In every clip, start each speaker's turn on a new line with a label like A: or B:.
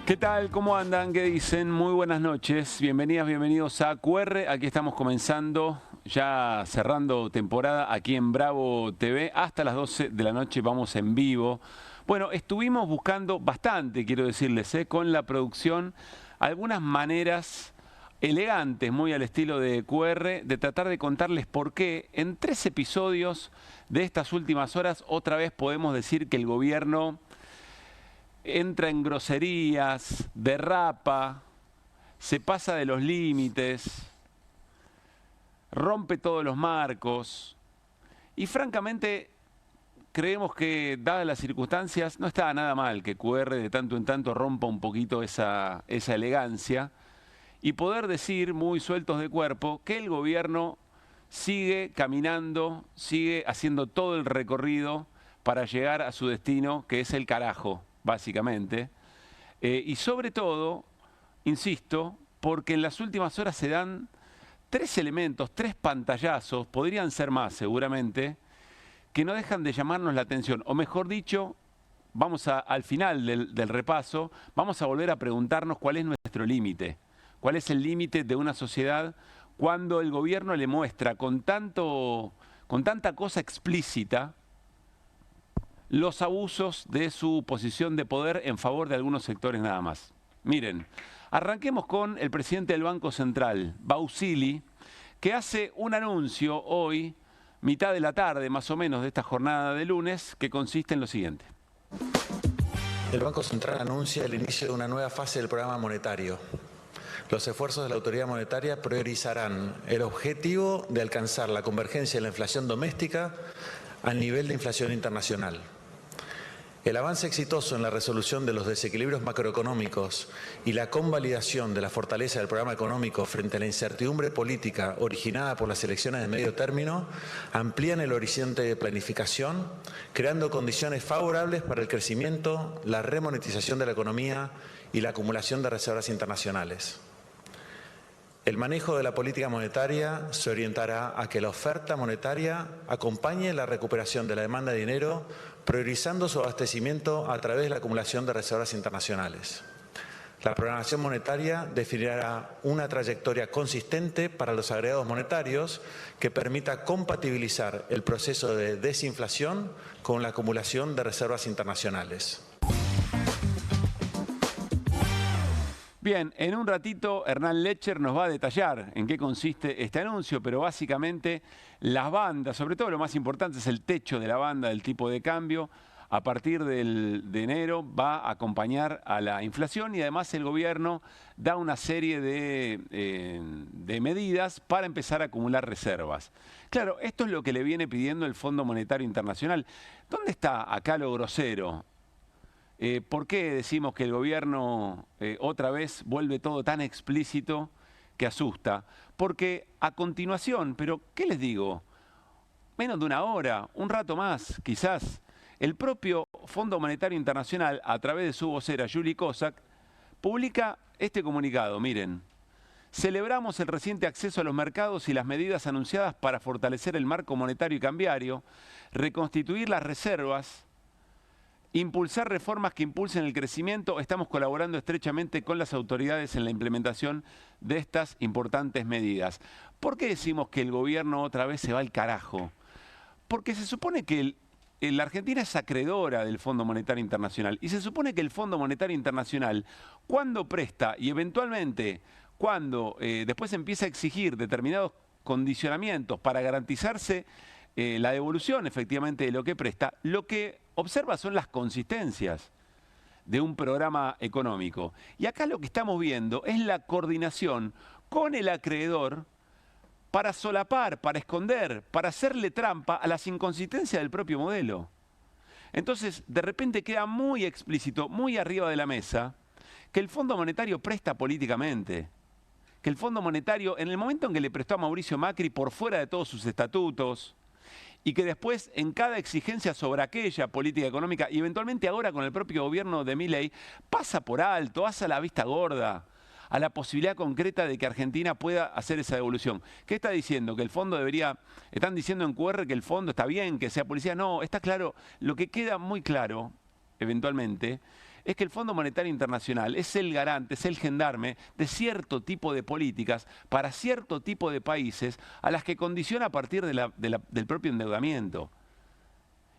A: ¿Qué tal? ¿Cómo andan? ¿Qué dicen? Muy buenas noches. Bienvenidas, bienvenidos a QR. Aquí estamos comenzando, ya cerrando temporada aquí en Bravo TV. Hasta las 12 de la noche vamos en vivo. Bueno, estuvimos buscando bastante, quiero decirles, con la producción, algunas maneras elegantes, muy al estilo de QR, de tratar de contarles por qué en 3 episodios de estas últimas horas otra vez podemos decir que el gobierno entra en groserías, derrapa, se pasa de los límites, rompe todos los marcos y francamente creemos que, dadas las circunstancias, no está nada mal que QR de tanto en tanto rompa un poquito esa elegancia y poder decir, muy sueltos de cuerpo, que el gobierno sigue caminando, sigue haciendo todo el recorrido para llegar a su destino, que es el carajo, básicamente. Y sobre todo, insisto, porque en las últimas horas se dan 3 elementos, 3 pantallazos, podrían ser más seguramente, que no dejan de llamarnos la atención. O mejor dicho, al final del repaso, vamos a volver a preguntarnos cuál es nuestro límite. ¿Cuál es el límite de una sociedad cuando el gobierno le muestra con tanta cosa explícita los abusos de su posición de poder en favor de algunos sectores nada más? Miren, arranquemos con el presidente del Banco Central, Bausili, que hace un anuncio hoy, mitad de la tarde más o menos de esta jornada de lunes, que consiste en lo siguiente.
B: El Banco Central anuncia el inicio de una nueva fase del programa monetario. Los esfuerzos de la autoridad monetaria priorizarán el objetivo de alcanzar la convergencia de la inflación doméstica al nivel de inflación internacional. El avance exitoso en la resolución de los desequilibrios macroeconómicos y la convalidación de la fortaleza del programa económico frente a la incertidumbre política originada por las elecciones de medio término amplían el horizonte de planificación, creando condiciones favorables para el crecimiento, la remonetización de la economía y la acumulación de reservas internacionales. El manejo de la política monetaria se orientará a que la oferta monetaria acompañe la recuperación de la demanda de dinero, priorizando su abastecimiento a través de la acumulación de reservas internacionales. La programación monetaria definirá una trayectoria consistente para los agregados monetarios que permita compatibilizar el proceso de desinflación con la acumulación de reservas internacionales.
A: Bien, en un ratito Hernán Lecher nos va a detallar en qué consiste este anuncio, pero básicamente las bandas, sobre todo lo más importante es el techo de la banda del tipo de cambio, a partir de enero va a acompañar a la inflación y además el gobierno da una serie de medidas para empezar a acumular reservas. Claro, esto es lo que le viene pidiendo el Fondo Monetario Internacional. ¿Dónde está acá lo grosero? ¿Por qué decimos que el gobierno otra vez vuelve todo tan explícito que asusta? Porque a continuación, pero ¿qué les digo? Menos de una hora, un rato más, quizás, el propio Fondo Monetario Internacional, a través de su vocera, Julie Kozak, publica este comunicado, miren. Celebramos el reciente acceso a los mercados y las medidas anunciadas para fortalecer el marco monetario y cambiario, reconstituir las reservas, impulsar reformas que impulsen el crecimiento. Estamos colaborando estrechamente con las autoridades en la implementación de estas importantes medidas. ¿Por qué decimos que el gobierno otra vez se va al carajo? Porque se supone que la Argentina es acreedora del Fondo Monetario Internacional y se supone que el Fondo Monetario Internacional, cuando presta y eventualmente cuando después empieza a exigir determinados condicionamientos para garantizarse la devolución efectivamente de lo que presta, lo que observa son las consistencias de un programa económico. Y acá lo que estamos viendo es la coordinación con el acreedor para solapar, para esconder, para hacerle trampa a las inconsistencias del propio modelo. Entonces, de repente queda muy explícito, muy arriba de la mesa, que el Fondo Monetario presta políticamente. Que el Fondo Monetario, en el momento en que le prestó a Mauricio Macri por fuera de todos sus estatutos, y que después en cada exigencia sobre aquella política económica, y eventualmente ahora con el propio gobierno de Milei, pasa por alto, hace la vista gorda a la posibilidad concreta de que Argentina pueda hacer esa devolución. ¿Qué está diciendo? Que el fondo debería... Están diciendo en QR que el fondo está bien, que sea policía. No, está claro. Lo que queda muy claro, eventualmente, es que el Fondo Monetario Internacional es el garante, es el gendarme de cierto tipo de políticas para cierto tipo de países a las que condiciona a partir del propio endeudamiento.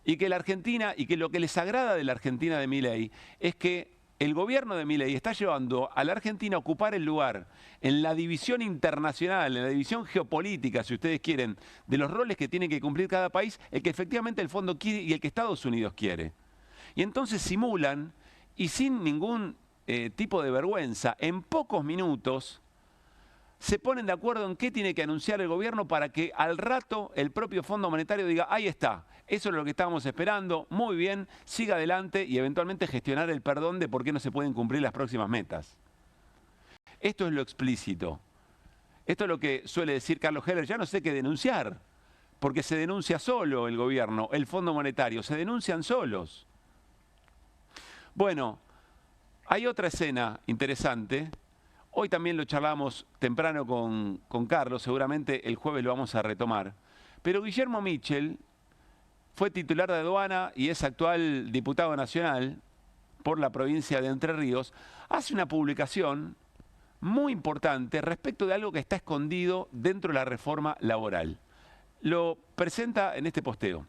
A: Y que la Argentina, y que lo que les agrada de la Argentina de Milei es que el gobierno de Milei está llevando a la Argentina a ocupar el lugar en la división internacional, en la división geopolítica, si ustedes quieren, de los roles que tiene que cumplir cada país, el que efectivamente el fondo quiere y el que Estados Unidos quiere. Y entonces simulan, y sin ningún tipo de vergüenza, en pocos minutos se ponen de acuerdo en qué tiene que anunciar el gobierno para que al rato el propio Fondo Monetario diga, ahí está, eso es lo que estábamos esperando, muy bien, siga adelante y eventualmente gestionar el perdón de por qué no se pueden cumplir las próximas metas. Esto es lo explícito. Esto es lo que suele decir Carlos Heller, ya no sé qué denunciar, porque se denuncia solo el gobierno, el Fondo Monetario, se denuncian solos. Bueno, hay otra escena interesante. Hoy también lo charlamos temprano con Carlos, seguramente el jueves lo vamos a retomar. Pero Guillermo Mitchell fue titular de aduana y es actual diputado nacional por la provincia de Entre Ríos. Hace una publicación muy importante respecto de algo que está escondido dentro de la reforma laboral. Lo presenta en este posteo.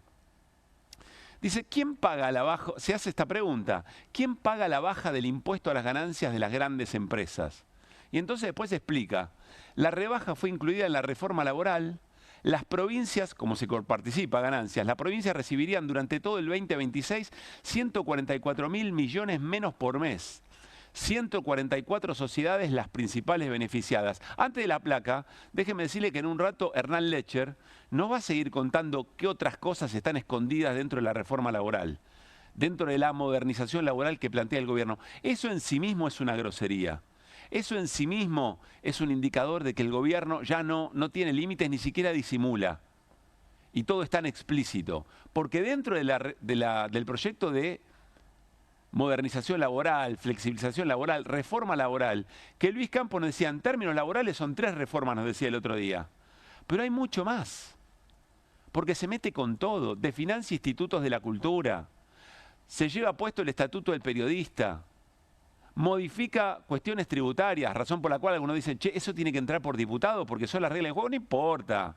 A: Dice, ¿quién paga la baja? Se hace esta pregunta, ¿quién paga la baja del impuesto a las ganancias de las grandes empresas? Y entonces después explica, la rebaja fue incluida en la reforma laboral, las provincias, como se participa ganancias, las provincias recibirían durante todo el 2026 144.000 millones menos por mes. 144 sociedades las principales beneficiadas. Antes de la placa, déjeme decirle que en un rato Hernán Lecher nos va a seguir contando qué otras cosas están escondidas dentro de la reforma laboral, dentro de la modernización laboral que plantea el gobierno. Eso en sí mismo es una grosería. Eso en sí mismo es un indicador de que el gobierno ya no tiene límites, ni siquiera disimula. Y todo es tan explícito. Porque dentro del proyecto de modernización laboral, flexibilización laboral, reforma laboral, que Luis Campos nos decía, en términos laborales son 3 reformas, nos decía el otro día. Pero hay mucho más. Porque se mete con todo, desfinancia institutos de la cultura, se lleva puesto el estatuto del periodista, modifica cuestiones tributarias, razón por la cual algunos dicen, che, eso tiene que entrar por diputado porque son las reglas del juego, no importa.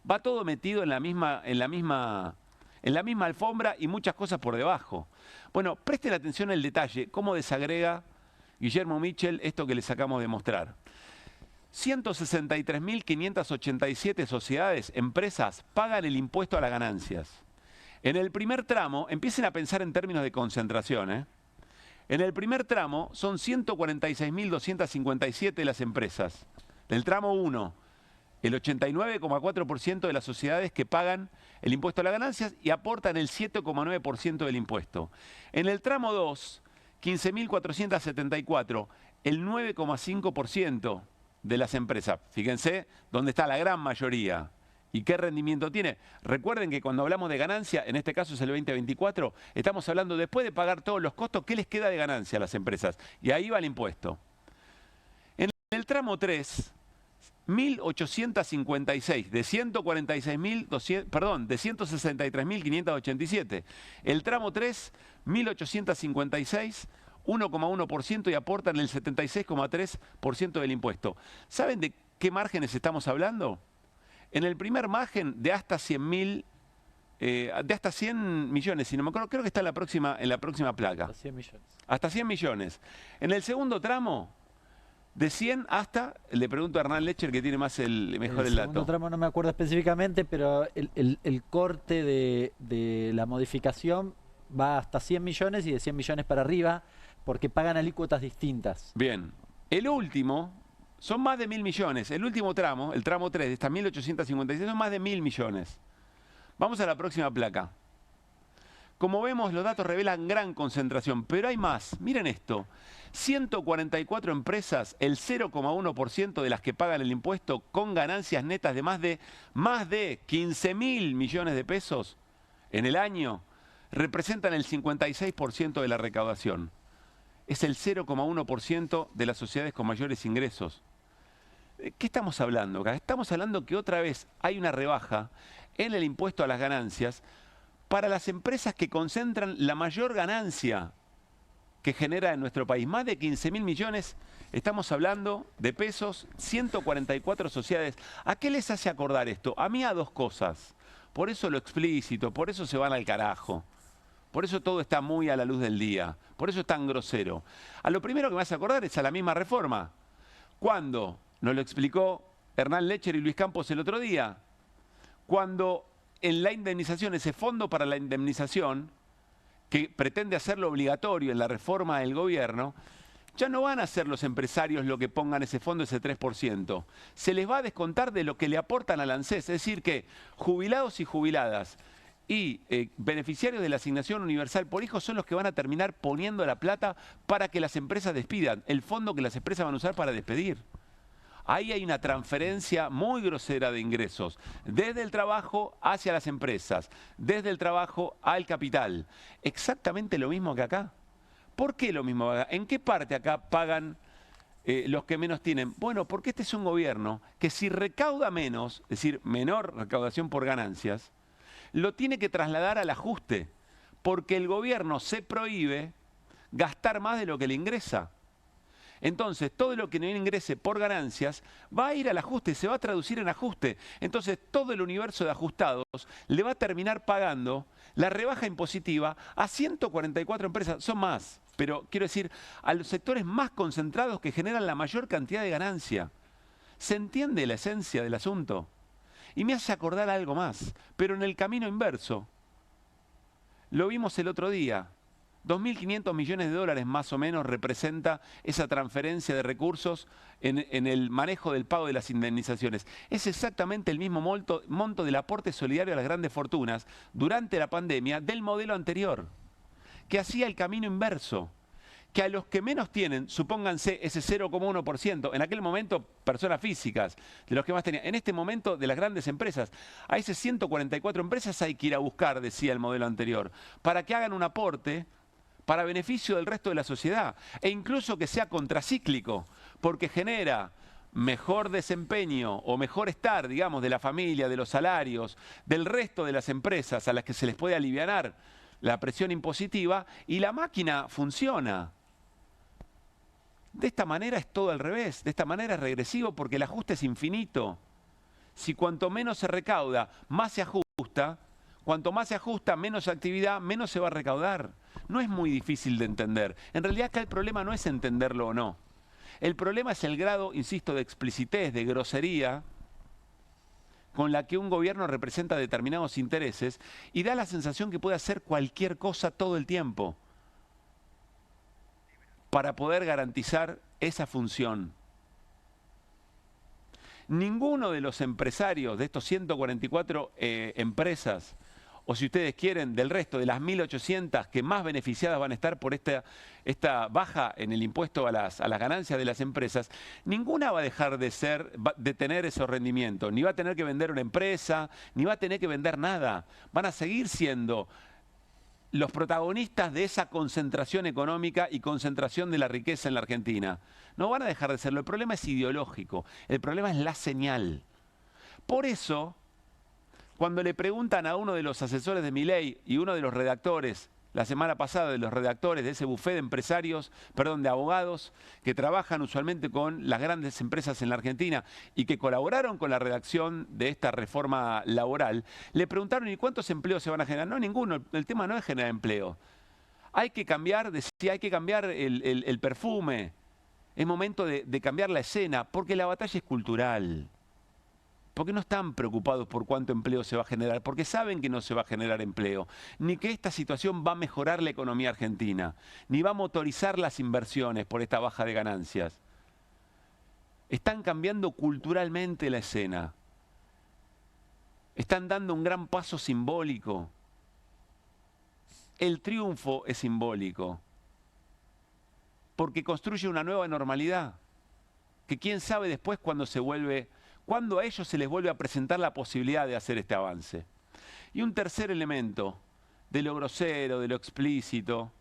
A: Va todo metido en la misma alfombra y muchas cosas por debajo. Bueno, presten atención al detalle, cómo desagrega Guillermo Mitchell esto que les acabamos de mostrar. 163.587 sociedades, empresas, pagan el impuesto a las ganancias. En el primer tramo, empiecen a pensar en términos de concentración, En el primer tramo son 146.257 las empresas. Del tramo 1, el 89,4% de las sociedades que pagan el impuesto a las ganancias y aportan el 7,9% del impuesto. En el tramo 2, 15.474, el 9,5% de las empresas. Fíjense dónde está la gran mayoría. ¿Y qué rendimiento tiene? Recuerden que cuando hablamos de ganancia, en este caso es el 2024, estamos hablando después de pagar todos los costos, ¿qué les queda de ganancia a las empresas? Y ahí va el impuesto. En el tramo 3, 1.856, de 163.587. El tramo 3, 1.856, 1,1% y aportan el 76,3% del impuesto. ¿Saben de qué márgenes estamos hablando? En el primer margen de hasta 100.000, de hasta 100 millones, si no me acuerdo, creo que está en la próxima placa.
C: Hasta 100 millones.
A: Hasta 100 millones. En el segundo tramo, de 100 hasta, le pregunto a Hernán Lecher que tiene mejor el dato.
C: El segundo tramo no me acuerdo específicamente, pero el corte de la modificación va hasta 100 millones y de 100 millones para arriba, porque pagan alícuotas distintas.
A: Bien. El último... son más de 1.000 millones. El último tramo, el tramo 3, de estas 1.856, son más de 1.000 millones. Vamos a la próxima placa. Como vemos, los datos revelan gran concentración, pero hay más. Miren esto. 144 empresas, el 0,1% de las que pagan el impuesto con ganancias netas de más de 15.000 millones de pesos en el año, representan el 56% de la recaudación. Es el 0,1% de las sociedades con mayores ingresos. ¿Qué estamos hablando acá? Estamos hablando que otra vez hay una rebaja en el impuesto a las ganancias para las empresas que concentran la mayor ganancia que genera en nuestro país. Más de 15.000 millones, estamos hablando de pesos, 144 sociedades. ¿A qué les hace acordar esto? A mí a dos cosas. Por eso lo explícito, por eso se van al carajo. Por eso todo está muy a la luz del día. Por eso es tan grosero. A lo primero que me hace acordar es a la misma reforma. Cuando nos lo explicó Hernán Lecher y Luis Campos el otro día, cuando en la indemnización, ese fondo para la indemnización, que pretende hacerlo obligatorio en la reforma del gobierno, ya no van a ser los empresarios lo que pongan ese fondo, ese 3%. Se les va a descontar de lo que le aportan al ANSES, es decir que jubilados y jubiladas y beneficiarios de la asignación universal por hijo son los que van a terminar poniendo la plata para que las empresas despidan, el fondo que las empresas van a usar para despedir. Ahí hay una transferencia muy grosera de ingresos, desde el trabajo hacia las empresas, desde el trabajo al capital. Exactamente lo mismo que acá. ¿Por qué lo mismo acá? ¿En qué parte acá pagan los que menos tienen? Bueno, porque este es un gobierno que si recauda menos, es decir, menor recaudación por ganancias, lo tiene que trasladar al ajuste, porque el gobierno se prohíbe gastar más de lo que le ingresa. Entonces, todo lo que no ingrese por ganancias va a ir al ajuste, se va a traducir en ajuste. Entonces, todo el universo de ajustados le va a terminar pagando la rebaja impositiva a 144 empresas. Son más, pero quiero decir, a los sectores más concentrados que generan la mayor cantidad de ganancia. ¿Se entiende la esencia del asunto? Y me hace acordar algo más, pero en el camino inverso. Lo vimos el otro día. 2.500 millones de dólares más o menos representa esa transferencia de recursos en el manejo del pago de las indemnizaciones. Es exactamente el mismo monto del aporte solidario a las grandes fortunas durante la pandemia del modelo anterior, que hacía el camino inverso, que a los que menos tienen, supónganse ese 0,1%, en aquel momento personas físicas, de los que más tenían, en este momento de las grandes empresas, a esas 144 empresas hay que ir a buscar, decía el modelo anterior, para que hagan un aporte para beneficio del resto de la sociedad, e incluso que sea contracíclico, porque genera mejor desempeño o mejor estar, digamos, de la familia, de los salarios, del resto de las empresas a las que se les puede alivianar la presión impositiva, y la máquina funciona. De esta manera es todo al revés, de esta manera es regresivo porque el ajuste es infinito. Si cuanto menos se recauda, más se ajusta, cuanto más se ajusta, menos actividad, menos se va a recaudar. No es muy difícil de entender. En realidad acá el problema no es entenderlo o no. El problema es el grado, insisto, de explicitez, de grosería, con la que un gobierno representa determinados intereses y da la sensación que puede hacer cualquier cosa todo el tiempo para poder garantizar esa función. Ninguno de los empresarios de estos 144 empresas, o si ustedes quieren, del resto de las 1.800 que más beneficiadas van a estar por esta baja en el impuesto a las ganancias de las empresas, ninguna va a dejar de tener esos rendimientos, ni va a tener que vender una empresa, ni va a tener que vender nada. Van a seguir siendo los protagonistas de esa concentración económica y concentración de la riqueza en la Argentina. No van a dejar de serlo. El problema es ideológico, el problema es la señal. Por eso, cuando le preguntan a uno de los asesores de Milei y uno de los redactores, la semana pasada, de los redactores de ese bufé de empresarios, de abogados, que trabajan usualmente con las grandes empresas en la Argentina y que colaboraron con la redacción de esta reforma laboral, le preguntaron, ¿y cuántos empleos se van a generar? No, ninguno. El tema no es generar empleo. Hay que cambiar, decía, hay que cambiar el perfume. Es momento de cambiar la escena, porque la batalla es cultural. Porque no están preocupados por cuánto empleo se va a generar, porque saben que no se va a generar empleo, ni que esta situación va a mejorar la economía argentina, ni va a motorizar las inversiones por esta baja de ganancias. Están cambiando culturalmente la escena. Están dando un gran paso simbólico. El triunfo es simbólico, porque construye una nueva normalidad, que quién sabe después cuando a ellos se les vuelve a presentar la posibilidad de hacer este avance. Y un tercer elemento de lo grosero, de lo explícito,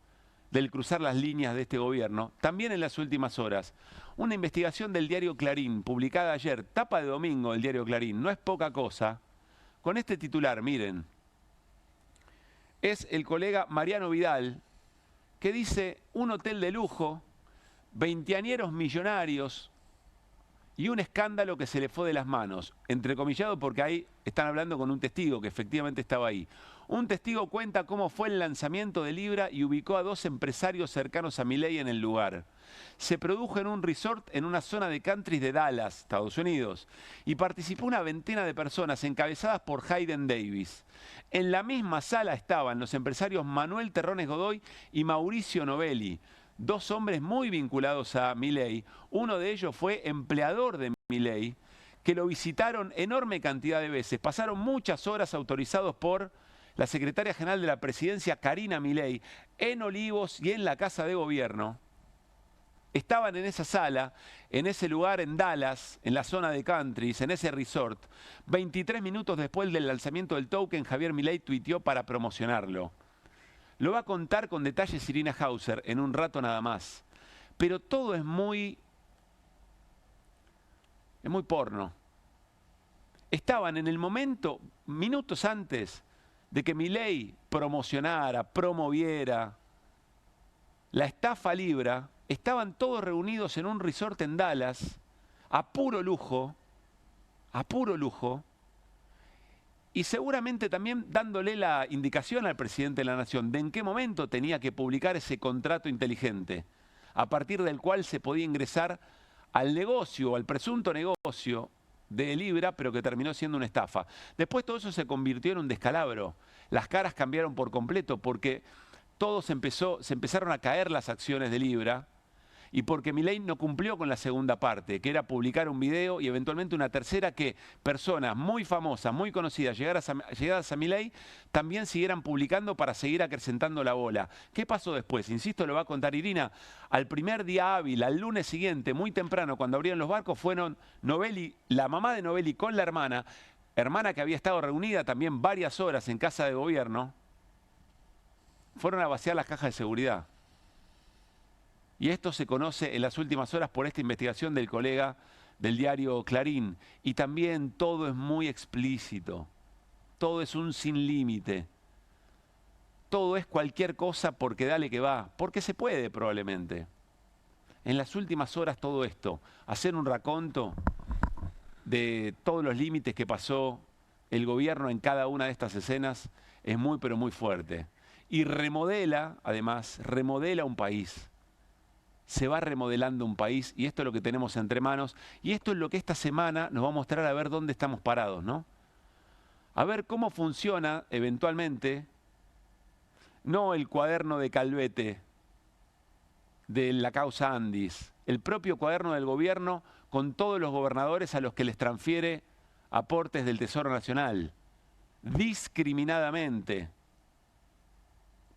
A: del cruzar las líneas de este gobierno, también en las últimas horas, una investigación del diario Clarín, publicada ayer, tapa de domingo del diario Clarín, no es poca cosa, con este titular, miren, es el colega Mariano Vidal, que dice un hotel de lujo, veinteañeros millonarios y un escándalo que se le fue de las manos. Entrecomillado porque ahí están hablando con un testigo que efectivamente estaba ahí. Un testigo cuenta cómo fue el lanzamiento de Libra y ubicó a 2 empresarios cercanos a Milei en el lugar. Se produjo en un resort en una zona de country de Dallas, Estados Unidos, y participó una veintena de personas encabezadas por Hayden Davis. En la misma sala estaban los empresarios Manuel Terrones Godoy y Mauricio Novelli, 2 hombres muy vinculados a Milei. Uno de ellos fue empleador de Milei, que lo visitaron enorme cantidad de veces. Pasaron muchas horas autorizados por la secretaria general de la presidencia, Karina Milei, en Olivos y en la Casa de Gobierno. Estaban en esa sala, en ese lugar en Dallas, en la zona de countries, en ese resort. 23 minutos después del lanzamiento del token, Javier Milei tuiteó para promocionarlo. Lo va a contar con detalles Irina Hauser en un rato nada más. Pero todo es muy porno. Estaban en el momento, minutos antes de que Milei promocionara, promoviera la estafa Libra, estaban todos reunidos en un resort en Dallas, a puro lujo, y seguramente también dándole la indicación al presidente de la Nación de en qué momento tenía que publicar ese contrato inteligente, a partir del cual se podía ingresar al negocio, al presunto negocio de Libra, pero que terminó siendo una estafa. Después todo eso se convirtió en un descalabro. Las caras cambiaron por completo porque se empezaron a caer las acciones de Libra y porque Milei no cumplió con la segunda parte, que era publicar un video y eventualmente una tercera que personas muy famosas, muy conocidas, llegadas a Milei, también siguieran publicando para seguir acrecentando la bola. ¿Qué pasó después? Insisto, lo va a contar Irina. Al primer día hábil, al lunes siguiente, muy temprano, cuando abrieron los barcos, fueron Novelli, la mamá de Novelli con la hermana que había estado reunida también varias horas en Casa de Gobierno, fueron a vaciar las cajas de seguridad. Y esto se conoce en las últimas horas por esta investigación del colega del diario Clarín. Y también todo es muy explícito. Todo es un sin límite. Todo es cualquier cosa porque dale que va. Porque se puede probablemente. En las últimas horas todo esto, hacer un raconto de todos los límites que pasó el gobierno en cada una de estas escenas es muy pero muy fuerte. Y remodela, además, remodela un país. Se va remodelando un país y esto es lo que tenemos entre manos y esto es lo que esta semana nos va a mostrar a ver dónde estamos parados, ¿no? A ver cómo funciona eventualmente, no el cuaderno de Calvete de la causa Andis, el propio cuaderno del gobierno con todos los gobernadores a los que les transfiere aportes del Tesoro Nacional, discriminadamente,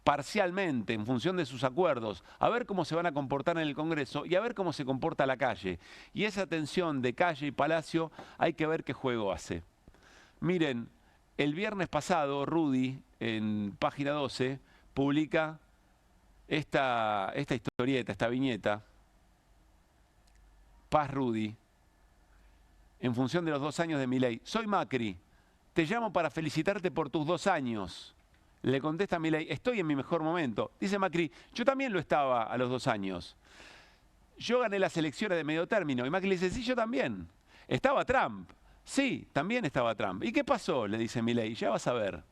A: parcialmente, en función de sus acuerdos, a ver cómo se van a comportar en el Congreso y a ver cómo se comporta la calle. Y esa tensión de calle y Palacio hay que ver qué juego hace. Miren, el viernes pasado, Rudy, en página 12, publica esta historieta, esta viñeta, Paz Rudy, en función de los 2 años de Milei. Soy Macri, te llamo para felicitarte por tus 2 años. Le contesta Milei, estoy en mi mejor momento. Dice Macri, yo también lo estaba a los 2 años. Yo gané las elecciones de medio término. Y Macri le dice, sí, yo también. ¿Estaba Trump? Sí, también estaba Trump. ¿Y qué pasó? Le dice Milei, ya vas a ver.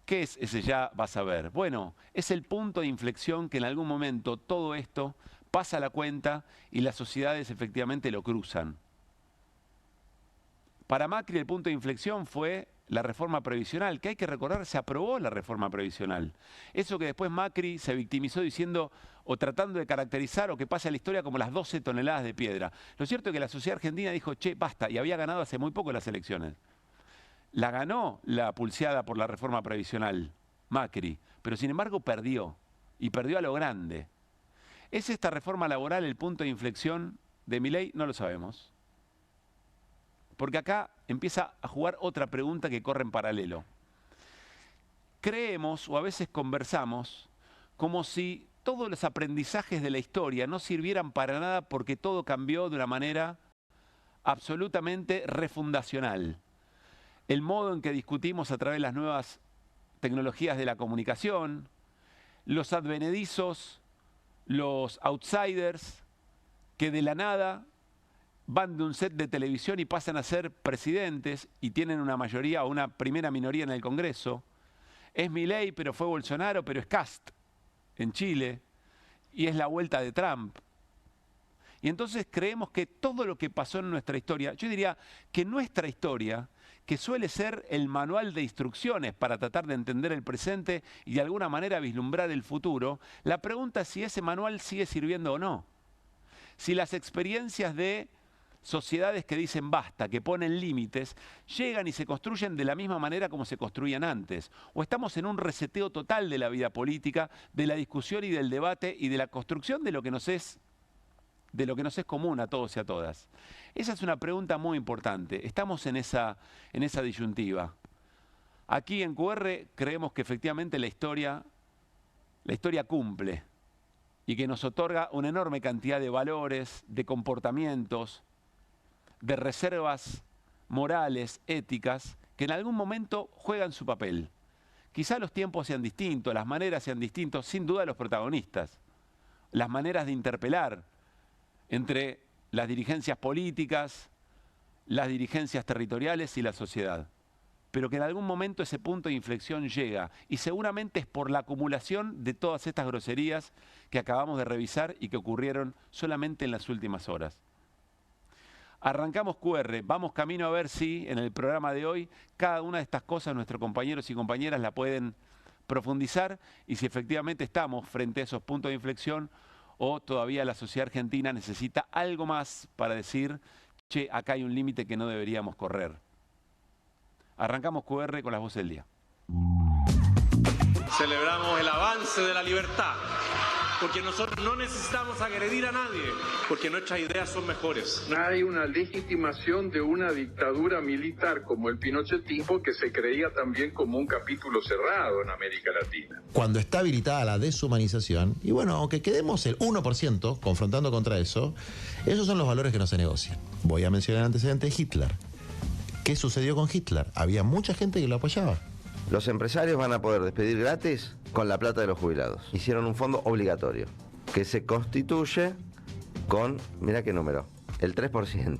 A: ¿Qué es ese ya vas a ver? Bueno, es el punto de inflexión que en algún momento todo esto pasa a la cuenta y las sociedades efectivamente lo cruzan. Para Macri el punto de inflexión fue la reforma previsional, que hay que recordar, se aprobó la reforma previsional. Eso que después Macri se victimizó diciendo o tratando de caracterizar o que pasa a la historia como las 12 toneladas de piedra. Lo cierto es que la sociedad argentina dijo, che, basta, y había ganado hace muy poco las elecciones. La ganó la pulseada por la reforma previsional, Macri, pero sin embargo perdió, y perdió a lo grande. ¿Es esta reforma laboral el punto de inflexión de Milei? No lo sabemos. Porque acá empieza a jugar otra pregunta que corre en paralelo. Creemos, o a veces conversamos, como si todos los aprendizajes de la historia no sirvieran para nada porque todo cambió de una manera absolutamente refundacional. El modo en que discutimos a través de las nuevas tecnologías de la comunicación, los advenedizos, los outsiders, que de la nada van de un set de televisión y pasan a ser presidentes y tienen una mayoría o una primera minoría en el Congreso. Es Milei, pero fue Bolsonaro, pero es Kast en Chile. Y es la vuelta de Trump. Y entonces creemos que todo lo que pasó en nuestra historia, yo diría que nuestra historia, que suele ser el manual de instrucciones para tratar de entender el presente y de alguna manera vislumbrar el futuro, la pregunta es si ese manual sigue sirviendo o no. Si las experiencias de sociedades que dicen basta, que ponen límites, llegan y se construyen de la misma manera como se construían antes. O estamos en un reseteo total de la vida política, de la discusión y del debate y de la construcción de lo que nos es común a todos y a todas. Esa es una pregunta muy importante. Estamos en esa disyuntiva. Aquí en QR creemos que efectivamente la historia cumple y que nos otorga una enorme cantidad de valores, de comportamientos, de reservas morales, éticas, que en algún momento juegan su papel. Quizá los tiempos sean distintos, las maneras sean distintas, sin duda los protagonistas, las maneras de interpelar entre las dirigencias políticas, las dirigencias territoriales y la sociedad. Pero que en algún momento ese punto de inflexión llega y seguramente es por la acumulación de todas estas groserías que acabamos de revisar y que ocurrieron solamente en las últimas horas. Arrancamos QR, vamos camino a ver si en el programa de hoy cada una de estas cosas nuestros compañeros y compañeras la pueden profundizar y si efectivamente estamos frente a esos puntos de inflexión o todavía la sociedad argentina necesita algo más para decir, che, acá hay un límite que no deberíamos correr. Arrancamos QR con las voces del día.
D: Celebramos el avance de la libertad, porque nosotros no necesitamos agredir a nadie, porque nuestras ideas son mejores.
E: Hay una legitimación de una dictadura militar como el pinochetismo que se creía también como un capítulo cerrado en América Latina.
F: Cuando está habilitada la deshumanización, y bueno, aunque quedemos el 1% confrontando contra eso, esos son los valores que no se negocian. Voy a mencionar el antecedente de Hitler. ¿Qué sucedió con Hitler? Había mucha gente que lo apoyaba.
G: Los empresarios van a poder despedir gratis con la plata de los jubilados. Hicieron un fondo obligatorio que se constituye con, mira qué número, el 3%.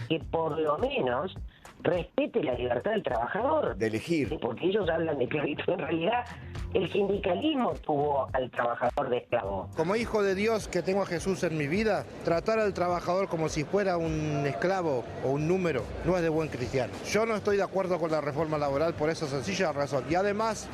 H: Que por lo menos respete la libertad del trabajador.
G: De elegir.
H: Porque ellos hablan de esclavitud. En realidad, el sindicalismo tuvo al trabajador de esclavo.
I: Como hijo de Dios que tengo a Jesús en mi vida, tratar al trabajador como si fuera un esclavo o un número no es de buen cristiano. Yo no estoy de acuerdo con la reforma laboral por esa sencilla razón. Y además,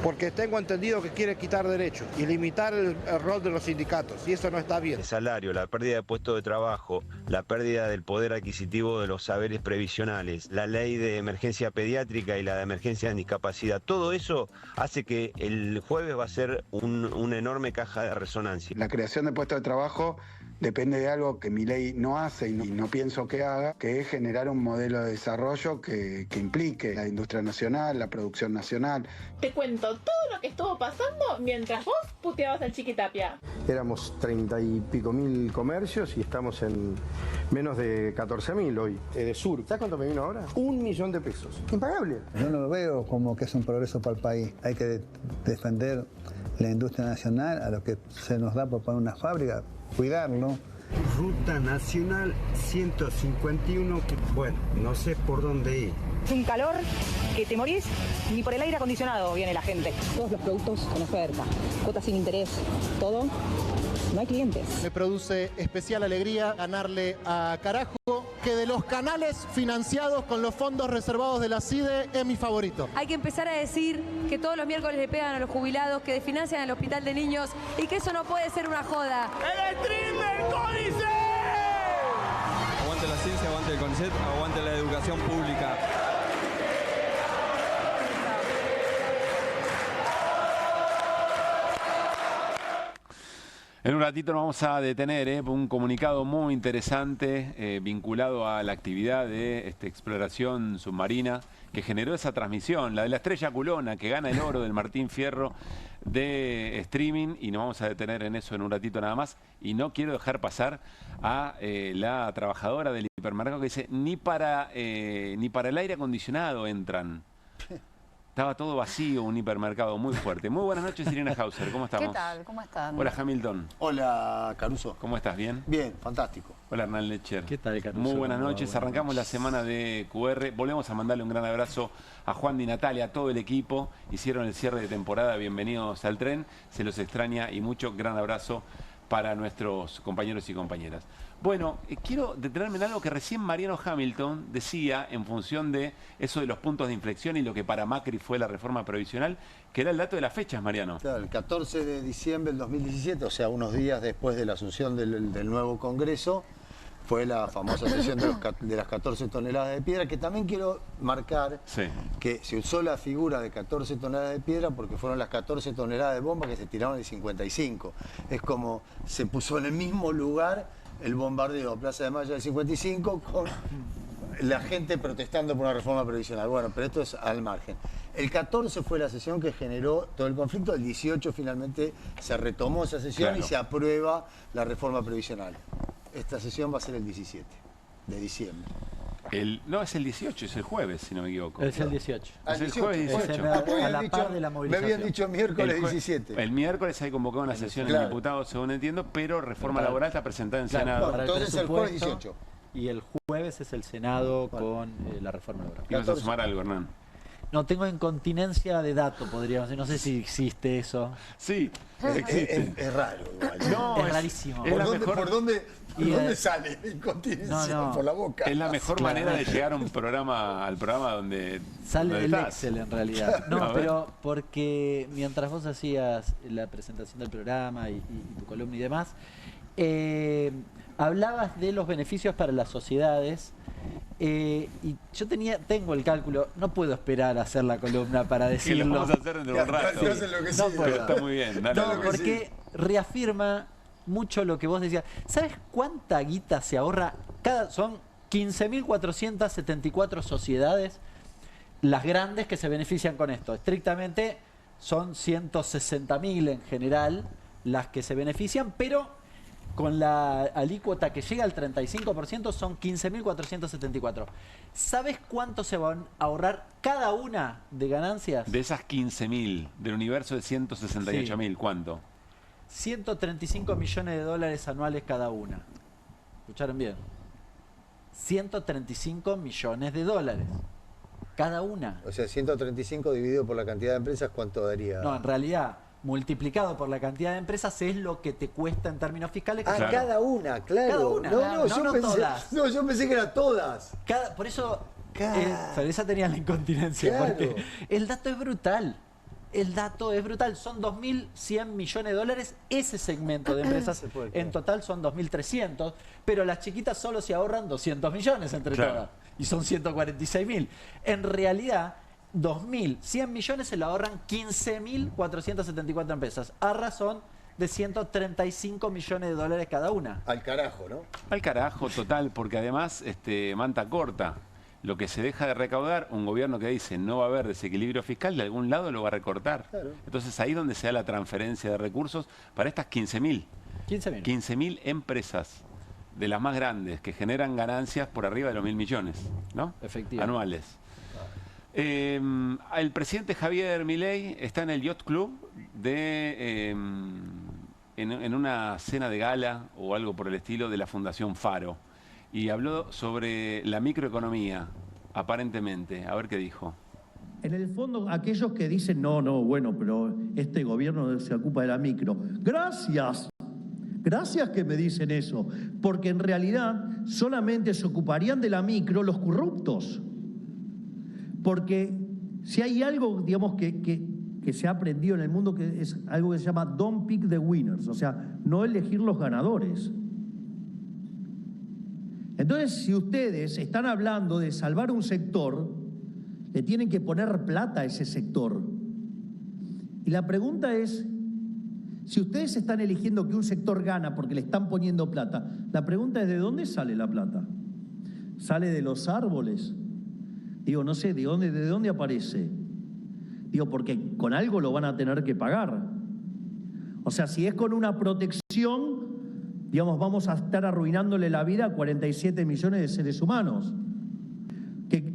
I: porque tengo entendido que quiere quitar derechos y limitar el rol de los sindicatos, y eso no está bien.
J: El salario, la pérdida de puestos de trabajo, la pérdida del poder adquisitivo de los saberes previsionales, la ley de emergencia pediátrica y la de emergencia en discapacidad, todo eso hace que el jueves va a ser una enorme caja de resonancia.
K: La creación de puestos de trabajo depende de algo que Milei no hace y no pienso que haga, que es generar un modelo de desarrollo que implique la industria nacional, la producción nacional.
L: Te cuento todo lo que estuvo pasando mientras vos puteabas al Chiquitapia.
M: Éramos 30 y pico mil comercios y estamos en menos de 14.000 hoy. De Sur. ¿Sabes cuánto me vino ahora? 1 millón de pesos. Impagable.
N: Yo no lo veo como que es un progreso para el país. Hay que defender la industria nacional, a lo que se nos da por poner una fábrica, cuidarlo.
O: Ruta Nacional 151, que bueno, no sé por dónde ir.
P: Es un calor que te morís, ni por el aire acondicionado viene la gente. Todos los productos en oferta, cuotas sin interés, todo, no hay clientes.
Q: Me produce especial alegría ganarle a Carajo, que de los canales financiados con los fondos reservados de la CIDE es mi favorito.
R: Hay que empezar a decir que todos los miércoles le pegan a los jubilados, que desfinancian el hospital de niños y que eso no puede ser una joda.
S: ¡El streamer Códice!
T: Aguante la ciencia, aguante el CONICET, aguante la educación pública.
A: En un ratito nos vamos a detener, un comunicado muy interesante vinculado a la actividad de exploración submarina que generó esa transmisión, la de la Estrella Culona, que gana el oro del Martín Fierro de streaming, y nos vamos a detener en eso en un ratito nada más. Y no quiero dejar pasar a la trabajadora del hipermercado que dice, ni para el aire acondicionado entran. Estaba todo vacío, un hipermercado muy fuerte. Muy buenas noches, Irina Hauser, ¿cómo estamos?
U: ¿Qué tal? ¿Cómo están?
A: Hola, Hamilton.
M: Hola, Caruso.
A: ¿Cómo estás? ¿Bien?
M: Bien, fantástico.
A: Hola, Hernán Lecher.
C: ¿Qué tal, Caruso?
A: Muy buenas
C: Hola,
A: noches.
C: buenas
A: Arrancamos
C: noches.
A: la semana de QR. Volvemos a mandarle un gran abrazo a Juan Di Natalia, a todo el equipo. Hicieron el cierre de temporada. Bienvenidos al tren. Se los extraña y mucho. Gran abrazo para nuestros compañeros y compañeras. Bueno, quiero detenerme en algo que recién Mariano Hamilton decía en función de eso de los puntos de inflexión y lo que para Macri fue la reforma previsional, que era el dato de las fechas, Mariano.
M: Claro, el 14 de diciembre del 2017, o sea, unos días después de la asunción del nuevo Congreso, fue la famosa sesión de las 14 toneladas de piedra, que también quiero marcar que se usó la figura de 14 toneladas de piedra porque fueron las 14 toneladas de bomba que se tiraron el 55. Es como se puso en el mismo lugar el bombardeo a Plaza de Mayo del 55 con la gente protestando por una reforma previsional. Bueno, pero esto es al margen. El 14 fue la sesión que generó todo el conflicto, el 18 finalmente se retomó esa sesión y se aprueba la reforma previsional. Esta sesión va a ser el 17 de diciembre.
A: No, es el 18, es el jueves, si no me equivoco.
C: Es el 18.
A: Es el jueves 18.
C: A la par de la movilización.
M: Me habían dicho miércoles 17.
A: El miércoles hay convocado una sesión en diputados, según entiendo, pero reforma laboral está presentada en Senado.
C: Para
M: entonces el jueves 18.
C: Y el jueves es el Senado con la reforma laboral.
A: ¿Ibas a sumar algo, Hernán?
C: No, tengo incontinencia de dato, podríamos decir. No sé si existe eso.
A: Sí, existe.
M: Es raro igual.
C: No, es rarísimo.
M: ¿Por dónde sale la incontinencia?
C: No.
M: Por la boca.
A: Es la mejor manera de llegar a un programa, al programa donde
C: sale del
A: estás.
C: Excel en realidad. No, pero porque mientras vos hacías la presentación del programa y tu columna y demás, hablabas de los beneficios para las sociedades. Y yo tengo el cálculo, no puedo esperar a hacer la columna para decirlo.
A: Que lo vamos a hacer dentro de un rato.
C: No puedo.
A: Está muy bien. Dale,
C: No, porque reafirma mucho lo que vos decías. ¿Sabes cuánta guita se ahorra? Son 15.474 sociedades las grandes que se benefician con esto. Estrictamente son 160.000 en general las que se benefician, pero con la alícuota que llega al 35% son 15.474. ¿Sabes cuánto se van a ahorrar cada una de ganancias?
A: De esas 15.000, del universo de 168.000, ¿cuánto?
C: 135 millones de dólares anuales cada una. ¿Escucharon bien? 135 millones de dólares cada una.
M: O sea, 135 dividido por la cantidad de empresas, ¿cuánto daría?
C: No, en realidad, multiplicado por la cantidad de empresas es lo que te cuesta en términos fiscales.
M: Claro. Cada una, claro.
C: Cada una.
M: Yo pensé que eran todas.
C: Por eso, esa tenía la incontinencia.
M: Claro.
C: Porque el dato es brutal. El dato es brutal. Son 2.100 millones de dólares ese segmento de empresas. En total son 2.300. Pero las chiquitas solo se ahorran 200 millones entre todas. Y son 146.000. En realidad, 2.100 millones se lo ahorran 15.474 empresas. A razón de 135 millones de dólares cada una.
M: Al carajo, ¿no?
A: Al carajo total, porque además, manta corta. Lo que se deja de recaudar, un gobierno que dice no va a haber desequilibrio fiscal, de algún lado lo va a recortar. Claro. Entonces ahí es donde se da la transferencia de recursos para estas 15.000. 15.000 empresas de las más grandes que generan ganancias por arriba de los 1.000 millones, ¿no?
C: Efectivamente.
A: Anuales. El presidente Javier Milei está en el Yacht Club en una cena de gala o algo por el estilo de la Fundación Faro. Y habló sobre la microeconomía, aparentemente. A ver qué dijo.
V: En el fondo, aquellos que dicen, no, bueno, pero este gobierno se ocupa de la micro. Gracias que me dicen eso, porque en realidad solamente se ocuparían de la micro los corruptos. Porque si hay algo, digamos, que se ha aprendido en el mundo, que es algo que se llama don't pick the winners, o sea, no elegir los ganadores. Entonces, si ustedes están hablando de salvar un sector, le tienen que poner plata a ese sector. Y la pregunta es, si ustedes están eligiendo que un sector gana porque le están poniendo plata, la pregunta es, ¿de dónde sale la plata? ¿Sale de los árboles? Digo, no sé, ¿de dónde aparece? Digo, porque con algo lo van a tener que pagar. O sea, si es con una protección, digamos, vamos a estar arruinándole la vida a 47 millones de seres humanos. ¿Qué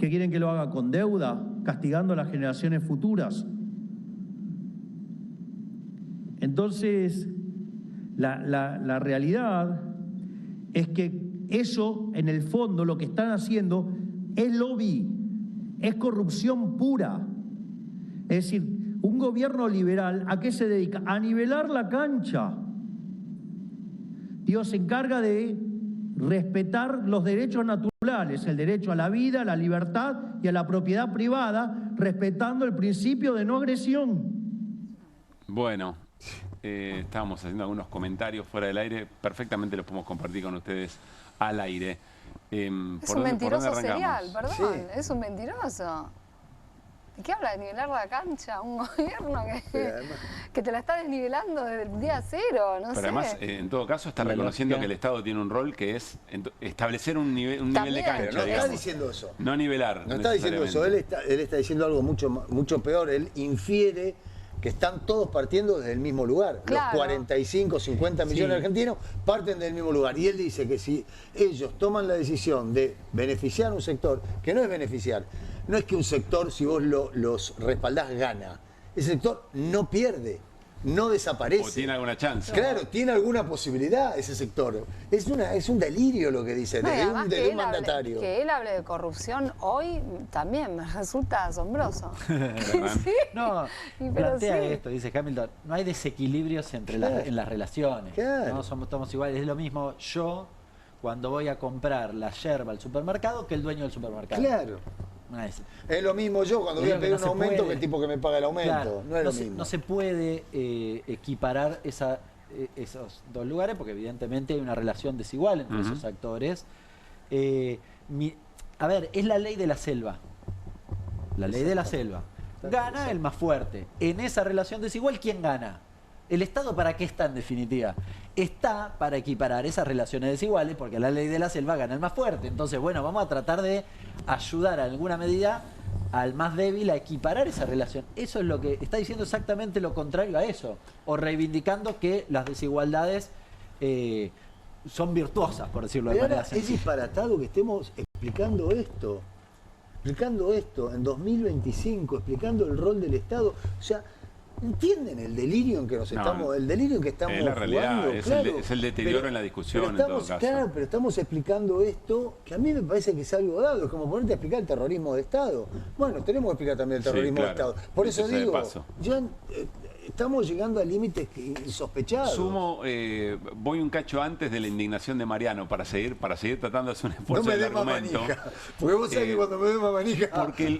V: quieren que lo haga con deuda? castigando a las generaciones futuras. Entonces, la realidad es que eso, en el fondo, lo que están haciendo es lobby, es corrupción pura. Es decir, un gobierno liberal, ¿a qué se dedica? A nivelar la cancha. Dios se encarga de respetar los derechos naturales, el derecho a la vida, a la libertad y a la propiedad privada, respetando el principio de no agresión.
A: Bueno, estábamos haciendo algunos comentarios fuera del aire, perfectamente los podemos compartir con ustedes al aire.
B: Es un mentiroso serial, perdón, sí. Es un mentiroso. ¿De qué habla de nivelar la cancha? Un gobierno que te la está desnivelando desde el día cero, no sé.
A: Pero además, en todo caso, está reconociendo que el Estado tiene un rol que es establecer un nivel de cancha.
M: Pero no está diciendo eso.
A: No nivelar.
M: No está diciendo eso. Él está diciendo algo mucho peor. Él infiere que están todos partiendo desde el mismo lugar. Claro. Los 45, 50 millones de argentinos parten del mismo lugar. Y él dice que si ellos toman la decisión de beneficiar a un sector, que no es beneficiar, no es que un sector, si vos los respaldás, gana. Ese sector no pierde, no desaparece.
A: O tiene alguna chance.
M: Claro, tiene alguna posibilidad ese sector. Es un delirio lo que dice, de un mandatario.
B: Que él hable de corrupción hoy también me resulta asombroso.
C: Sí. No, plantea esto, dice Hamilton, no hay desequilibrios entre en las relaciones.
M: Claro.
C: No somos iguales, es lo mismo yo cuando voy a comprar la yerba al supermercado que el dueño del supermercado.
M: Claro. Es lo mismo yo cuando voy a pedir un aumento que el tipo que me paga el aumento. Claro, no es lo mismo.
C: No se puede equiparar esos dos lugares porque evidentemente hay una relación desigual entre esos actores. A ver, es la ley de la selva. La ley de la selva. Gana el más fuerte. En esa relación desigual, ¿quién gana? ¿El Estado para qué está en definitiva? Está para equiparar esas relaciones desiguales porque la ley de la selva gana el más fuerte. Entonces, bueno, vamos a tratar de ayudar en alguna medida al más débil a equiparar esa relación. Eso es lo que está diciendo, exactamente lo contrario a eso. O reivindicando que las desigualdades son virtuosas, por decirlo de manera sencilla.
M: Es disparatado que estemos explicando esto en 2025, explicando el rol del Estado. O sea, ¿entienden el delirio en que estamos, el delirio en que estamos
A: la realidad,
M: jugando?
A: Es el deterioro en la discusión, en todo caso.
M: Claro, pero estamos explicando esto que a mí me parece que es algo dado. Es como ponerte a explicar el terrorismo de Estado. Bueno, tenemos que explicar también el terrorismo de Estado. Por eso digo, ya estamos llegando a límites insospechados.
A: Voy un cacho antes de la indignación de Mariano para seguir tratando de hacer un esfuerzo del argumento.
M: Porque vos sabés que cuando me dé más manija...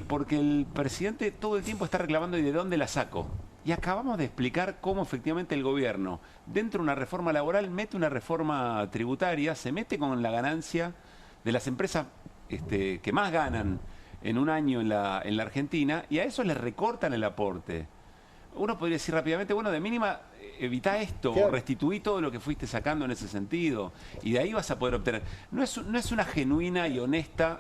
A: Porque el presidente todo el tiempo está reclamando ¿y de dónde la saco? Y acabamos de explicar cómo efectivamente el gobierno, dentro de una reforma laboral, mete una reforma tributaria, se mete con la ganancia de las empresas que más ganan en un año en la Argentina, y a eso les recortan el aporte. Uno podría decir rápidamente, bueno, de mínima, evita esto, o restituí todo lo que fuiste sacando en ese sentido, y de ahí vas a poder obtener. No es una genuina y honesta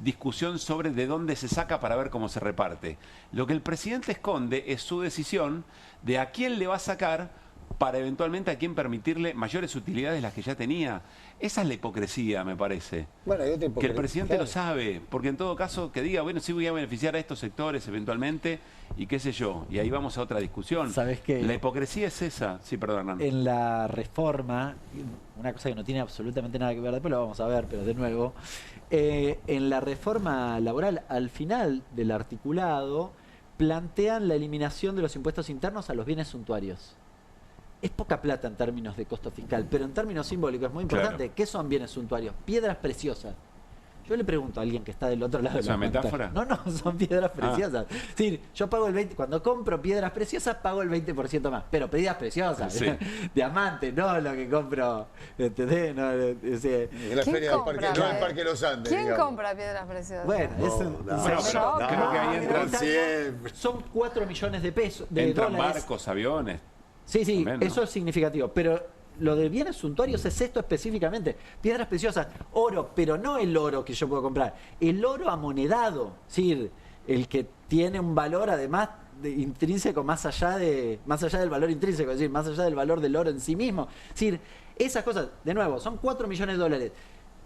A: discusión sobre de dónde se saca para ver cómo se reparte. Lo que el presidente esconde es su decisión de a quién le va a sacar para eventualmente a quién permitirle mayores utilidades de las que ya tenía. Esa es la hipocresía, me parece.
M: Bueno, hay otra hipocresía.
A: Que el presidente lo sabe, porque en todo caso que diga, bueno, sí voy a beneficiar a estos sectores eventualmente y qué sé yo. Y ahí vamos a otra discusión.
C: ¿Sabes qué?
A: La hipocresía es esa. Sí, perdón, Hernán.
C: En la reforma, una cosa que no tiene absolutamente nada que ver, después lo vamos a ver, pero de nuevo, en la reforma laboral, al final del articulado, plantean la eliminación de los impuestos internos a los bienes suntuarios. Es poca plata en términos de costo fiscal, pero en términos simbólicos es muy importante. Claro. ¿Qué son bienes suntuarios? Piedras preciosas. Yo le pregunto a alguien que está del otro lado de la
A: metáfora.
C: No, son piedras preciosas. Sí, yo pago el 20%, cuando compro piedras preciosas pago el 20% más, pero piedras preciosas,
A: sí.
C: Diamante, no lo que compro, ¿entendés? No,
M: en la feria del parque, no el Parque Los Andes.
B: ¿Quién compra piedras preciosas?
C: Bueno,
A: creo que ahí entran
M: siempre.
C: Son 4 millones de pesos, de
A: entran
C: dólares.
A: Barcos, aviones.
C: Sí,
A: también, ¿no?
C: Eso es significativo, pero lo de bienes suntuarios es esto específicamente. Piedras preciosas, oro, pero no el oro que yo puedo comprar, el oro amonedado, ¿sí? El que tiene un valor además intrínseco más allá del valor intrínseco, es decir, más allá del valor del oro en sí mismo. Es decir, esas cosas, de nuevo, son 4 millones de dólares.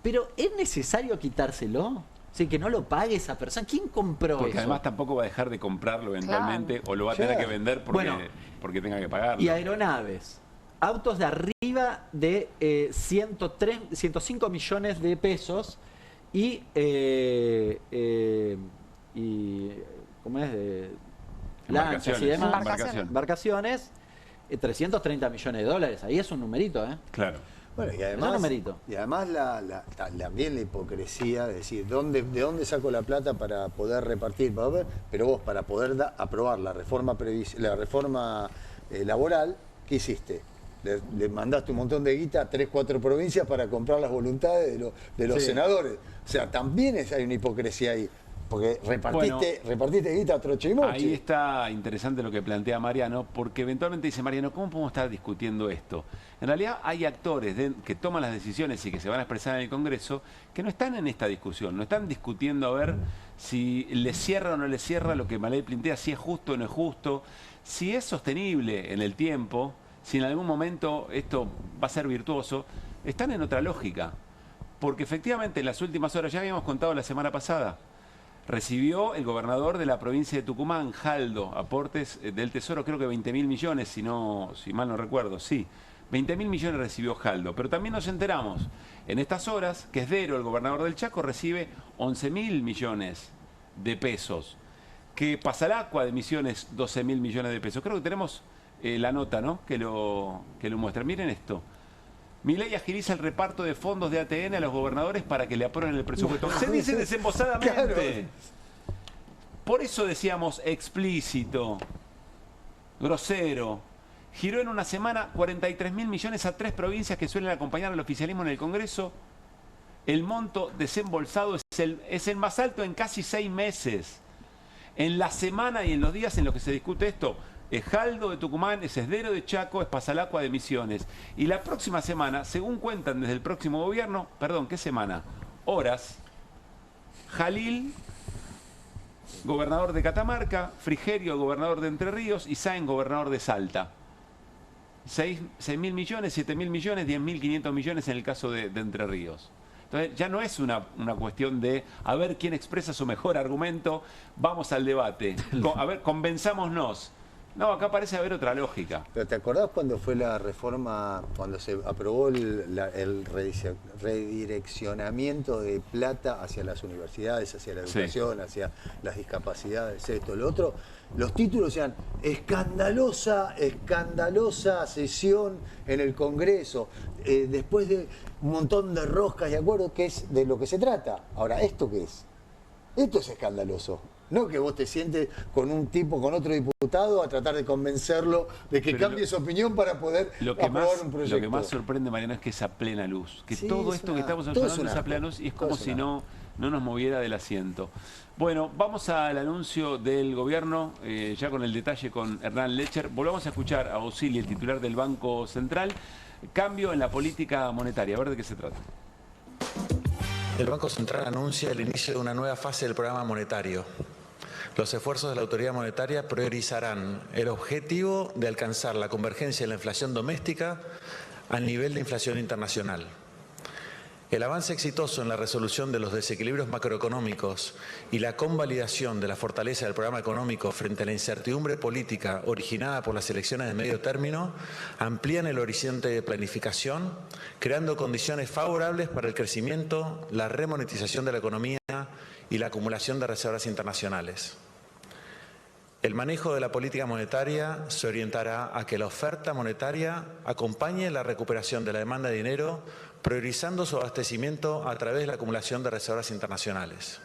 C: Pero ¿es necesario quitárselo? Sí, que no lo pague esa persona. ¿Quién compró
A: porque
C: eso?
A: Además tampoco va a dejar de comprarlo eventualmente o lo va a tener que vender porque tenga que pagarlo.
C: Y aeronaves. Autos de arriba de 105 millones de pesos y ¿cómo es? Lanchas y demás. Embarcaciones. 330 millones de dólares. Ahí es un numerito, ¿eh?
A: Claro.
M: Bueno, y además también la hipocresía de decir, ¿de dónde saco la plata para poder repartir? Pero vos, para poder aprobar la reforma laboral, ¿qué hiciste? Le mandaste un montón de guita a 3, 4 provincias para comprar las voluntades de los senadores. O sea, también hay una hipocresía ahí. Porque repartiste guita a troche y moche.
A: Ahí está interesante lo que plantea Mariano, porque eventualmente dice Mariano, ¿cómo podemos estar discutiendo esto? En realidad hay actores que toman las decisiones y que se van a expresar en el Congreso que no están en esta discusión, no están discutiendo a ver si le cierra o no le cierra lo que Milei plantea, si es justo o no es justo, si es sostenible en el tiempo, si en algún momento esto va a ser virtuoso. Están en otra lógica, porque efectivamente en las últimas horas, ya habíamos contado la semana pasada, recibió el gobernador de la provincia de Tucumán, Jaldo, aportes del Tesoro, creo que 20.000 millones, si mal no recuerdo, sí. 20.000 millones recibió Jaldo, pero también nos enteramos en estas horas que Esdero, el gobernador del Chaco, recibe 11.000 millones de pesos, que Pasalacqua de Misiones 12.000 millones de pesos. Creo que tenemos la nota, ¿no?, que lo muestra. Miren esto. Milei agiliza el reparto de fondos de ATN a los gobernadores para que le aprueben el presupuesto. Se dice desembosadamente. Claro. Por eso decíamos explícito, grosero. Giró en una semana 43.000 millones a 3 provincias que suelen acompañar al oficialismo en el Congreso. El monto desembolsado es el más alto en casi 6 meses. En la semana y en los días en los que se discute esto, es Jaldo de Tucumán, es Esdero de Chaco, es Pasalacqua de Misiones. Y la próxima semana, según cuentan desde el próximo gobierno, perdón, ¿qué semana? Horas, Jalil, gobernador de Catamarca, Frigerio, gobernador de Entre Ríos, y Sáenz, gobernador de Salta. 6.000 millones, 7.000 millones, 10.500 millones en el caso de Entre Ríos. Entonces ya no es una cuestión de a ver quién expresa su mejor argumento, vamos al debate, a ver, convenzámonos. No, acá parece haber otra lógica.
M: Pero ¿te acordás cuando fue la reforma, cuando se aprobó el redireccionamiento de plata hacia las universidades, hacia la educación, hacia las discapacidades, esto, lo otro? Los títulos decían, escandalosa sesión en el Congreso, después de un montón de roscas y acuerdos, que es de lo que se trata. Ahora, ¿esto qué es? Esto es escandaloso. No que vos te sientes con un tipo, con otro diputado, a tratar de convencerlo de que cambie su opinión para poder aprobar un proyecto.
A: Lo que más sorprende, Mariano, es que es a plena luz. Que todo esto que estamos observando es a plena luz y es como si no nos moviera del asiento. Bueno, vamos al anuncio del gobierno, ya con el detalle con Hernán Lecher. Volvamos a escuchar a Ossili, el titular del Banco Central. Cambio en la política monetaria. A ver de qué se trata.
D: El Banco Central anuncia el inicio de una nueva fase del programa monetario. Los esfuerzos de la autoridad monetaria priorizarán el objetivo de alcanzar la convergencia de la inflación doméstica al nivel de inflación internacional. El avance exitoso en la resolución de los desequilibrios macroeconómicos y la convalidación de la fortaleza del programa económico frente a la incertidumbre política originada por las elecciones de medio término amplían el horizonte de planificación, creando condiciones favorables para el crecimiento, la remonetización de la economía y la acumulación de reservas internacionales. El manejo de la política monetaria se orientará a que la oferta monetaria acompañe la recuperación de la demanda de dinero, priorizando su abastecimiento a través de la acumulación de reservas internacionales.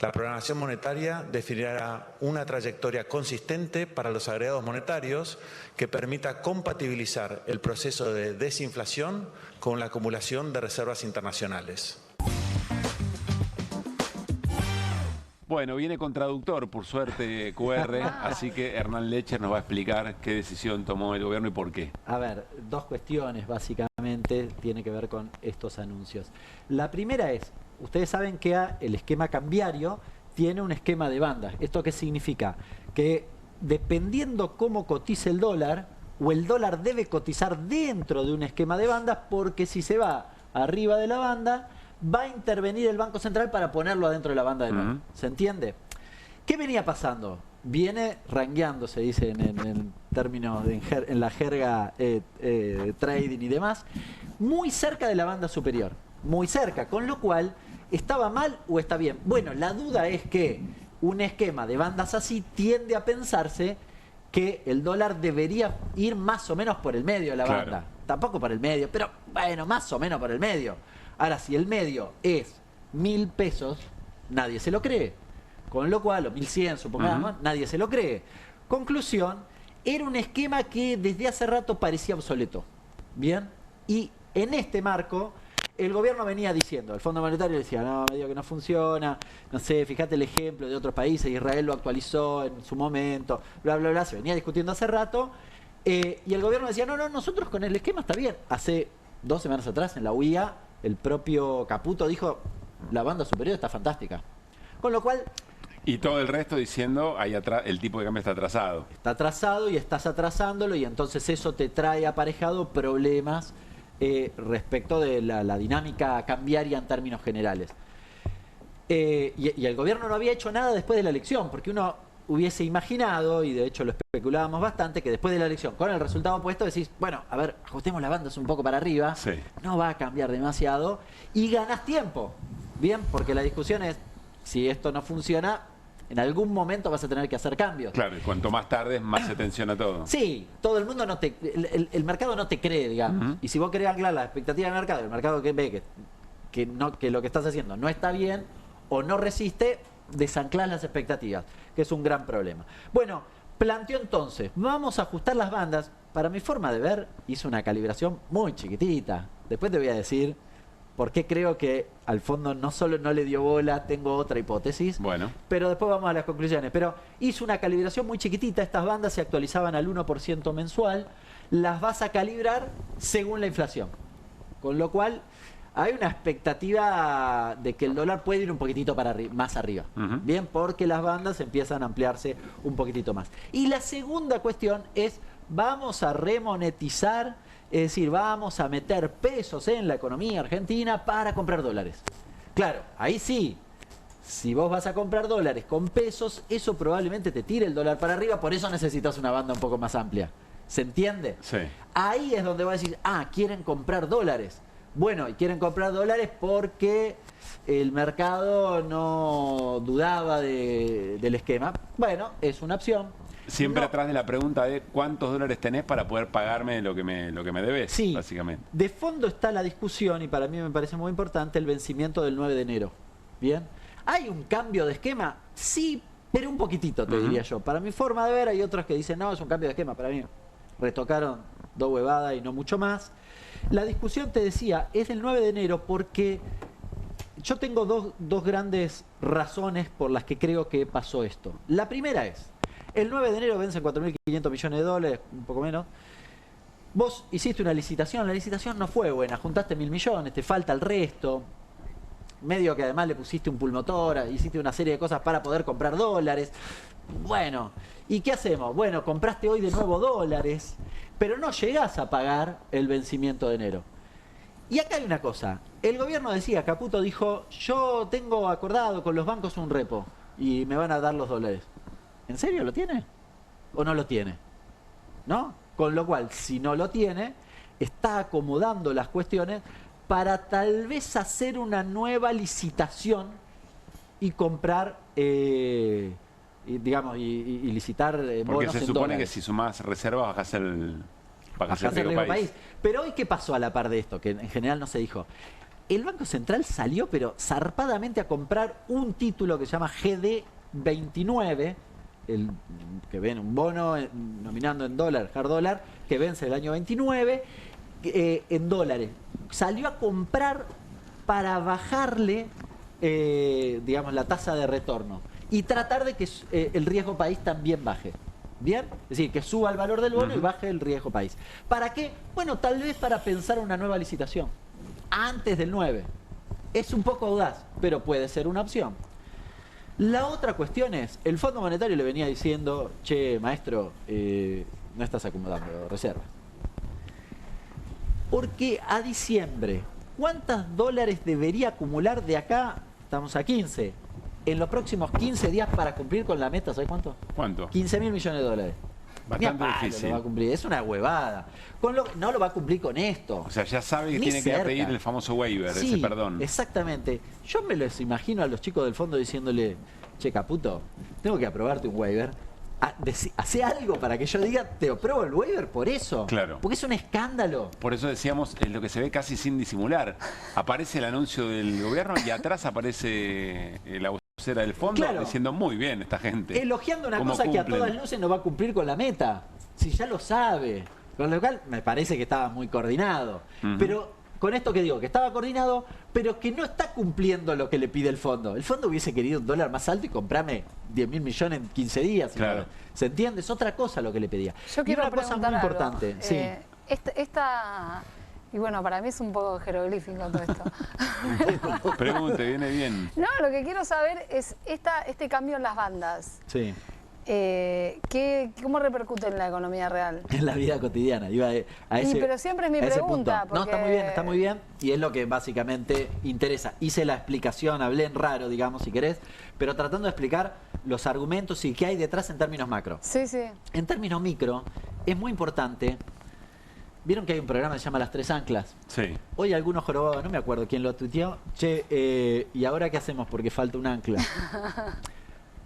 D: La programación monetaria definirá una trayectoria consistente para los agregados monetarios que permita compatibilizar el proceso de desinflación con la acumulación de reservas internacionales.
A: Bueno, viene con traductor, por suerte, QR, así que Hernán Lecher nos va a explicar qué decisión tomó el gobierno y por qué.
C: A ver, dos cuestiones básicamente tiene que ver con estos anuncios. La primera es, ustedes saben que el esquema cambiario tiene un esquema de bandas. ¿Esto qué significa? Que dependiendo cómo cotice el dólar, o el dólar debe cotizar dentro de un esquema de bandas, porque si se va arriba de la banda, va a intervenir el Banco Central para ponerlo adentro de la banda de dólar. ¿Se entiende? ¿Qué venía pasando? Viene rangueando, se dice en términos en la jerga trading y demás, muy cerca de la banda superior, muy cerca, con lo cual ¿estaba mal o está bien? Bueno, la duda es que un esquema de bandas así tiende a pensarse que el dólar debería ir más o menos por el medio de la banda. Tampoco por el medio, pero bueno, más o menos por el medio. Ahora, si el medio es 1.000 pesos, nadie se lo cree. Con lo cual, o 1.100 supongamos, nadie se lo cree. Conclusión, era un esquema que desde hace rato parecía obsoleto. ¿Bien? Y en este marco, el gobierno venía diciendo, el Fondo Monetario decía, no, medio que no funciona, no sé, fíjate el ejemplo de otros países, Israel lo actualizó en su momento, bla, bla, bla, se venía discutiendo hace rato, y el gobierno decía, no, nosotros con el esquema está bien. Hace 2 semanas atrás, en la UIA, el propio Caputo dijo, la banda superior está fantástica. Con lo cual...
A: Y todo el resto diciendo, ahí atrás, el tipo de cambio está atrasado.
C: Está atrasado y estás atrasándolo y entonces eso te trae aparejado problemas respecto de la dinámica cambiaria en términos generales. Y el gobierno no había hecho nada después de la elección, porque uno hubiese imaginado, y de hecho lo especulábamos bastante, que después de la elección, con el resultado opuesto, decís, bueno, a ver, ajustemos las bandas un poco para arriba, no va a cambiar demasiado, y ganás tiempo. Bien, porque la discusión es, si esto no funciona, en algún momento vas a tener que hacer cambios.
A: Claro, y cuanto más tarde, más se tensiona todo.
C: Sí, todo el mundo no te... El mercado no te cree, digamos. Y si vos querés anclar la expectativa del mercado, el mercado que ve que lo que estás haciendo no está bien o no resiste, desanclás las expectativas, que es un gran problema. Bueno, planteó entonces, vamos a ajustar las bandas. Para mi forma de ver, hizo una calibración muy chiquitita. Después te voy a decir... ¿Por qué creo que al fondo no solo no le dio bola, tengo otra hipótesis?
A: Bueno.
C: Pero después vamos a las conclusiones. Pero hizo una calibración muy chiquitita, estas bandas se actualizaban al 1% mensual, las vas a calibrar según la inflación. Con lo cual hay una expectativa de que el dólar puede ir un poquitito más arriba. Bien, porque las bandas empiezan a ampliarse un poquitito más. Y la segunda cuestión es, vamos a remonetizar... Es decir, vamos a meter pesos en la economía argentina para comprar dólares. Claro, ahí sí, si vos vas a comprar dólares con pesos, eso probablemente te tire el dólar para arriba, por eso necesitas una banda un poco más amplia. ¿Se entiende?
A: Sí.
C: Ahí es donde vas a decir, quieren comprar dólares. Bueno, y quieren comprar dólares porque el mercado no dudaba del esquema. Bueno, es una opción.
A: Siempre atrás de la pregunta de cuántos dólares tenés para poder pagarme lo que me debes,
C: sí,
A: básicamente.
C: De fondo está la discusión, y para mí me parece muy importante, el vencimiento del 9 de enero. ¿Bien? ¿Hay un cambio de esquema? Sí, pero un poquitito, te diría yo. Para mi forma de ver, hay otros que dicen, no, es un cambio de esquema. Para mí, retocaron 2 huevadas y no mucho más. La discusión, te decía, es el 9 de enero porque yo tengo dos grandes razones por las que creo que pasó esto. La primera es, el 9 de enero vencen 4.500 millones de dólares, un poco menos. Vos hiciste una licitación, la licitación no fue buena, juntaste 1.000 millones, te falta el resto. Medio que además le pusiste un pulmotor, hiciste una serie de cosas para poder comprar dólares. Bueno, ¿y qué hacemos? Bueno, compraste hoy de nuevo dólares, pero no llegás a pagar el vencimiento de enero. Y acá hay una cosa, el gobierno decía, Caputo dijo, yo tengo acordado con los bancos un repo y me van a dar los dólares. ¿En serio lo tiene? ¿O no lo tiene? ¿No? Con lo cual, si no lo tiene, está acomodando las cuestiones para tal vez hacer una nueva licitación y comprar, digamos, y licitar bonos en dólares.
A: Porque se supone que si sumás reservas bajás el riesgo país.
C: Pero hoy, ¿qué pasó a la par de esto? Que en general no se dijo. El Banco Central salió, pero zarpadamente, a comprar un título que se llama GD29, que ven un bono nominando en dólar, hard dólar, que vence el año 29, en dólares. Salió a comprar para bajarle, digamos, la tasa de retorno y tratar de que el riesgo país también baje. ¿Bien? Es decir, que suba el valor del bono y baje el riesgo país. ¿Para qué? Bueno, tal vez para pensar una nueva licitación antes del 9. Es un poco audaz, pero puede ser una opción. La otra cuestión es, el Fondo Monetario le venía diciendo, che, maestro, no estás acumulando reservas. Porque a diciembre, ¿cuántos dólares debería acumular de acá? Estamos a 15. En los próximos 15 días para cumplir con la meta, ¿sabes cuánto?
A: ¿Cuánto?
C: 15.000 millones de dólares.
A: Bastante difícil.
C: Lo va a cumplir. Es una huevada. No lo va a cumplir con esto.
A: O sea, ya sabe que
C: Ni
A: tiene
C: cerca.
A: que pedir el famoso waiver,
C: Sí,
A: ese perdón.
C: Exactamente. Yo me los imagino a los chicos del fondo diciéndole, che, Caputo, tengo que aprobarte un waiver. Hace algo para que yo diga, te apruebo el waiver por eso.
A: Claro.
C: Porque es un escándalo.
A: Por eso decíamos, es lo que se ve casi sin disimular. Aparece el anuncio del gobierno y atrás aparece la vocera del fondo diciendo muy bien esta gente.
C: Elogiando una cosa que a todas luces no va a cumplir con la meta. Si ya lo sabe. Con lo cual me parece que estaba muy coordinado. Pero con esto que digo, que estaba coordinado, pero que no está cumpliendo lo que le pide el fondo. El fondo hubiese querido un dólar más alto y comprarme 10.000 millones en 15 días.
A: Claro.
C: ¿Se entiende? Es otra cosa lo que le pedía.
B: Yo quiero
C: una cosa muy
B: algo.
C: importante. Sí.
B: Y bueno, para mí es un poco jeroglífico todo esto.
A: Pregunte, viene bien.
B: No, lo que quiero saber es este cambio en las bandas.
C: Sí.
B: ¿Cómo repercute en la economía real?
C: En la vida cotidiana. Iba a ese,
B: pero siempre es mi pregunta.
C: No, está muy bien. Y es lo que básicamente interesa. Hice la explicación, hablé en raro, digamos, si querés, pero tratando de explicar los argumentos y qué hay detrás en términos macro.
B: Sí, sí.
C: En términos micro, es muy importante. ¿Vieron que hay un programa que se llama Las Tres Anclas?
A: Sí.
C: Hoy algunos jorobados, no me acuerdo quién lo tuiteó. Che, ¿y ahora qué hacemos? Porque falta un ancla.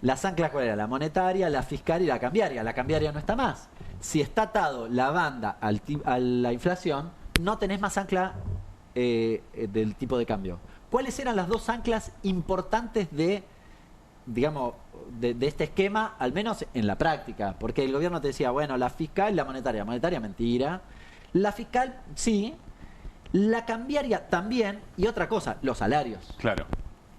C: Las anclas, ¿cuál era? La monetaria, la fiscal y la cambiaria. La cambiaria no está más. Si está atado la banda a la inflación, no tenés más ancla del tipo de cambio. ¿Cuáles eran las dos anclas importantes de, digamos, de este esquema, al menos en la práctica? Porque el gobierno te decía, bueno, la fiscal y la monetaria. Monetaria, mentira. La fiscal, sí. La cambiaria también. Y otra cosa, los salarios.
A: Claro.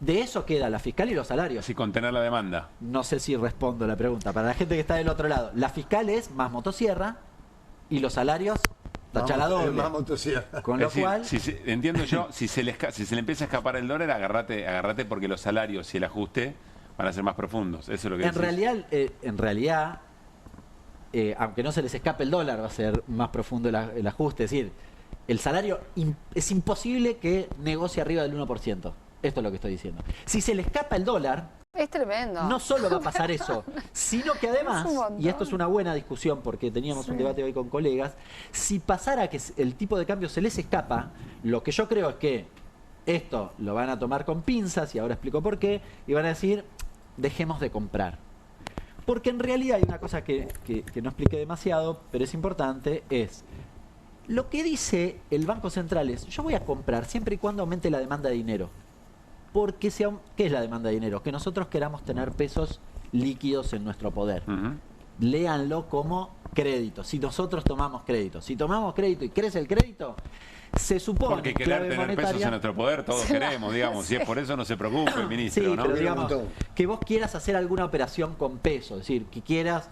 C: De eso queda la fiscal y los salarios.
A: Sí, contener la demanda.
C: No sé si respondo la pregunta. Para la gente que está del otro lado, la fiscal es más motosierra y los salarios tachá doble.
M: Más motosierra.
C: Con lo cual...
A: entiendo yo, si se le empieza a escapar el dólar, agarrate porque los salarios y el ajuste van a ser más profundos. Eso es lo que decís.
C: En realidad, aunque no se les escape el dólar, va a ser más profundo el ajuste. Es decir, el salario es imposible que negocie arriba del 1%. Esto es lo que estoy diciendo. Si se le escapa el dólar,
B: es tremendo.
C: No solo va a pasar eso, sino que además, y esto es una buena discusión porque teníamos un debate hoy con colegas, si pasara que el tipo de cambio se les escapa, lo que yo creo es que esto lo van a tomar con pinzas, y ahora explico por qué, y van a decir, dejemos de comprar. Porque en realidad hay una cosa que no expliqué demasiado, pero es importante, es lo que dice el Banco Central es, yo voy a comprar siempre y cuando aumente la demanda de dinero. Porque ¿qué es la demanda de dinero? Que nosotros queramos tener pesos líquidos en nuestro poder. Léanlo como crédito. Si nosotros tomamos crédito. Si tomamos crédito y crece el crédito, se supone...
A: Porque querer tener pesos en nuestro poder todos queremos, digamos. Si es por eso no se preocupe, ministro.
C: Sí,
A: ¿no?
C: pero digamos, que vos quieras hacer alguna operación con pesos. Es decir, que quieras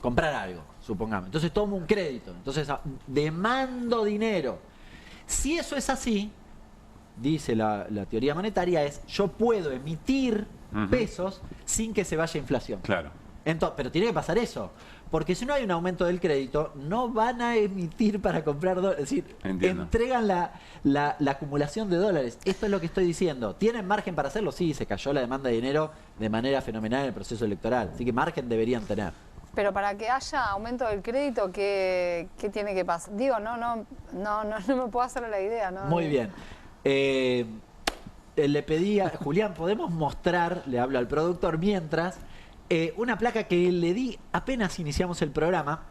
C: comprar algo, supongamos. Entonces tomo un crédito. Entonces demando dinero. Si eso es así... Dice la teoría monetaria, es yo puedo emitir pesos sin que se vaya inflación.
A: Claro.
C: Pero tiene que pasar eso. Porque si no hay un aumento del crédito, no van a emitir para comprar dólares. Es decir, entregan la acumulación de dólares. Esto es lo que estoy diciendo. ¿Tienen margen para hacerlo? Sí, se cayó la demanda de dinero de manera fenomenal en el proceso electoral. Así que margen deberían tener.
B: Pero para que haya aumento del crédito, ¿qué tiene que pasar? Digo, no me puedo hacer la idea. ¿no?
C: Muy bien. Le pedí a Julián, ¿podemos mostrar, le hablo al productor, mientras, una placa que le di apenas iniciamos el programa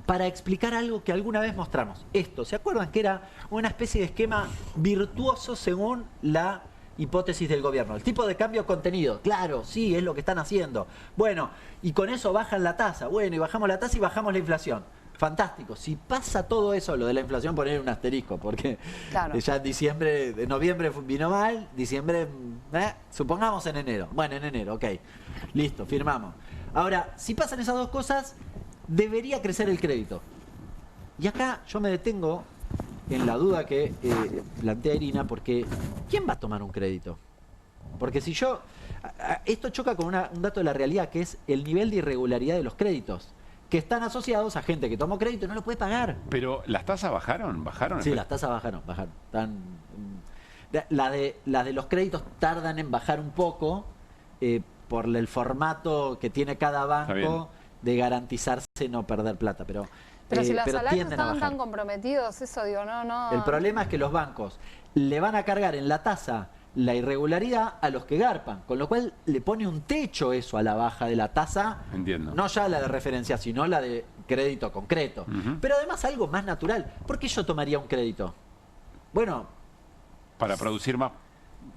C: para explicar algo que alguna vez mostramos? Esto, ¿se acuerdan que era una especie de esquema virtuoso según la hipótesis del gobierno? El tipo de cambio contenido, claro, sí, es lo que están haciendo. Bueno, y con eso bajan la tasa. Bueno, y bajamos la tasa y bajamos la inflación. Fantástico. Si pasa todo eso, lo de la inflación, poner un asterisco, porque ya en noviembre vino mal, diciembre, supongamos en enero. Bueno, en enero, ok. Listo, firmamos. Ahora, si pasan esas dos cosas, debería crecer el crédito. Y acá yo me detengo en la duda que plantea Irina, porque ¿quién va a tomar un crédito? Porque si yo... Esto choca con un dato de la realidad, que es el nivel de irregularidad de los créditos. que están asociados a gente que tomó crédito y no lo puede pagar.
A: Pero ¿las tasas bajaron?
C: Sí, las tasas bajaron. La de los créditos tardan en bajar un poco por el formato que tiene cada banco de garantizarse no perder plata. Pero
B: si los salarios estaban tan comprometidos, eso digo, no.
C: El problema es que los bancos le van a cargar en la tasa la irregularidad a los que garpan, con lo cual le pone un techo eso a la baja de la tasa.
A: Entiendo.
C: No ya la de referencia, sino la de crédito concreto. Pero además algo más natural. ¿Por qué yo tomaría un crédito? Bueno,
A: para producir más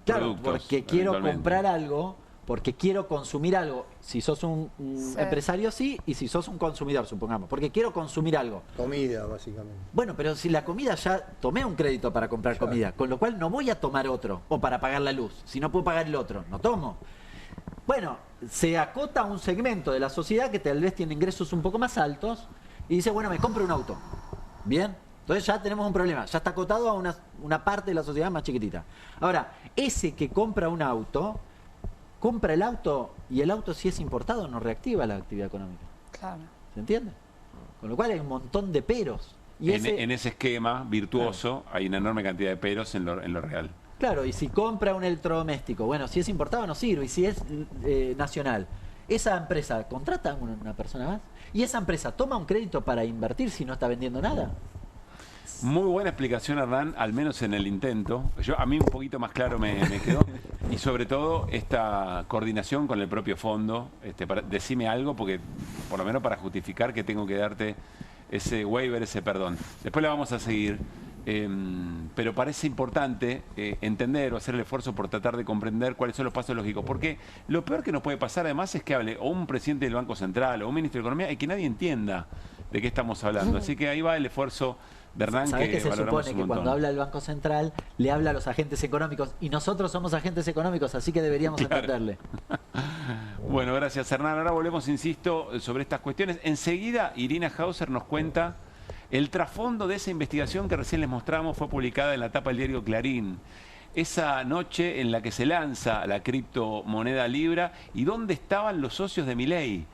C: claro,
A: productos.
C: Porque quiero comprar algo, porque quiero consumir algo. Si sos un empresario, sí, y si sos un consumidor, supongamos. Porque quiero consumir algo.
M: Comida, básicamente.
C: Bueno, pero si la comida ya tomé un crédito para comprar comida, con lo cual no voy a tomar otro, o para pagar la luz. Si no puedo pagar el otro, no tomo. Bueno, se acota a un segmento de la sociedad que tal vez tiene ingresos un poco más altos y dice, bueno, me compro un auto. Bien, entonces ya tenemos un problema. Ya está acotado a una parte de la sociedad más chiquitita. Ahora, ese que compra un auto, compra el auto y el auto, si es importado, no reactiva la actividad económica.
B: Claro.
C: ¿Se entiende? Con lo cual hay un montón de peros. Y
A: en ese esquema virtuoso hay una enorme cantidad de peros en lo real.
C: Claro, y si compra un electrodoméstico, bueno, si es importado no sirve, y si es nacional, esa empresa contrata a una persona más, y esa empresa toma un crédito para invertir si no está vendiendo nada.
A: Muy buena explicación, Hernán, al menos en el intento. A mí un poquito más claro me quedó. Y sobre todo esta coordinación con el propio fondo. Decime algo, porque por lo menos para justificar que tengo que darte ese waiver, ese perdón. Después la vamos a seguir. Pero parece importante entender o hacer el esfuerzo por tratar de comprender cuáles son los pasos lógicos. Porque lo peor que nos puede pasar además es que hable o un presidente del Banco Central o un ministro de Economía y que nadie entienda de qué estamos hablando. Así que ahí va el esfuerzo de Hernán,
C: ¿sabés
A: que
C: que se
A: valoramos
C: supone
A: un
C: que
A: montón.
C: cuando habla el Banco Central le habla a los agentes económicos y nosotros somos agentes económicos, así que deberíamos entenderle?
A: Bueno, gracias, Hernán. Ahora volvemos, insisto, sobre estas cuestiones. Enseguida Irina Hauser nos cuenta el trasfondo de esa investigación que recién les mostramos, fue publicada en la tapa del diario Clarín. Esa noche en la que se lanza la criptomoneda Libra y dónde estaban los socios de Milei.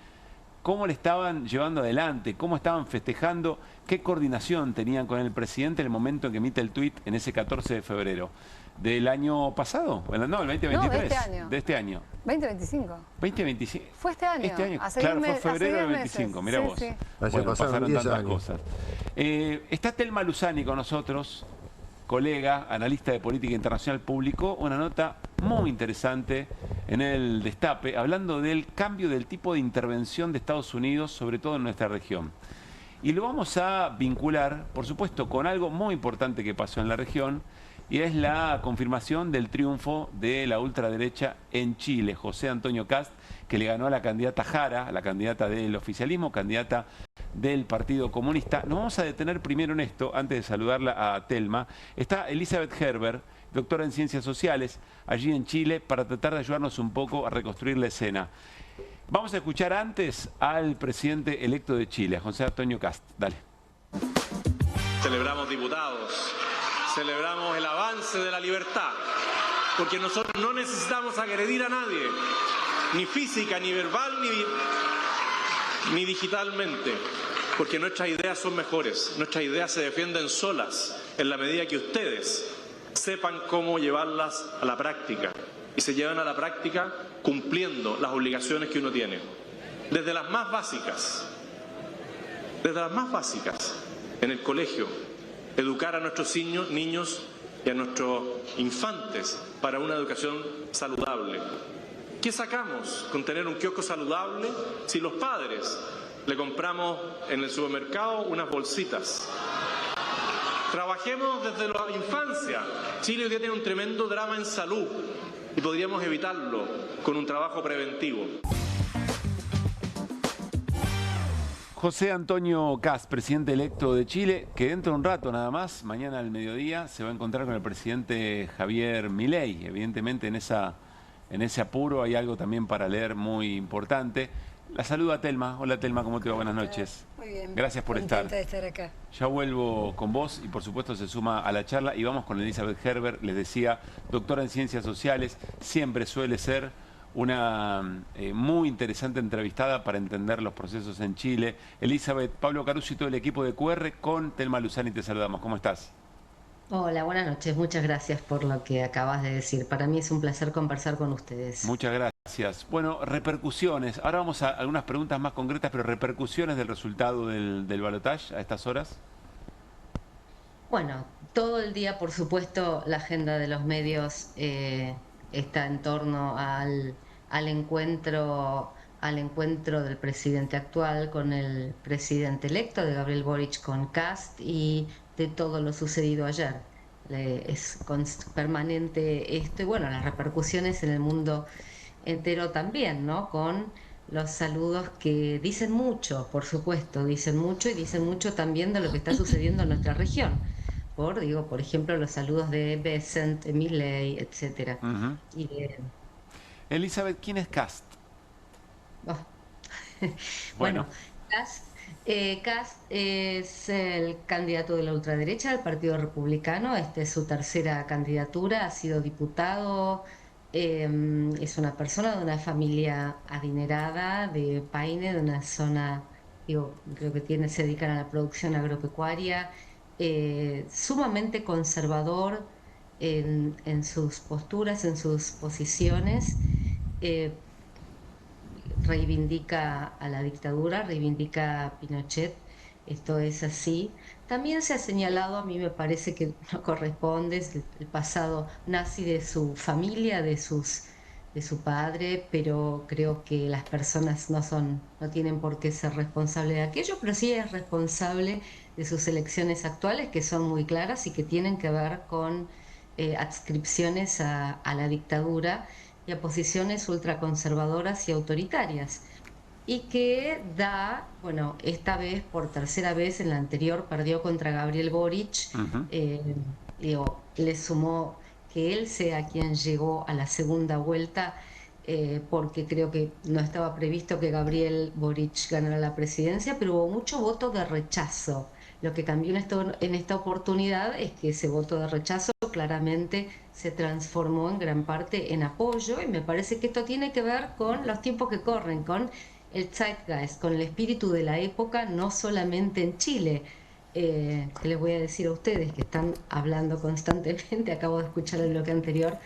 A: ¿Cómo le estaban llevando adelante? ¿Cómo estaban festejando? ¿Qué coordinación tenían con el presidente en el momento en que emite el tuit en ese 14 de febrero? ¿Del año pasado? No, el 2023.
B: No, de este año.
A: De este año.
B: 2025.
A: 2025.
B: Fue este año.
A: Este año.
B: Hace
A: claro,
B: 10
A: fue febrero del
B: meses.
A: 25, mira vos.
B: Sí.
A: Bueno, pasaron
M: 10
A: tantas
M: años.
A: cosas. Está Telma Luzani con nosotros, colega, analista de política internacional, publicó una nota muy interesante en el Destape, hablando del cambio del tipo de intervención de Estados Unidos, sobre todo en nuestra región. Y lo vamos a vincular, por supuesto, con algo muy importante que pasó en la región, y es la confirmación del triunfo de la ultraderecha en Chile, José Antonio Kast, que le ganó a la candidata Jara, la candidata del oficialismo, candidata del Partido Comunista. Nos vamos a detener primero en esto, antes de saludarla a Telma. Está Elizabeth Herber, doctora en Ciencias Sociales, allí en Chile, para tratar de ayudarnos un poco a reconstruir la escena. Vamos a escuchar antes al presidente electo de Chile, a José Antonio Kast. Dale.
E: Celebramos diputados, celebramos el avance de la libertad, porque nosotros no necesitamos agredir a nadie, ni física, ni verbal, ni digitalmente, porque nuestras ideas son mejores, nuestras ideas se defienden solas, en la medida que ustedes sepan cómo llevarlas a la práctica, y se llevan a la práctica cumpliendo las obligaciones que uno tiene, desde las más básicas, en el colegio, educar a nuestros niños y a nuestros infantes para una educación saludable. ¿Qué sacamos con tener un kiosco saludable si los padres le compramos en el supermercado unas bolsitas? Trabajemos desde la infancia. Chile hoy día tiene un tremendo drama en salud y podríamos evitarlo con un trabajo preventivo.
A: José Antonio Kast, presidente electo de Chile, que dentro de un rato nada más, mañana al mediodía, se va a encontrar con el presidente Javier Milei. Evidentemente en ese apuro hay algo también para leer muy importante. La saludo a Telma. Hola Telma, ¿cómo te va? Buenas noches.
U: Muy bien.
A: Gracias por estar.
U: Contenta de estar acá.
A: Ya vuelvo con vos y por supuesto se suma a la charla y vamos con Elizabeth Herber. Les decía, doctora en Ciencias Sociales, siempre suele ser una muy interesante entrevistada para entender los procesos en Chile. Elizabeth, Pablo Caruso y todo el equipo de QR con Telma Luzani te saludamos. ¿Cómo estás?
F: Hola, buenas noches. Muchas gracias por lo que acabas de decir. Para mí es un placer conversar con ustedes.
A: Muchas gracias. Bueno, repercusiones. Ahora vamos a algunas preguntas más concretas, pero repercusiones del resultado del balotaje a estas horas.
F: Bueno, todo el día, por supuesto, la agenda de los medios está en torno al encuentro del presidente actual con el presidente electo, de Gabriel Boric con Kast, y de todo lo sucedido ayer. Es permanente esto, y bueno, las repercusiones en el mundo entero también, ¿no? Con los saludos que dicen mucho, por supuesto, dicen mucho, y dicen mucho también de lo que está sucediendo en nuestra región. Por ejemplo, los saludos de Bessent, Milei, etcétera.
A: Elizabeth, ¿quién es Kast?
F: Oh. Bueno, Kast es el candidato de la ultraderecha del Partido Republicano. Esta es su tercera candidatura, ha sido diputado, es una persona de una familia adinerada de Paine, de una zona, creo que se dedican a la producción agropecuaria, sumamente conservador en sus posturas, en sus posiciones. Reivindica a la dictadura, reivindica a Pinochet, esto es así. También se ha señalado, a mí me parece que no corresponde, el pasado nazi de su familia, de su padre, pero creo que las personas no tienen por qué ser responsables de aquello, pero sí es responsable de sus elecciones actuales, que son muy claras y que tienen que ver con adscripciones a la dictadura y a posiciones ultraconservadoras y autoritarias, y que esta vez, por tercera vez, en la anterior perdió contra Gabriel Boric, le sumó que él sea quien llegó a la segunda vuelta, porque creo que no estaba previsto que Gabriel Boric ganara la presidencia, pero hubo mucho voto de rechazo. Lo que cambió en esta oportunidad es que ese voto de rechazo claramente se transformó en gran parte en apoyo, y me parece que esto tiene que ver con los tiempos que corren, con el zeitgeist, con el espíritu de la época, no solamente en Chile. Que les voy a decir a ustedes que están hablando constantemente, acabo de escuchar el bloque anterior,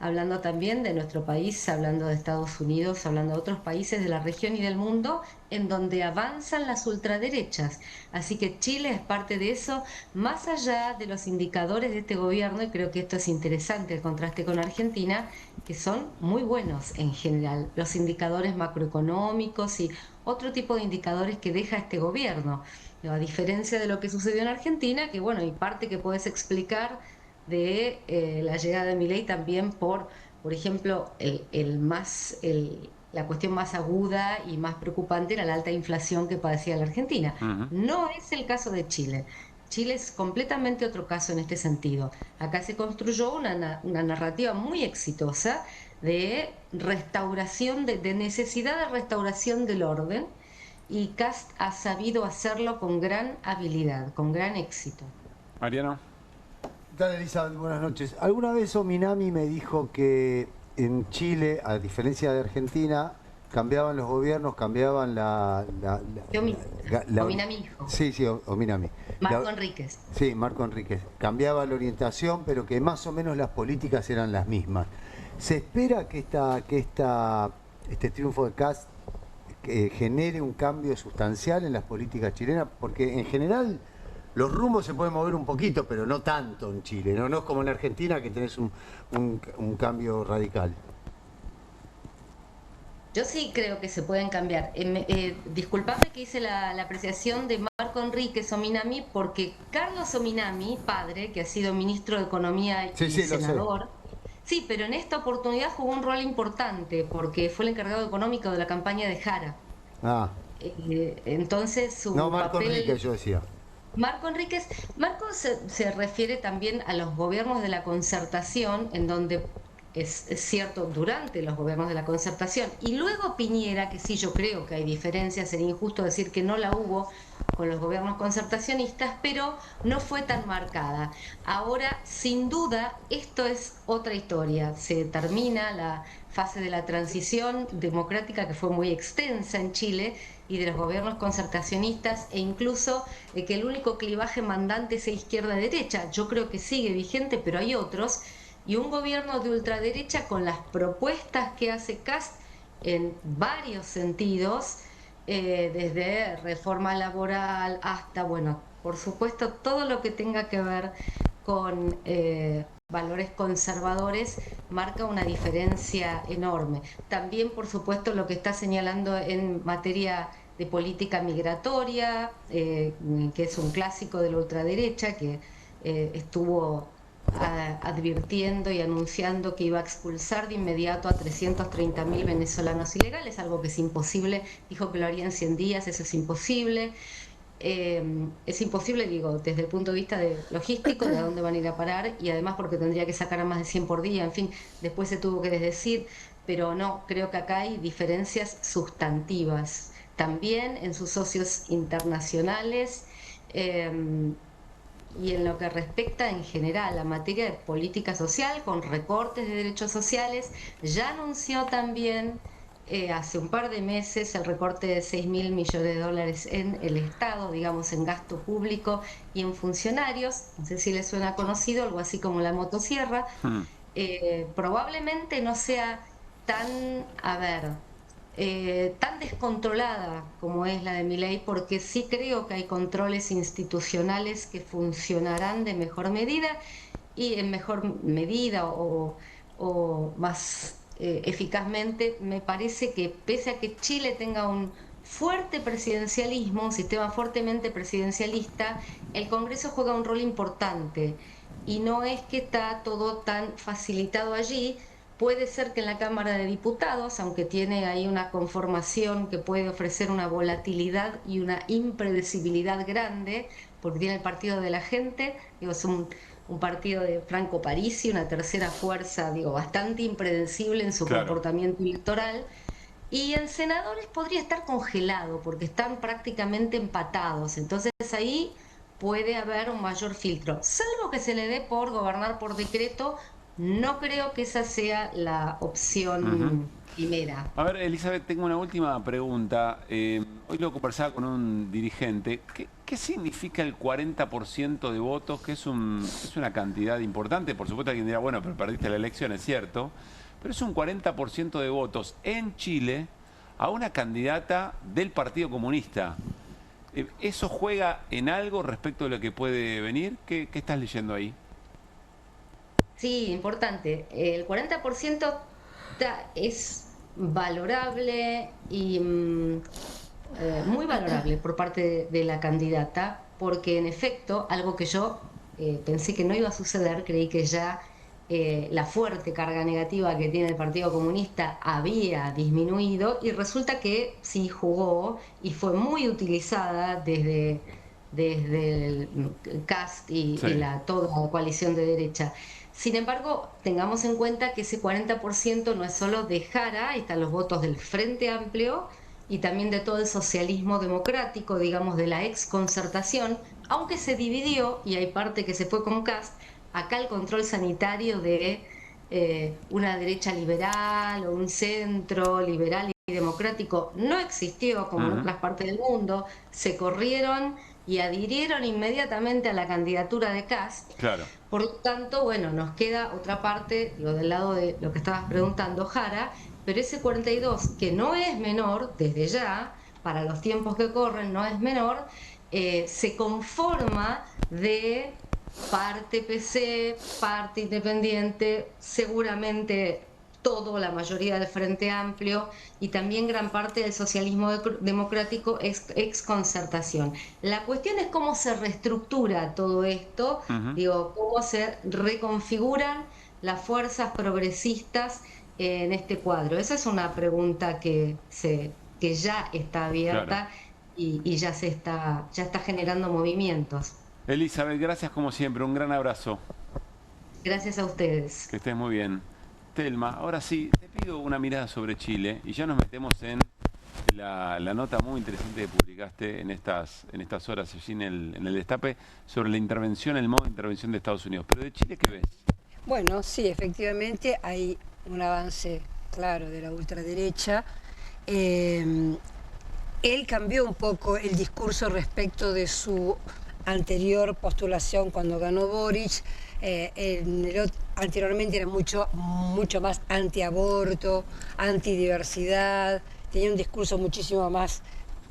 F: hablando también de nuestro país, hablando de Estados Unidos, hablando de otros países de la región y del mundo en donde avanzan las ultraderechas. Así que Chile es parte de eso, más allá de los indicadores de este gobierno, y creo que esto es interesante, el contraste con Argentina, que son muy buenos en general, los indicadores macroeconómicos y otro tipo de indicadores que deja este gobierno, a diferencia de lo que sucedió en Argentina, que bueno, y parte que puedes explicar de la llegada de Milei también por ejemplo, la cuestión más aguda y más preocupante era la alta inflación que padecía la Argentina. No es el caso de Chile. Chile es completamente otro caso en este sentido. Acá se construyó una narrativa muy exitosa de restauración, de necesidad de restauración del orden, y Kast ha sabido hacerlo con gran habilidad, con gran éxito.
A: Mariano.
M: ¿Qué tal, Elizabeth? Buenas noches. Alguna vez Ominami me dijo que en Chile, a diferencia de Argentina, cambiaban los gobiernos, cambiaban
F: Ominami dijo.
M: Sí, Ominami.
F: Marco Enríquez.
M: Sí, Marco Enríquez. Cambiaba la orientación, pero que más o menos las políticas eran las mismas. ¿Se espera que este triunfo de Kast genere un cambio sustancial en las políticas chilenas? Porque en general los rumbos se pueden mover un poquito, pero no tanto en Chile, no es como en Argentina, que tenés un cambio radical.
F: Yo sí creo que se pueden cambiar. Disculpame que hice la apreciación de Marco Enríquez Ominami, porque Carlos Ominami, padre, que ha sido ministro de Economía y senador, sí, pero en esta oportunidad jugó un rol importante, porque fue el encargado económico de la campaña de Jara. Entonces su
M: Marco
F: papel...
M: Enríquez, yo decía.
F: Marco se refiere también a los gobiernos de la concertación, en donde es cierto, durante los gobiernos de la concertación, y luego Piñera, que sí, yo creo que hay diferencias, sería injusto decir que no la hubo, con los gobiernos concertacionistas, pero no fue tan marcada. Ahora, sin duda, esto es otra historia. Se termina la fase de la transición democrática, que fue muy extensa en Chile, y de los gobiernos concertacionistas, e incluso que el único clivaje mandante sea izquierda-derecha. Yo creo que sigue vigente, pero hay otros, y un gobierno de ultraderecha con las propuestas que hace Kast en varios sentidos, desde reforma laboral hasta, bueno, por supuesto, todo lo que tenga que ver con valores conservadores, marca una diferencia enorme. También, por supuesto, lo que está señalando en materia de política migratoria, que es un clásico de la ultraderecha, que estuvo advirtiendo y anunciando que iba a expulsar de inmediato a 330.000 venezolanos ilegales, algo que es imposible. Dijo que lo haría en 100 días, eso es imposible. Es imposible, digo, desde el punto de vista de logístico, de a dónde van a ir a parar, y además porque tendría que sacar a más de 100 por día, en fin, después se tuvo que desdecir, pero no, creo que acá hay diferencias sustantivas, también en sus socios internacionales, y en lo que respecta en general a materia de política social, con recortes de derechos sociales. Ya anunció también hace un par de meses el recorte de 6.000 millones de dólares en el Estado, digamos, en gasto público y en funcionarios. No sé si les suena conocido, algo así como la motosierra. Probablemente no sea tan, tan descontrolada como es la de Milei, porque sí creo que hay controles institucionales que funcionarán de mejor medida y en mejor medida o más eficazmente. Me parece que pese a que Chile tenga un fuerte presidencialismo, un sistema fuertemente presidencialista, el Congreso juega un rol importante y no es que está todo tan facilitado allí. Puede ser que en la Cámara de Diputados, aunque tiene ahí una conformación que puede ofrecer una volatilidad y una impredecibilidad grande, porque tiene el Partido de la Gente, digo, es un partido de Franco Parisi, una tercera fuerza, digo, bastante impredecible en su comportamiento electoral, y en senadores podría estar congelado, porque están prácticamente empatados, entonces ahí puede haber un mayor filtro, salvo que se le dé por gobernar por decreto. No creo que esa sea la opción primera.
A: A ver, Elizabeth, tengo una última pregunta. Hoy lo conversaba con un dirigente. ¿Qué significa el 40% de votos? Que es una cantidad importante. Por supuesto, alguien dirá, bueno, pero perdiste la elección, es cierto. Pero es un 40% de votos en Chile a una candidata del Partido Comunista. ¿Eso juega en algo respecto de lo que puede venir? ¿Qué estás leyendo ahí?
F: Sí, importante. El 40% es valorable y muy valorable por parte de la candidata, porque en efecto, algo que yo pensé que no iba a suceder, creí que ya la fuerte carga negativa que tiene el Partido Comunista había disminuido, y resulta que sí jugó y fue muy utilizada desde el Kast y toda la coalición de derecha. Sin embargo, tengamos en cuenta que ese 40% no es solo de Jara, ahí están los votos del Frente Amplio y también de todo el socialismo democrático, digamos, de la exconcertación, aunque se dividió y hay parte que se fue con Kast. Acá el control sanitario de una derecha liberal o un centro liberal y democrático no existió como en otras partes del mundo. Se corrieron y adhirieron inmediatamente a la candidatura de Kast.
A: Claro.
F: Por lo tanto, bueno, nos queda otra parte, digo, del lado de lo que estabas preguntando, Jara, pero ese 42, que no es menor, desde ya, para los tiempos que corren, no es menor, se conforma de parte PC, parte independiente, seguramente todo, la mayoría del Frente Amplio y también gran parte del socialismo democrático exconcertación. La cuestión es cómo se reestructura todo esto, digo, cómo se reconfiguran las fuerzas progresistas en este cuadro. Esa es una pregunta que ya está abierta y ya está generando movimientos.
A: Elizabeth, gracias como siempre, un gran abrazo.
F: Gracias a ustedes.
A: Que estés muy bien. Telma, ahora sí, te pido una mirada sobre Chile y ya nos metemos en la nota muy interesante que publicaste en estas horas allí en el Destape sobre la intervención, el modo de intervención de Estados Unidos. Pero de Chile, ¿qué ves?
G: Bueno, sí, efectivamente hay un avance claro de la ultraderecha. Él cambió un poco el discurso respecto de su anterior postulación cuando ganó Boric. Anteriormente era mucho más antiaborto, antidiversidad, tenía un discurso muchísimo más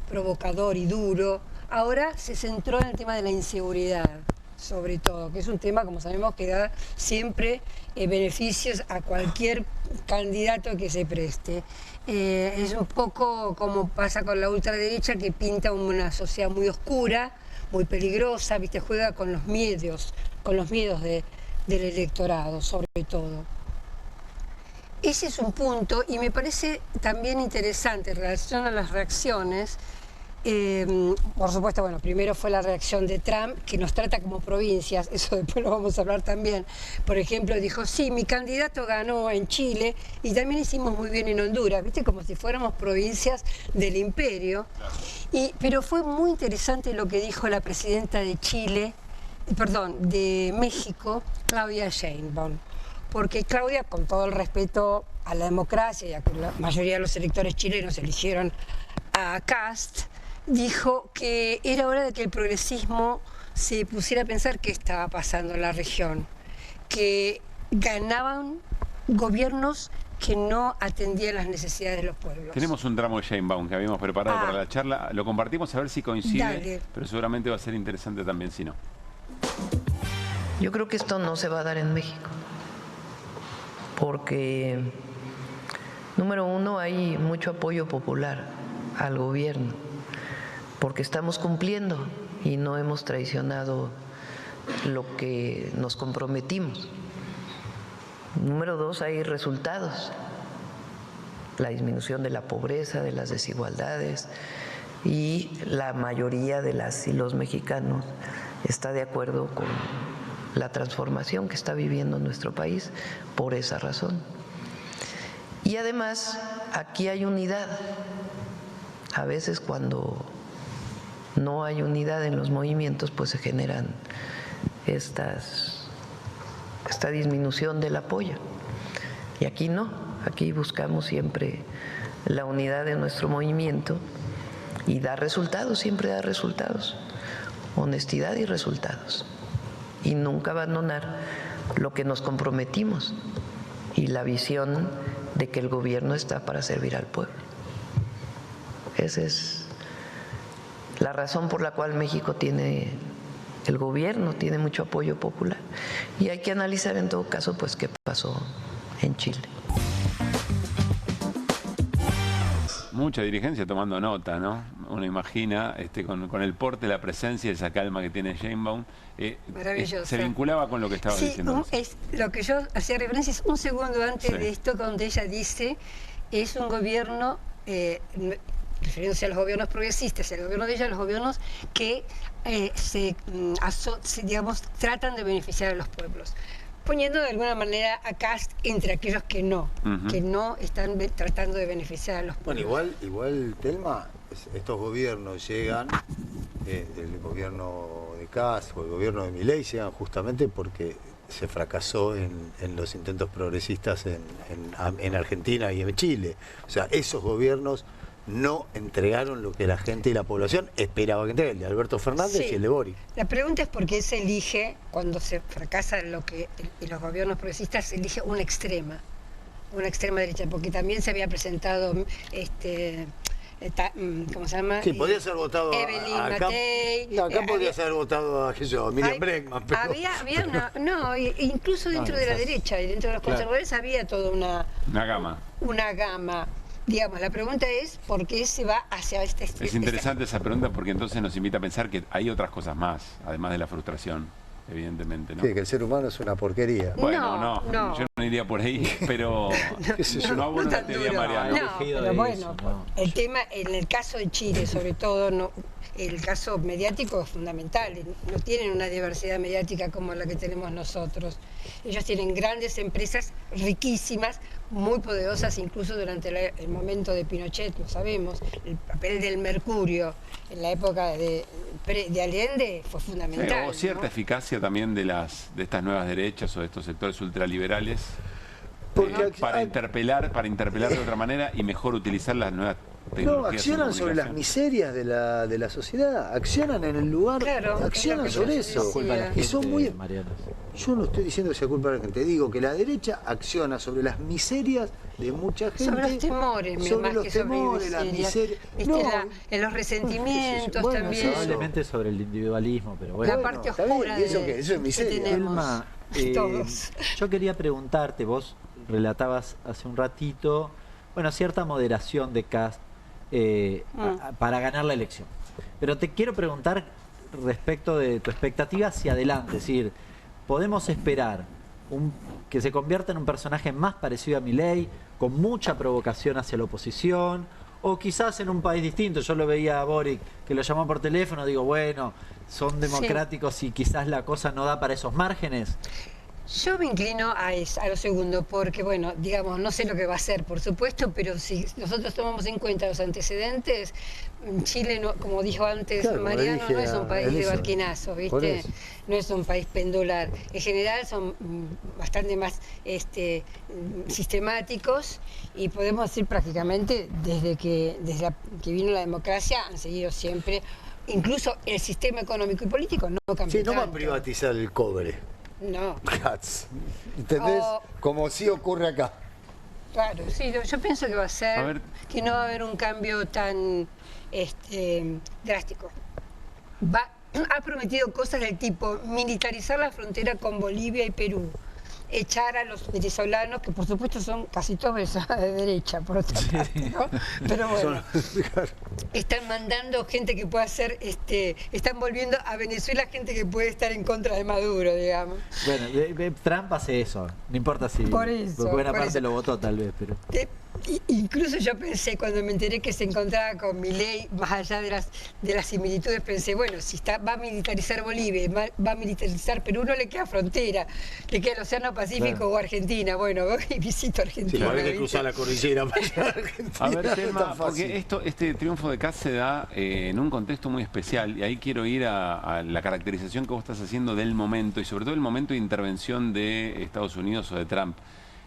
G: provocador y duro. Ahora se centró en el tema de la inseguridad, sobre todo, que es un tema, como sabemos, que da siempre beneficios a cualquier candidato que se preste. Es un poco como pasa con la ultraderecha, que pinta una sociedad muy oscura, muy peligrosa, ¿viste? Juega con los miedos del electorado, sobre todo. Ese es un punto, y me parece también interesante en relación a las reacciones. Por supuesto, bueno, primero fue la reacción de Trump, que nos trata como provincias, eso después lo vamos a hablar también. Por ejemplo, dijo, sí, mi candidato ganó en Chile y también hicimos muy bien en Honduras, ¿viste? Como si fuéramos provincias del imperio. Pero fue muy interesante lo que dijo la presidenta de de México, Claudia Sheinbaum. Porque Claudia, con todo el respeto a la democracia, ya que la mayoría de los electores chilenos eligieron a Kast, dijo que era hora de que el progresismo se pusiera a pensar qué estaba pasando en la región, que ganaban gobiernos que no atendían las necesidades de los pueblos.
A: Tenemos un tramo de Sheinbaum que habíamos preparado para la charla, lo compartimos a ver si coincide,
G: Dale.
A: Pero seguramente va a ser interesante también si no.
U: Yo creo que esto no se va a dar en México, porque, número uno, hay mucho apoyo popular al gobierno, porque estamos cumpliendo y no hemos traicionado lo que nos comprometimos. Número dos, hay resultados, la disminución de la pobreza, de las desigualdades, y la mayoría de las y los mexicanos está de acuerdo con la transformación que está viviendo nuestro país por esa razón. Y además, aquí hay unidad. A veces cuando no hay unidad en los movimientos, pues se generan esta disminución del apoyo. Y aquí no, aquí buscamos siempre la unidad de nuestro movimiento y da resultados, siempre da resultados, honestidad y resultados. Y nunca abandonar lo que nos comprometimos y la visión de que el gobierno está para servir al pueblo. Esa es la razón por la cual México el gobierno tiene mucho apoyo popular. Y hay que analizar en todo caso, pues, qué pasó en Chile.
A: Mucha dirigencia tomando nota, ¿no? Uno imagina con el porte, la presencia y esa calma que tiene Sheinbaum.
G: Maravilloso.
A: Se vinculaba con lo que estabas diciendo.
G: Es lo que yo hacía referencia es un segundo antes de esto, donde ella dice, es un gobierno, refiriéndose a los gobiernos progresistas, el gobierno de ella, los gobiernos que digamos, tratan de beneficiar a los pueblos, poniendo de alguna manera a Kast entre aquellos que no están tratando de beneficiar a los pueblos.
M: Bueno, igual Telma, estos gobiernos llegan, el gobierno de Kast o el gobierno de Milei llegan justamente porque se fracasó en los intentos progresistas en Argentina y en Chile. O sea, esos gobiernos no entregaron lo que la gente y la población esperaba que entreguen, el de Alberto Fernández y el de Boric.
G: La pregunta es por qué se elige, cuando se fracasa los gobiernos progresistas, se elige una extrema derecha, porque también se había presentado ¿cómo se llama?
M: Sí, podría ser votado
G: Evelyn
M: acá.
G: Matei.
M: No, acá podría ser votado a Miriam Bregman. Pero...
G: Había incluso dentro de la derecha y dentro de los conservadores había toda una gama. Digamos, la pregunta es ¿por qué se va hacia este extremo?
A: Es interesante esa pregunta porque entonces nos invita a pensar que hay otras cosas más, además de la frustración, evidentemente, ¿no?
M: Sí, que el ser humano es una porquería.
A: Bueno, no. Yo no iría por ahí, pero no hago una teoría, Mariano.
G: No, pero bueno, el tema, en el caso de Chile, sobre todo, el caso mediático es fundamental. No tienen una diversidad mediática como la que tenemos nosotros. Ellos tienen grandes empresas riquísimas, muy poderosas, incluso durante el momento de Pinochet, lo sabemos. El papel del mercurio en la época de Allende fue fundamental.
A: O cierta eficacia también de estas nuevas derechas o de estos sectores ultraliberales para interpelar de otra manera y mejor utilizar las nuevas tecnologías.
M: No, accionan sobre las miserias de la sociedad, accionan en el lugar, accionan sobre eso. Y son muy... Yo no estoy diciendo que sea culpa de la gente, digo que la derecha acciona sobre las miserias de mucha gente.
G: Sobre los temores,
M: sobre los temores, las miserias.
G: En los resentimientos también.
C: Probablemente sobre el individualismo, pero bueno.
G: La parte oscura
M: ¿Y eso qué? Eso es miseria.
C: Elma, yo quería preguntarte, vos relatabas hace un ratito, cierta moderación de Kast para ganar la elección. Pero te quiero preguntar respecto de tu expectativa hacia adelante, es decir, ¿podemos esperar que se convierta en un personaje más parecido a Milei, con mucha provocación hacia la oposición, o quizás en un país distinto? Yo lo veía a Boric, que lo llamó por teléfono, digo, bueno, son democráticos y quizás la cosa no da para esos márgenes.
G: Yo me inclino a lo segundo, porque, bueno, digamos, no sé lo que va a ser, por supuesto, pero si nosotros tomamos en cuenta los antecedentes, Chile, como dijo antes Mariano, no es un país de barquinazos, ¿viste? No es un país pendular. En general son bastante más sistemáticos y podemos decir prácticamente desde que vino la democracia han seguido siempre, incluso el sistema económico y político no cambió.
M: Sí, no va a privatizar el cobre.
G: No.
M: ¿Entendés? Como sí ocurre acá.
G: Claro, sí, yo pienso que va a ser, que no va a haber un cambio tan drástico. Ha prometido cosas del tipo militarizar la frontera con Bolivia y Perú, echar a los venezolanos, que por supuesto son casi todos de derecha, por otra parte, ¿no? Pero bueno, están mandando gente que pueda ser, están volviendo a Venezuela gente que puede estar en contra de Maduro, digamos.
C: Bueno, Trump hace eso, no importa si
G: por buena
C: parte lo votó tal vez, pero...
G: Incluso yo pensé, cuando me enteré que se encontraba con Milei, más allá de las similitudes, pensé, bueno, si va a militarizar Bolivia, va a militarizar Perú, no le queda frontera, le queda el Océano Pacífico o Argentina. Bueno, voy y visito Argentina.
M: Sí, hay que cruzar la cordillera para ir a Argentina.
A: A ver, Telma, porque este triunfo de Kast se da en un contexto muy especial, y ahí quiero ir a la caracterización que vos estás haciendo del momento, y sobre todo el momento de intervención de Estados Unidos o de Trump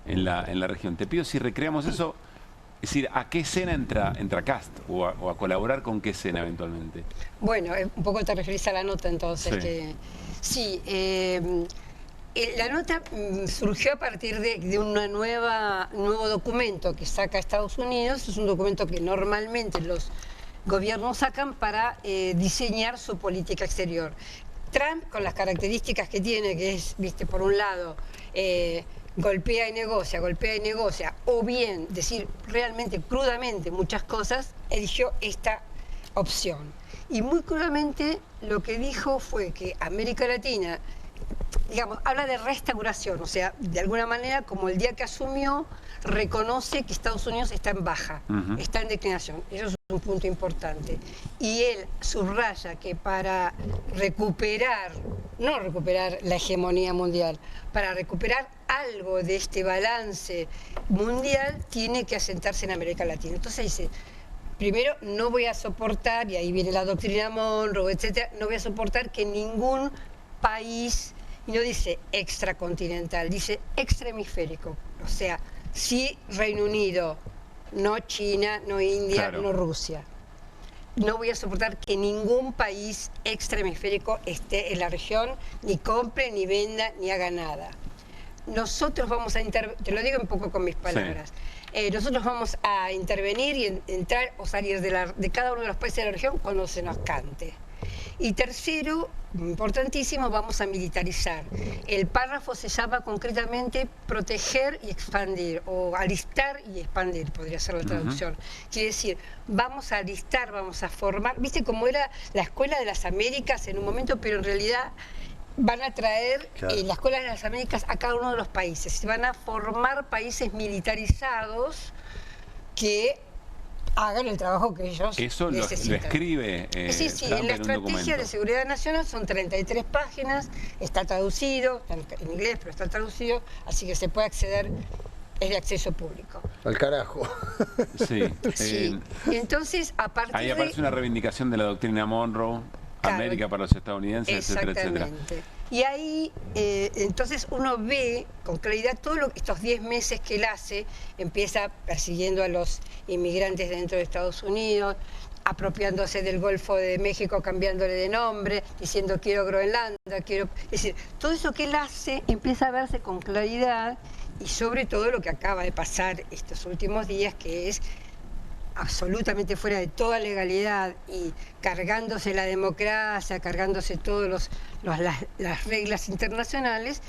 A: en la región. Te pido si recreamos eso. Es decir, ¿a qué escena entra Kast? ¿O a colaborar con qué escena eventualmente?
G: Bueno, un poco te referís a la nota entonces. Sí, la nota surgió a partir de un nuevo documento que saca Estados Unidos. Es un documento que normalmente los gobiernos sacan para diseñar su política exterior. Trump, con las características que tiene, que es, por un lado... golpea y negocia, o bien decir realmente crudamente muchas cosas, eligió esta opción. Y muy crudamente lo que dijo fue que América Latina, digamos, habla de restauración, o sea, de alguna manera, como el día que asumió, reconoce que Estados Unidos está en baja, está en declinación. Eso es un punto importante. Y él subraya que para no recuperar la hegemonía mundial, para recuperar algo de este balance mundial, tiene que asentarse en América Latina. Entonces dice, primero, no voy a soportar, y ahí viene la doctrina Monroe, etcétera, no voy a soportar que ningún país, y no dice extracontinental, dice extrahemisférico, o sea, sí Reino Unido, no China, no India, no Rusia. No voy a soportar que ningún país extrahemisférico esté en la región, ni compre, ni venda, ni haga nada. Nosotros vamos a te lo digo un poco con mis palabras, nosotros vamos a intervenir y entrar o salir de cada uno de los países de la región cuando se nos cante. Y tercero, importantísimo, vamos a militarizar. El párrafo se llama concretamente proteger y expandir, o alistar y expandir, podría ser la traducción. Quiere decir, vamos a alistar, vamos a formar, viste cómo era la Escuela de las Américas en un momento, pero en realidad van a traer la Escuela de las Américas a cada uno de los países. Se van a formar países militarizados que hagan el trabajo que ellos
A: Eso
G: necesitan.
A: lo escribe
G: sí,
A: Trump
G: en la
A: un
G: Estrategia
A: documento.
G: de Seguridad Nacional son 33 páginas, está traducido, está en inglés, pero está traducido, así que se puede acceder, es de acceso público.
M: Al carajo.
A: Sí.
G: Entonces, a partir
A: ahí aparece una reivindicación de la doctrina Monroe, América para los estadounidenses, etcétera, etcétera.
G: Y ahí, entonces uno ve con claridad todos estos 10 meses que él hace, empieza persiguiendo a los inmigrantes dentro de Estados Unidos, apropiándose del Golfo de México, cambiándole de nombre, diciendo quiero Groenlandia, quiero... Es decir, todo eso que él hace empieza a verse con claridad y sobre todo lo que acaba de pasar estos últimos días, que es absolutamente fuera de toda legalidad y cargándose la democracia, cargándose todas las reglas internacionales,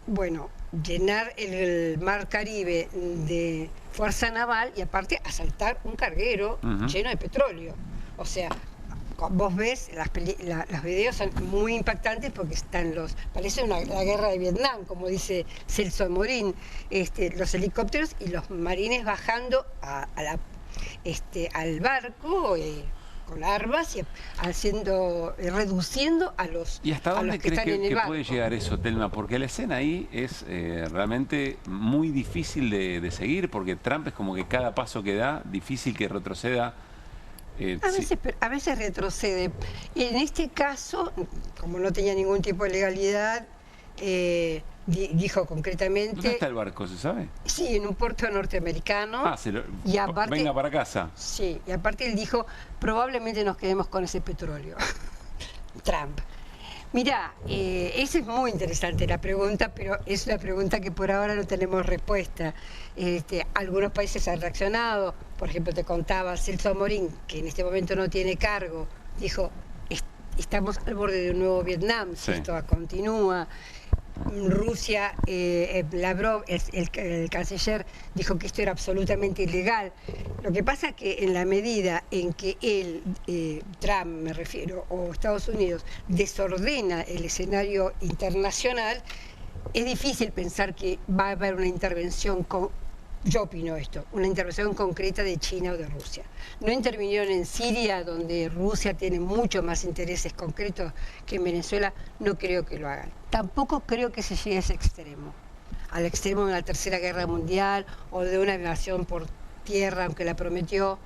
G: bueno, llenar el mar Caribe de fuerza naval y aparte asaltar un carguero lleno de petróleo. O sea, vos ves, los videos son muy impactantes porque están parece la guerra de Vietnam, como dice Celso Amorín, los helicópteros y los marines bajando al barco con armas y reduciendo a los
A: ¿Y hasta dónde
G: que
A: crees
G: están en el
A: que
G: barco?
A: puede llegar eso, Telma? Porque la escena ahí es realmente muy difícil de seguir, porque Trump es como que cada paso que da, difícil que retroceda.
G: A veces retrocede. Y en este caso, como no tenía ningún tipo de legalidad, dijo concretamente...
A: ¿Dónde está el barco, se sabe?
G: Sí, en un puerto norteamericano.
A: Y aparte, venga para casa.
G: Sí, y aparte él dijo, probablemente nos quedemos con ese petróleo. Trump. Mirá, esa es muy interesante la pregunta, pero es una pregunta que por ahora no tenemos respuesta. Algunos países han reaccionado, por ejemplo, te contaba Celso Amorín, que en este momento no tiene cargo, dijo, estamos al borde de un nuevo Vietnam, si esto continúa. Rusia, Lavrov, el canciller, dijo que esto era absolutamente ilegal. Lo que pasa es que en la medida en que él, Trump me refiero, o Estados Unidos, desordena el escenario internacional, es difícil pensar que va a haber una intervención yo opino esto, una intervención concreta de China o de Rusia. No intervinieron en Siria, donde Rusia tiene mucho más intereses concretos que en Venezuela, no creo que lo hagan. Tampoco creo que se llegue a ese extremo, al extremo de la Tercera Guerra Mundial o de una invasión por tierra, aunque la prometió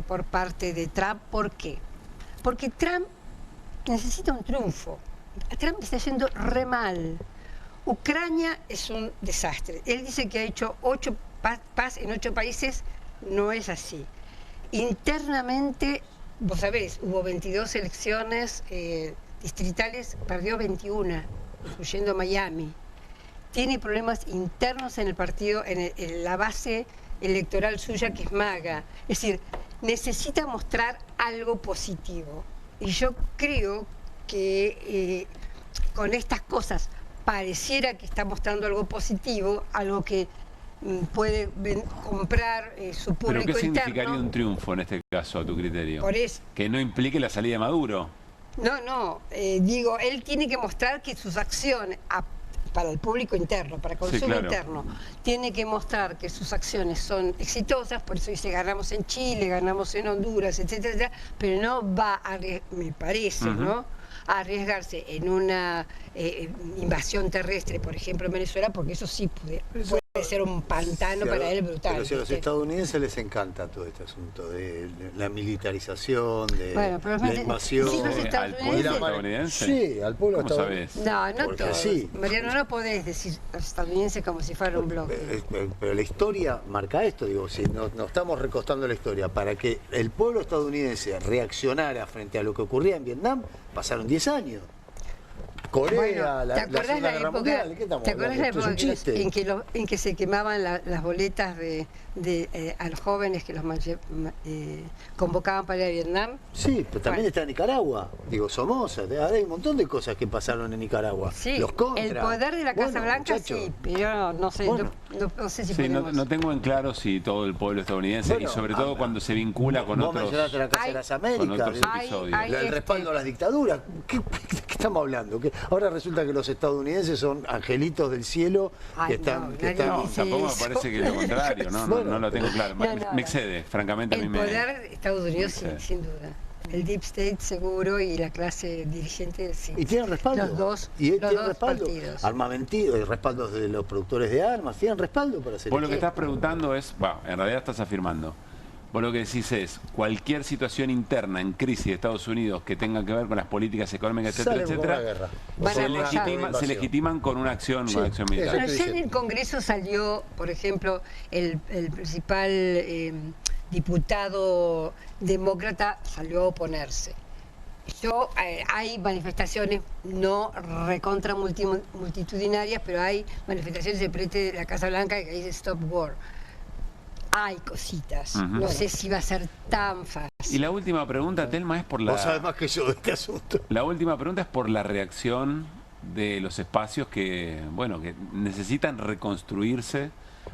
G: por parte de Trump. ¿Por qué? Porque Trump necesita un triunfo. Trump está yendo re mal. Ucrania es un desastre. Él dice que ha hecho paz en 8 países, no es así. Internamente, vos sabés, hubo 22 elecciones distritales, perdió 21, incluyendo Miami. Tiene problemas internos en el partido, en la base electoral suya, que es MAGA. Es decir, necesita mostrar algo positivo. Y yo creo que con estas cosas pareciera que está mostrando algo positivo, algo que puede comprar su público interno.
A: ¿Pero qué significaría un triunfo en este caso, a tu criterio?
G: Por eso.
A: Que no implique la salida de Maduro.
G: No, digo, él tiene que mostrar que sus acciones, para el público interno, para el consumo interno, tiene que mostrar que sus acciones son exitosas, por eso dice, ganamos en Chile, ganamos en Honduras, etcétera, pero no va a, me parece, ¿no?, a arriesgarse en una invasión terrestre, por ejemplo, en Venezuela, porque eso sí puede ser un pantano para él brutal.
M: Pero si a los estadounidenses les encanta todo este asunto de la militarización, de la invasión.
A: ¿Al pueblo estadounidense?
M: Sí, al pueblo
A: estadounidense.
G: No
M: porque
G: todos.
M: sí.
G: Mariano, no podés decir a los estadounidenses como si fuera un bloque.
M: Pero la historia marca esto, digo, si nos estamos recostando la historia, para que el pueblo estadounidense reaccionara frente a lo que ocurría en Vietnam, pasaron 10 años. Corea, la Segunda Guerra Mundial, ¿qué estamos hablando?
G: ¿Te acuerdas la época en que se quemaban las boletas a los jóvenes que los convocaban para ir a Vietnam?
M: Sí, pero también está en Nicaragua. Digo, Somoza, hay un montón de cosas que pasaron en Nicaragua.
G: Sí,
M: los contras.
G: El poder de la Casa Blanca, sí, pero no sé, no sé si podemos...
A: No tengo en claro si todo el pueblo estadounidense, y sobre todo cuando se vincula con otros...
M: Vos mencionaste la Casa de las Américas,
A: episodios.
M: El respaldo a las dictaduras. ¿Qué estamos hablando? hablando? Ahora resulta que los estadounidenses son angelitos del cielo que están...
A: No, tampoco me parece que lo contrario, no lo tengo claro. Me excede, francamente.
G: El poder de Estados Unidos, sin duda. El Deep State seguro y la clase dirigente, sí.
M: Y tienen respaldo.
G: Los dos
M: partidos. Armamentido y respaldos de los productores de armas. Tienen respaldo para hacer
A: eso. Vos lo que estás preguntando es, en realidad estás afirmando. Vos lo que decís es, cualquier situación interna en crisis de Estados Unidos que tenga que ver con las políticas económicas, etcétera, se legitiman con una acción, militar.
G: Pero ya en el Congreso salió, por ejemplo, el principal diputado demócrata salió a oponerse. Hay manifestaciones no recontra multitudinarias, pero hay manifestaciones de frente de la Casa Blanca que dice Stop War. Hay cositas. No sé si va a ser tan fácil.
A: Y la última pregunta, Telma, es por la...
M: Vos sabés más que yo de este asunto.
A: La última pregunta es por la reacción de los espacios que necesitan reconstruirse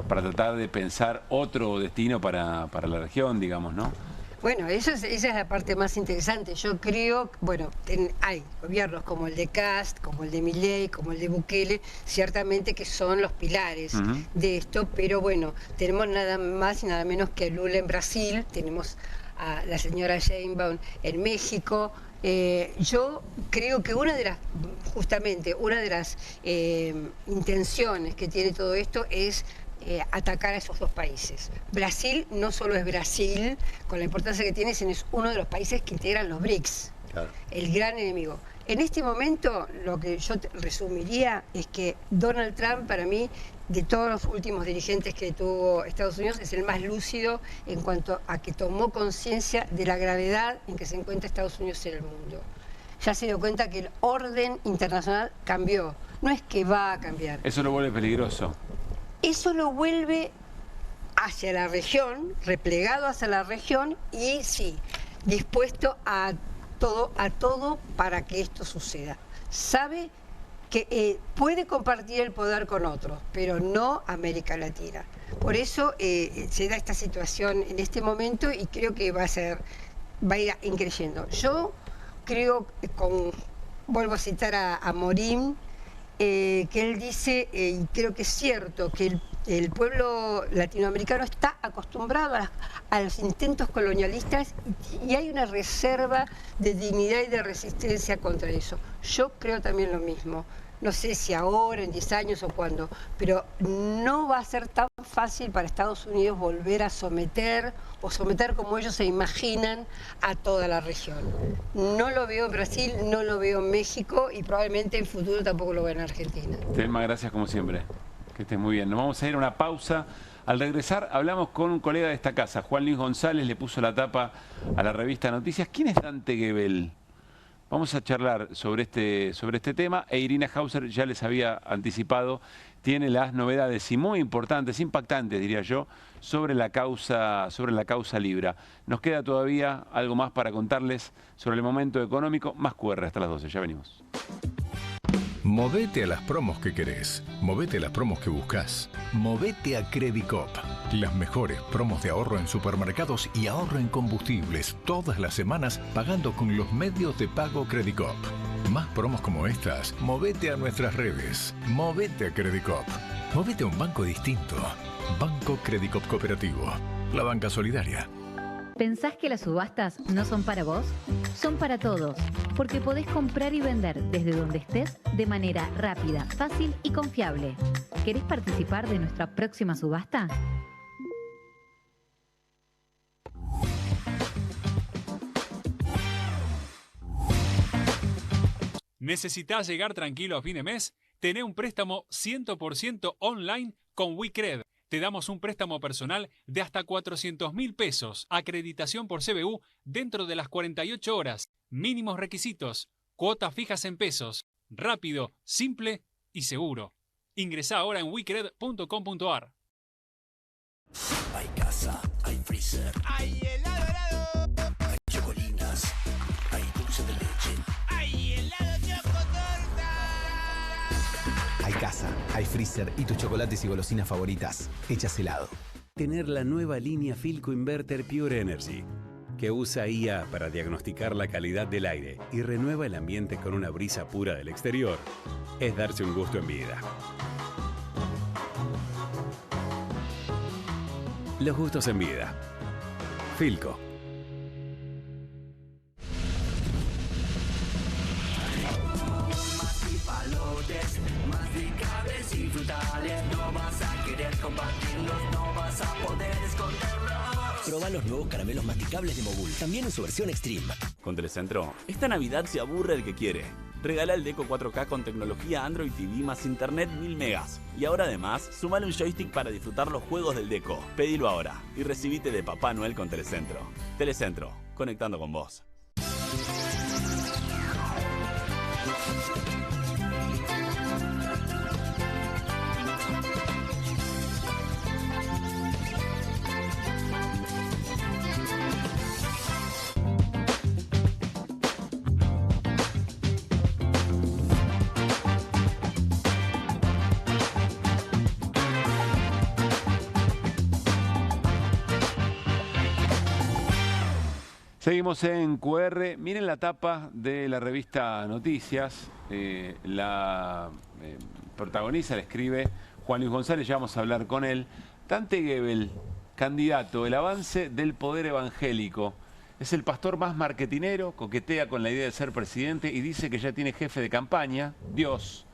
A: para tratar de pensar otro destino para la región, digamos, ¿no?
G: Bueno, esa es la parte más interesante. Yo creo, hay gobiernos como el de Kast, como el de Milei, como el de Bukele, ciertamente que son los pilares de esto, pero bueno, tenemos nada más y nada menos que a Lula en Brasil, tenemos a la señora Sheinbaum en México. Yo creo que una de las intenciones que tiene todo esto es atacar a esos dos países. Brasil no solo es Brasil, con la importancia que tiene, sino es uno de los países que integran los BRICS, el gran enemigo. En este momento, lo que yo resumiría es que Donald Trump, para mí, de todos los últimos dirigentes que tuvo Estados Unidos, es el más lúcido en cuanto a que tomó conciencia de la gravedad en que se encuentra Estados Unidos en el mundo. Ya se dio cuenta que el orden internacional cambió, no es que va a cambiar.
A: Eso lo vuelve peligroso.
G: Eso lo vuelve hacia la región, replegado hacia la región y sí, dispuesto a todo para que esto suceda. Sabe que puede compartir el poder con otros, pero no América Latina. Por eso se da esta situación en este momento y creo que va a ir creciendo. Yo creo, vuelvo a citar a Morín, que él dice, y creo que es cierto, que el pueblo latinoamericano está acostumbrado a los intentos colonialistas y hay una reserva de dignidad y de resistencia contra eso. Yo creo también lo mismo. No sé si ahora, en 10 años o cuándo, pero no va a ser tan fácil para Estados Unidos volver a someter como ellos se imaginan a toda la región. No lo veo en Brasil, no lo veo en México y probablemente en futuro tampoco lo veo en Argentina.
A: Telma, gracias como siempre. Que estés muy bien. Nos vamos a ir a una pausa. Al regresar hablamos con un colega de esta casa, Juan Luis González, le puso la tapa a la revista Noticias. ¿Quién es Dante Gebel? Vamos a charlar sobre este tema e Irina Hauser ya les había anticipado, tiene las novedades y muy importantes, impactantes diría yo, sobre la causa Libra. Nos queda todavía algo más para contarles sobre el momento económico, más QR hasta las 12, ya venimos.
H: Movete a las promos que querés, movete a las promos que buscas, movete a Credicop. Las mejores promos de ahorro en supermercados y ahorro en combustibles todas las semanas pagando con los medios de pago Credicop. Más promos como estas, movete a nuestras redes, movete a Credicop. Movete a un banco distinto. Banco Credicop Cooperativo, la banca solidaria.
I: ¿Pensás que las subastas no son para vos? Son para todos, porque podés comprar y vender desde donde estés de manera rápida, fácil y confiable. ¿Querés participar de nuestra próxima subasta?
W: ¿Necesitás llegar tranquilo a fin de mes? Tené un préstamo 100% online con WeCred. Te damos un préstamo personal de hasta 400.000 pesos, acreditación por CBU dentro de las 48 horas, mínimos requisitos, cuotas fijas en pesos, rápido, simple y seguro. Ingresá ahora en wecred.com.ar.
X: Hay casa, hay freezer, hay helado, hay chocolinas, hay dulce de leche, hay helado chocotorta.
Y: Hay casa, hay freezer y tus chocolates y golosinas favoritas hechas helado.
Z: Tener la nueva línea Philco Inverter Pure Energy.
J: que usa IA para diagnosticar la calidad del aire y renueva el ambiente con una brisa pura del exterior, es darse un gusto en vida. Los gustos en vida. Philco.
X: Masticables y frutales, no vas a querer compartirlos, no vas a poder esconderlos.
K: Proba los nuevos caramelos masticables de Mogul, también en su versión Extreme.
L: Con Telecentro, esta Navidad se aburre el que quiere. Regala el Deco 4K con tecnología Android TV más internet 1000 megas. Y ahora además, sumale un joystick para disfrutar los juegos del Deco. Pedilo ahora y recibite de Papá Noel con Telecentro. Telecentro, conectando con vos.
A: Seguimos en QR. Miren la tapa de la revista Noticias. La protagoniza, la escribe Juan Luis González, ya vamos a hablar con él. Dante Gebel, candidato, el avance del poder evangélico. Es el pastor más marketinero, coquetea con la idea de ser presidente y dice que ya tiene jefe de campaña, Dios.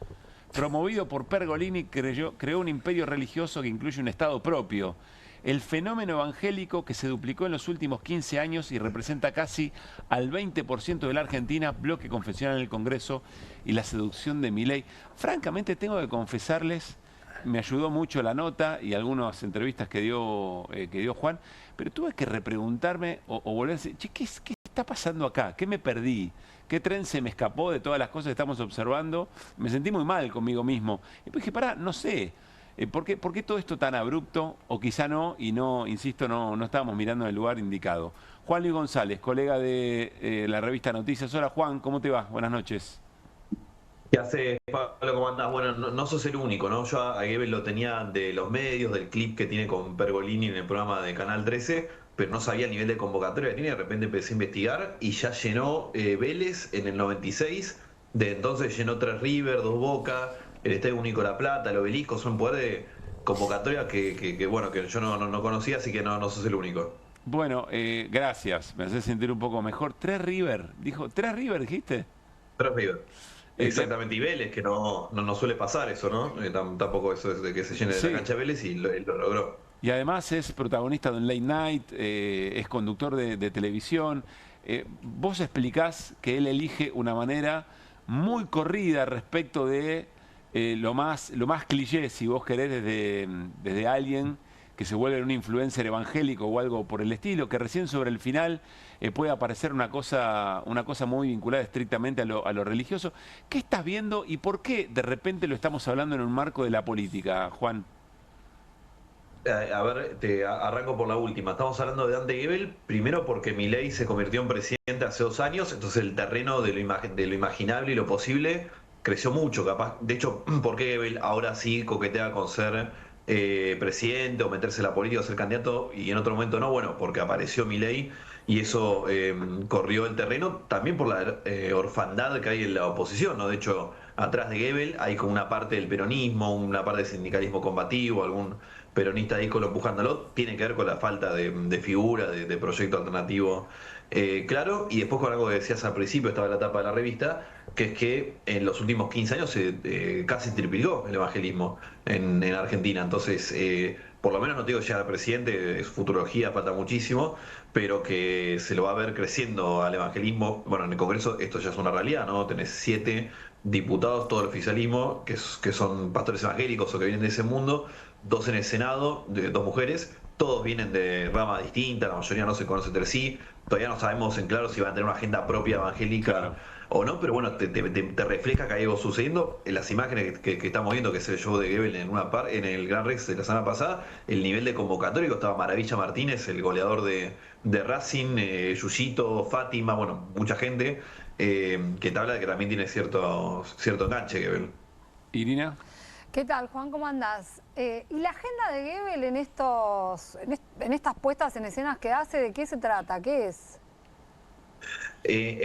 A: Promovido por Pergolini, creó un imperio religioso que incluye un estado propio. El fenómeno evangélico que se duplicó en los últimos 15 años y representa casi al 20% de la Argentina, bloque confesional en el Congreso y la seducción de Milei. Francamente, tengo que confesarles, me ayudó mucho la nota y algunas entrevistas que dio Juan, pero tuve que repreguntarme o volver a decir, che, ¿qué está pasando acá? ¿Qué me perdí? ¿Qué tren se me escapó de todas las cosas que estamos observando? Me sentí muy mal conmigo mismo. Y pues dije, pará, no sé. ¿Por qué todo esto tan abrupto? O quizá no, y no, insisto, no estábamos mirando en el lugar indicado. Juan Luis González, colega de la revista Noticias. Hola Juan, ¿cómo te va? Buenas noches.
N: ¿Qué haces, Pablo? ¿Cómo andás? Bueno, no sos el único, ¿no? Yo a Gebel lo tenía de los medios, del clip que tiene con Pergolini en el programa de Canal 13, pero no sabía el nivel de convocatoria que tiene. De repente empecé a investigar y ya llenó Vélez en el 96. De entonces llenó 3 River, 2 Boca, el Estadio Único La Plata, el Obelisco. Son poder de convocatoria que bueno, que yo no conocía, así que no sos el único.
A: Bueno, gracias. Me hace sentir un poco mejor. 3 River. Dijo, ¿3 River dijiste?
N: 3 River. Exactamente, y Vélez, que no suele pasar eso, ¿no? Tampoco eso es de que se llene de la cancha Vélez y lo logró.
A: Y además es protagonista de un late night, es conductor de televisión. Vos explicás que él elige una manera muy corrida respecto de lo más cliché, si vos querés, desde alguien que se vuelve un influencer evangélico o algo por el estilo, que recién sobre el final puede aparecer una cosa muy vinculada estrictamente a lo religioso. ¿Qué estás viendo y por qué de repente lo estamos hablando en un marco de la política, Juan?
N: A ver, te arranco por la última. Estamos hablando de Dante Gebel, primero porque Milei se convirtió en presidente hace 2 años, entonces el terreno de lo imaginable y lo posible creció mucho, capaz. De hecho, ¿por qué Gebel ahora sí coquetea con ser presidente o meterse en la política o ser candidato y en otro momento no? Bueno, porque apareció Milei y eso corrió el terreno también por la orfandad que hay en la oposición, ¿no? De hecho, atrás de Gebel hay como una parte del peronismo, una parte del sindicalismo combativo, algún peronista ahí empujándolo. Tiene que ver con la falta de figura, de proyecto alternativo claro. Y después con algo que decías al principio, estaba en la tapa de la revista, que es que en los últimos 15 años se casi triplicó el evangelismo en Argentina. Entonces, por lo menos no te digo llegar al presidente, es futurología, falta muchísimo, pero que se lo va a ver creciendo al evangelismo. Bueno, en el Congreso esto ya es una realidad, ¿no? Tenés 7 diputados, todo el oficialismo, que son pastores evangélicos o que vienen de ese mundo, 2 en el Senado, 2 mujeres, todos vienen de ramas distintas, la mayoría no se conoce entre sí, todavía no sabemos en claro si van a tener una agenda propia evangélica. Claro. O no, pero bueno, te refleja que hay algo sucediendo. En las imágenes que estamos viendo, que es el show de Gebel en el Gran Rex de la semana pasada, el nivel de convocatorio, estaba Maravilla Martínez, el goleador de Racing, Yuyito, Fátima, bueno, mucha gente, que te habla de que también tiene cierto enganche, Gebel.
A: Irina.
B: ¿Qué tal, Juan? ¿Cómo andás? ¿Y la agenda de Goebbels en estas puestas en escenas que hace, de qué se trata? ¿Qué es?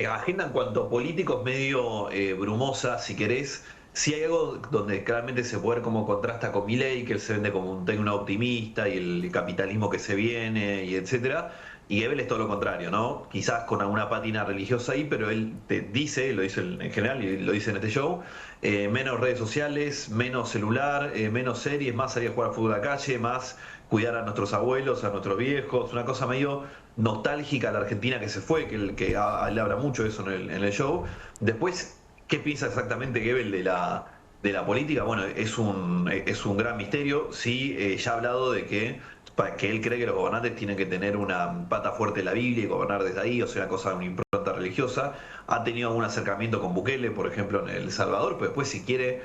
N: Agenda en cuanto a políticos medio brumosa, si querés. Sí hay algo donde claramente se puede ver cómo contrasta con Milei, que él se vende como un tecno optimista y el capitalismo que se viene, y etcétera. Y Goebbels es todo lo contrario, ¿no? Quizás con alguna pátina religiosa ahí, pero él te dice, lo dice en general y lo dice en este show, menos redes sociales, menos celular, menos series, más salir a jugar al fútbol a la calle, más cuidar a nuestros abuelos, a nuestros viejos, una cosa medio nostálgica a la Argentina que se fue, que él habla mucho de eso en el show. Después, ¿qué piensa exactamente Goebbels de la política? Bueno, es un gran misterio. Sí, ya ha hablado de que él cree que los gobernantes tienen que tener una pata fuerte en la Biblia y gobernar desde ahí, o sea, una cosa, una impronta religiosa. Ha tenido algún acercamiento con Bukele, por ejemplo, en El Salvador, pero después si quiere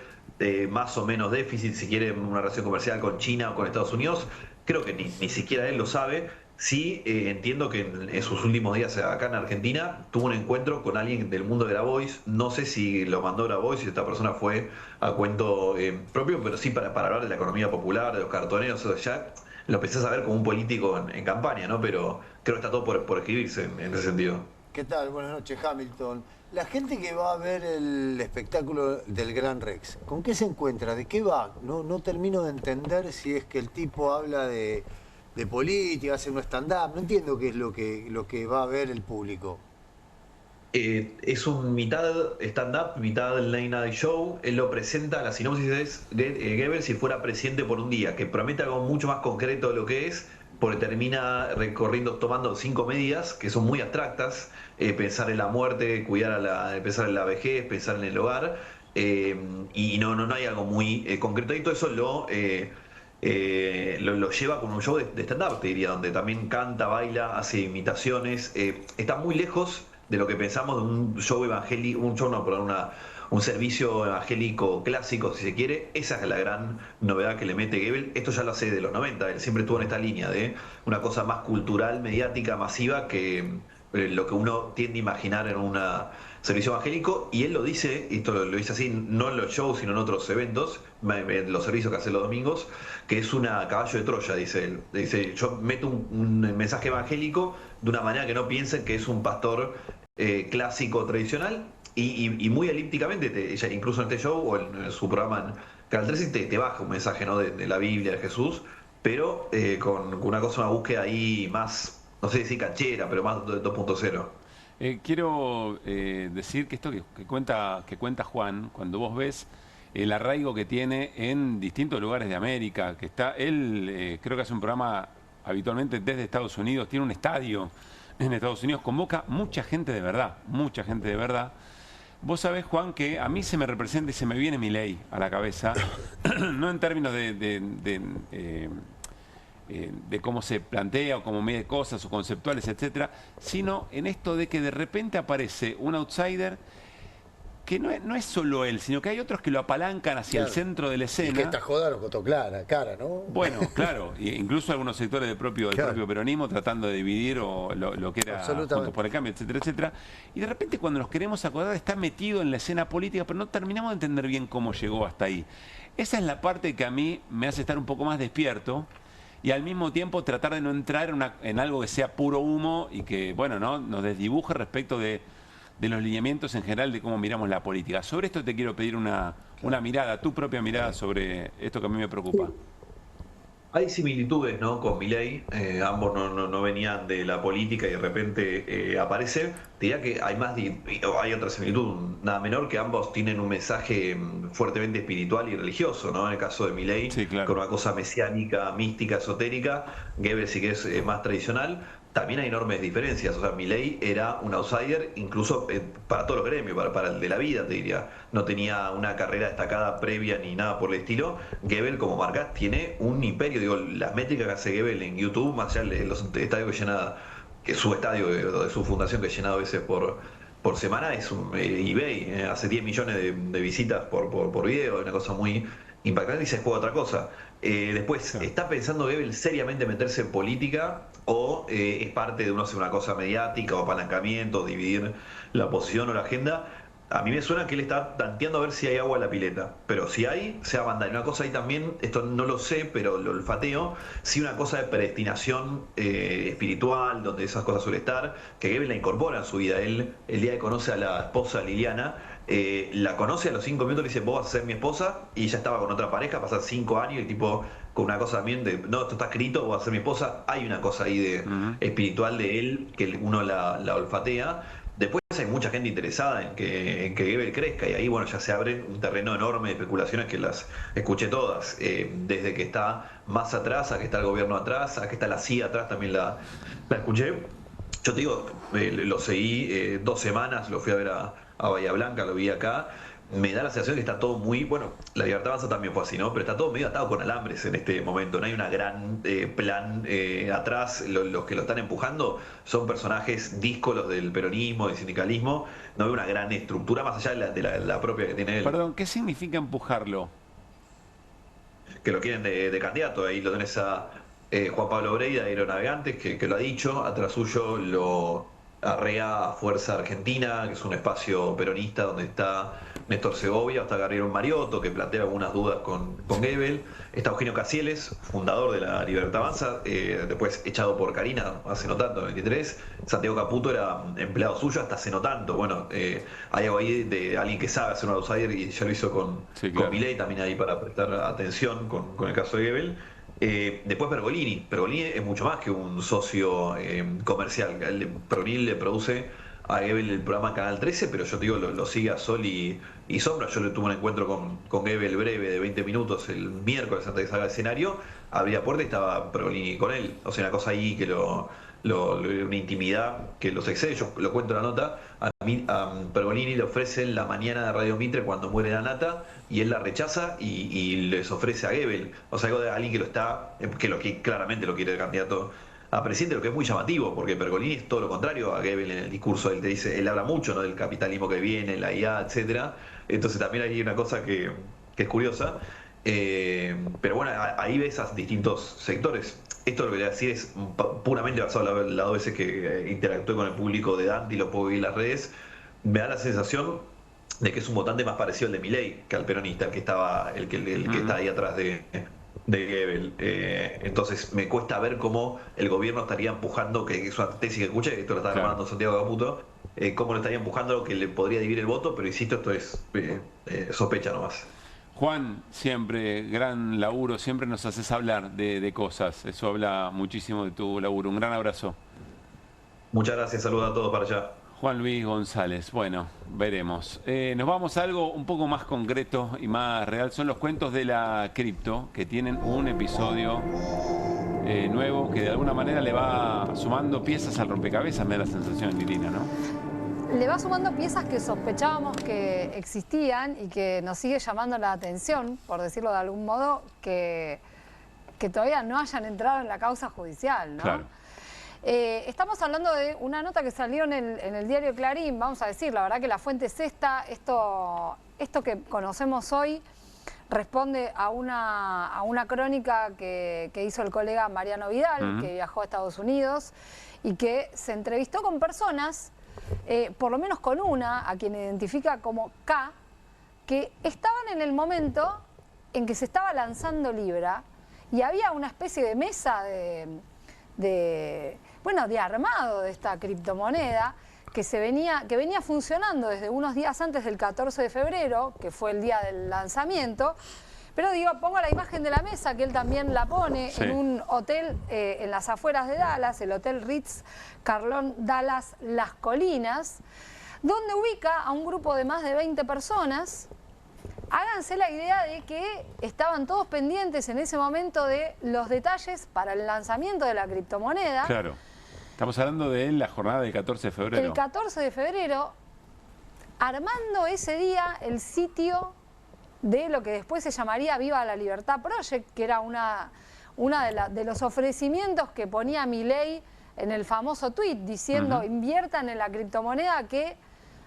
N: más o menos déficit, si quiere una relación comercial con China o con Estados Unidos, creo que ni siquiera él lo sabe. Sí, entiendo que en sus últimos días acá en Argentina tuvo un encuentro con alguien del mundo de Grabois. No sé si lo mandó Grabois, si esta persona fue a cuento propio, pero sí para hablar de la economía popular, de los cartoneros. O sea, ya lo empecé a saber como un político en campaña, ¿no? Pero creo que está todo por escribirse en ese sentido.
M: ¿Qué tal? Buenas noches, Hamilton. La gente que va a ver el espectáculo del Gran Rex, ¿con qué se encuentra? ¿De qué va? No termino de entender si es que el tipo habla de política, hace un stand-up. No entiendo qué es lo que va a ver el público.
N: Es un mitad stand-up, mitad late night show. Él lo presenta, la sinopsis es Goebbels si fuera presidente por un día, que promete algo mucho más concreto de lo que es, porque termina tomando 5 medidas que son muy abstractas. Pensar en la muerte, pensar en la vejez, pensar en el hogar, y no hay algo muy concreto. Y todo eso lo lleva con un show de stand-up, te diría, donde también canta, baila, hace imitaciones. Está muy lejos de lo que pensamos de un show evangélico, un servicio evangélico clásico, si se quiere. Esa es la gran novedad que le mete Goebbels. Esto ya lo hace de los 90, él siempre estuvo en esta línea de una cosa más cultural, mediática, masiva, que lo que uno tiende a imaginar en un servicio evangélico. Y él lo dice, y esto lo dice así, no en los shows, sino en otros eventos, en los servicios que hace los domingos, que es una caballo de Troya, dice él. Dice, yo meto un mensaje evangélico de una manera que no piensen que es un pastor clásico, tradicional, y muy elípticamente, incluso en este show o en su programa en Canal 13, te baja un mensaje, ¿no? de la Biblia, de Jesús, pero con una búsqueda ahí más, no sé si canchera, pero más 2.0.
A: Quiero decir que esto que cuenta Juan, cuando vos ves el arraigo que tiene en distintos lugares de América, que está, él creo que hace un programa habitualmente desde Estados Unidos, tiene un estadio en Estados Unidos, convoca mucha gente de verdad, mucha gente de verdad. Vos sabés, Juan, que a mí se me representa y se me viene Milei a la cabeza, no en términos de cómo se plantea o cómo mide cosas o conceptuales, etcétera, sino en esto de que de repente aparece un outsider que no es solo él, sino que hay otros que lo apalancan hacia el centro de la escena.
M: Y que esta joda nos costó cara, ¿no?
A: Bueno, claro, incluso algunos sectores del propio peronismo tratando de dividir o lo que era Juntos por el Cambio, etcétera, etcétera. Y de repente cuando nos queremos acordar está metido en la escena política, pero no terminamos de entender bien cómo llegó hasta ahí. Esa es la parte que a mí me hace estar un poco más despierto y al mismo tiempo tratar de no entrar en algo que sea puro humo y que, bueno, ¿no? Nos desdibuje respecto de los lineamientos en general de cómo miramos la política. Sobre esto te quiero pedir una mirada, tu propia mirada sobre esto que a mí me preocupa.
N: Hay similitudes, ¿no? Con Milei, ambos no venían de la política y de repente aparece. Te diría que hay otra similitud, nada menor, que ambos tienen un mensaje fuertemente espiritual y religioso, ¿no? En el caso de Milei, sí, claro, con una cosa mesiánica, mística, esotérica. Goebbels sí que es más tradicional. También hay enormes diferencias. O sea, Milei era un outsider incluso para todos los gremios, para el de la vida, te diría. No tenía una carrera destacada previa ni nada por el estilo. Goebbels, como marcas, tiene un imperio. Digo, las métricas que hace Goebbels en YouTube, más allá de los estadios que llena, que su estadio de su fundación que llena a veces por semana, es un eBay. Hace 10 millones de visitas por video, una cosa muy impactante, y se juega otra cosa. Después, ¿está pensando Goebbels seriamente meterse en política o es parte de una cosa mediática o apalancamiento, dividir la oposición o la agenda? A mí me suena que él está tanteando a ver si hay agua en la pileta. Pero si hay, se va a mandar. Y una cosa ahí también, esto no lo sé, pero lo olfateo, sí una cosa de predestinación espiritual, donde esas cosas suelen estar, que Goebbels la incorpora en su vida. Él, el día que conoce a la esposa Liliana, la conoce a los 5 minutos, le dice, vos vas a ser mi esposa, y ella estaba con otra pareja, pasan 5 años, y tipo, con una cosa también de, no, esto está escrito, vos vas a ser mi esposa. Hay una cosa ahí de espiritual de él, que uno la olfatea. Después hay mucha gente interesada en que Goebbels crezca, y ahí bueno, ya se abre un terreno enorme de especulaciones que las escuché todas, desde que está más atrás, a que está el gobierno atrás, a que está la CIA atrás, también la escuché. Yo te digo, lo seguí 2 semanas, lo fui a ver a Bahía Blanca, lo vi acá. Me da la sensación que está todo muy, bueno, la Libertad Avanza también fue así, ¿no? Pero está todo medio atado con alambres en este momento. No hay una gran plan atrás. Los que lo están empujando son personajes díscolos del peronismo, del sindicalismo. No hay una gran estructura más allá de la propia que tiene él.
A: Perdón, ¿qué significa empujarlo?
N: Que lo quieren de candidato. Ahí lo tenés a Juan Pablo Breida, de Aeronavegantes, que lo ha dicho. Atrás suyo lo arrea Fuerza Argentina, que es un espacio peronista donde está Néstor Segovia, hasta Gabriel Mariotto, que plantea algunas dudas con Goebbels. Está Eugenio Casieles, fundador de la Libertad Avanza, después echado por Karina hace no tanto, en el 23. Santiago Caputo era empleado suyo hasta hace no tanto. Bueno, hay algo ahí de alguien que sabe hacer un outsider, y ya lo hizo con Milei, también ahí para prestar atención con el caso de Goebbels. Después Pergolini es mucho más que un socio comercial. Pergolini le produce a Goebbels el programa Canal 13, pero yo te digo, lo sigue a sol y sombra. Yo le tuve un encuentro con Goebbels breve de 20 minutos el miércoles antes de salir al escenario. Abría puerta y estaba Pergolini con él. O sea, una cosa ahí que una intimidad que los excede. Yo lo cuento en la nota. A Pergolini le ofrecen la mañana de Radio Mitre cuando muere la nata, y él la rechaza y les ofrece a Goebbels. O sea, algo de alguien que claramente lo quiere el candidato a presidente, lo que es muy llamativo, porque Pergolini es todo lo contrario a Goebbels en el discurso. Él te dice, él habla mucho, ¿no?, del capitalismo que viene, la IA, etcétera. Entonces también hay una cosa que es curiosa. Pero bueno, ahí ves a distintos sectores. Esto lo que voy a decir es puramente basado en las 2 veces que interactué con el público de Dante y lo puedo ver en las redes. Me da la sensación de que es un votante más parecido al de Milei que al peronista, el que está ahí atrás de Goebbels. Entonces me cuesta ver cómo el gobierno estaría empujando, que es una tesis que escuché, esto lo está armando Santiago Caputo, cómo lo estaría empujando, que le podría dividir el voto, pero insisto, esto es sospecha nomás.
A: Juan, siempre, gran laburo, siempre nos haces hablar de cosas, eso habla muchísimo de tu laburo. Un gran abrazo.
N: Muchas gracias, saludos a todos para allá.
A: Juan Luis González, bueno, veremos. Nos vamos a algo un poco más concreto y más real, son los cuentos de la cripto, que tienen un episodio nuevo que de alguna manera le va sumando piezas al rompecabezas, me da la sensación, Lilina, ¿no?
B: Le va sumando piezas que sospechábamos que existían y que nos sigue llamando la atención, por decirlo de algún modo, que todavía no hayan entrado en la causa judicial, ¿no? Claro. Estamos hablando de una nota que salió en el diario Clarín, vamos a decir, la verdad que la fuente es esta. Esto que conocemos hoy responde a una crónica que hizo el colega Mariano Vidal, que viajó a Estados Unidos y que se entrevistó con personas, por lo menos con una, a quien identifica como K, que estaban en el momento en que se estaba lanzando Libra y había una especie de mesa de armado de esta criptomoneda que venía funcionando desde unos días antes del 14 de febrero, que fue el día del lanzamiento. Pero digo, pongo la imagen de la mesa, que él también la pone, en un hotel en las afueras de Dallas, el Hotel Ritz-Carlton Dallas Las Colinas, donde ubica a un grupo de más de 20 personas. Háganse la idea de que estaban todos pendientes en ese momento de los detalles para el lanzamiento de la criptomoneda.
A: Claro. Estamos hablando de la jornada del 14 de febrero.
B: El 14 de febrero, armando ese día el sitio de lo que después se llamaría Viva la Libertad Project, que era una de los ofrecimientos que ponía Milei en el famoso tuit, diciendo inviertan en la criptomoneda, que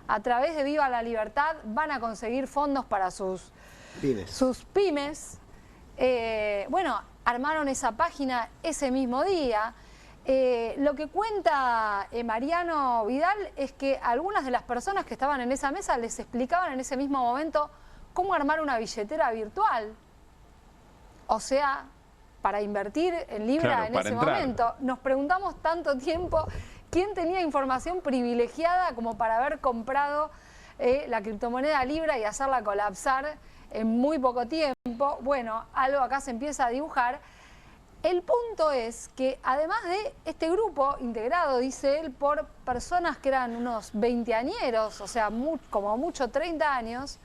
B: a través de Viva la Libertad van a conseguir fondos para sus pymes. Armaron esa página ese mismo día. lo que cuenta Mariano Vidal es que algunas de las personas que estaban en esa mesa les explicaban en ese mismo momento cómo armar una billetera virtual. O sea, para invertir en Libra en ese momento. Nos preguntamos tanto tiempo quién tenía información privilegiada como para haber comprado la criptomoneda Libra y hacerla colapsar en muy poco tiempo. Bueno, algo acá se empieza a dibujar. El punto es que además de este grupo integrado, dice él, por personas que eran unos veinteañeros, o sea, como mucho 30 años,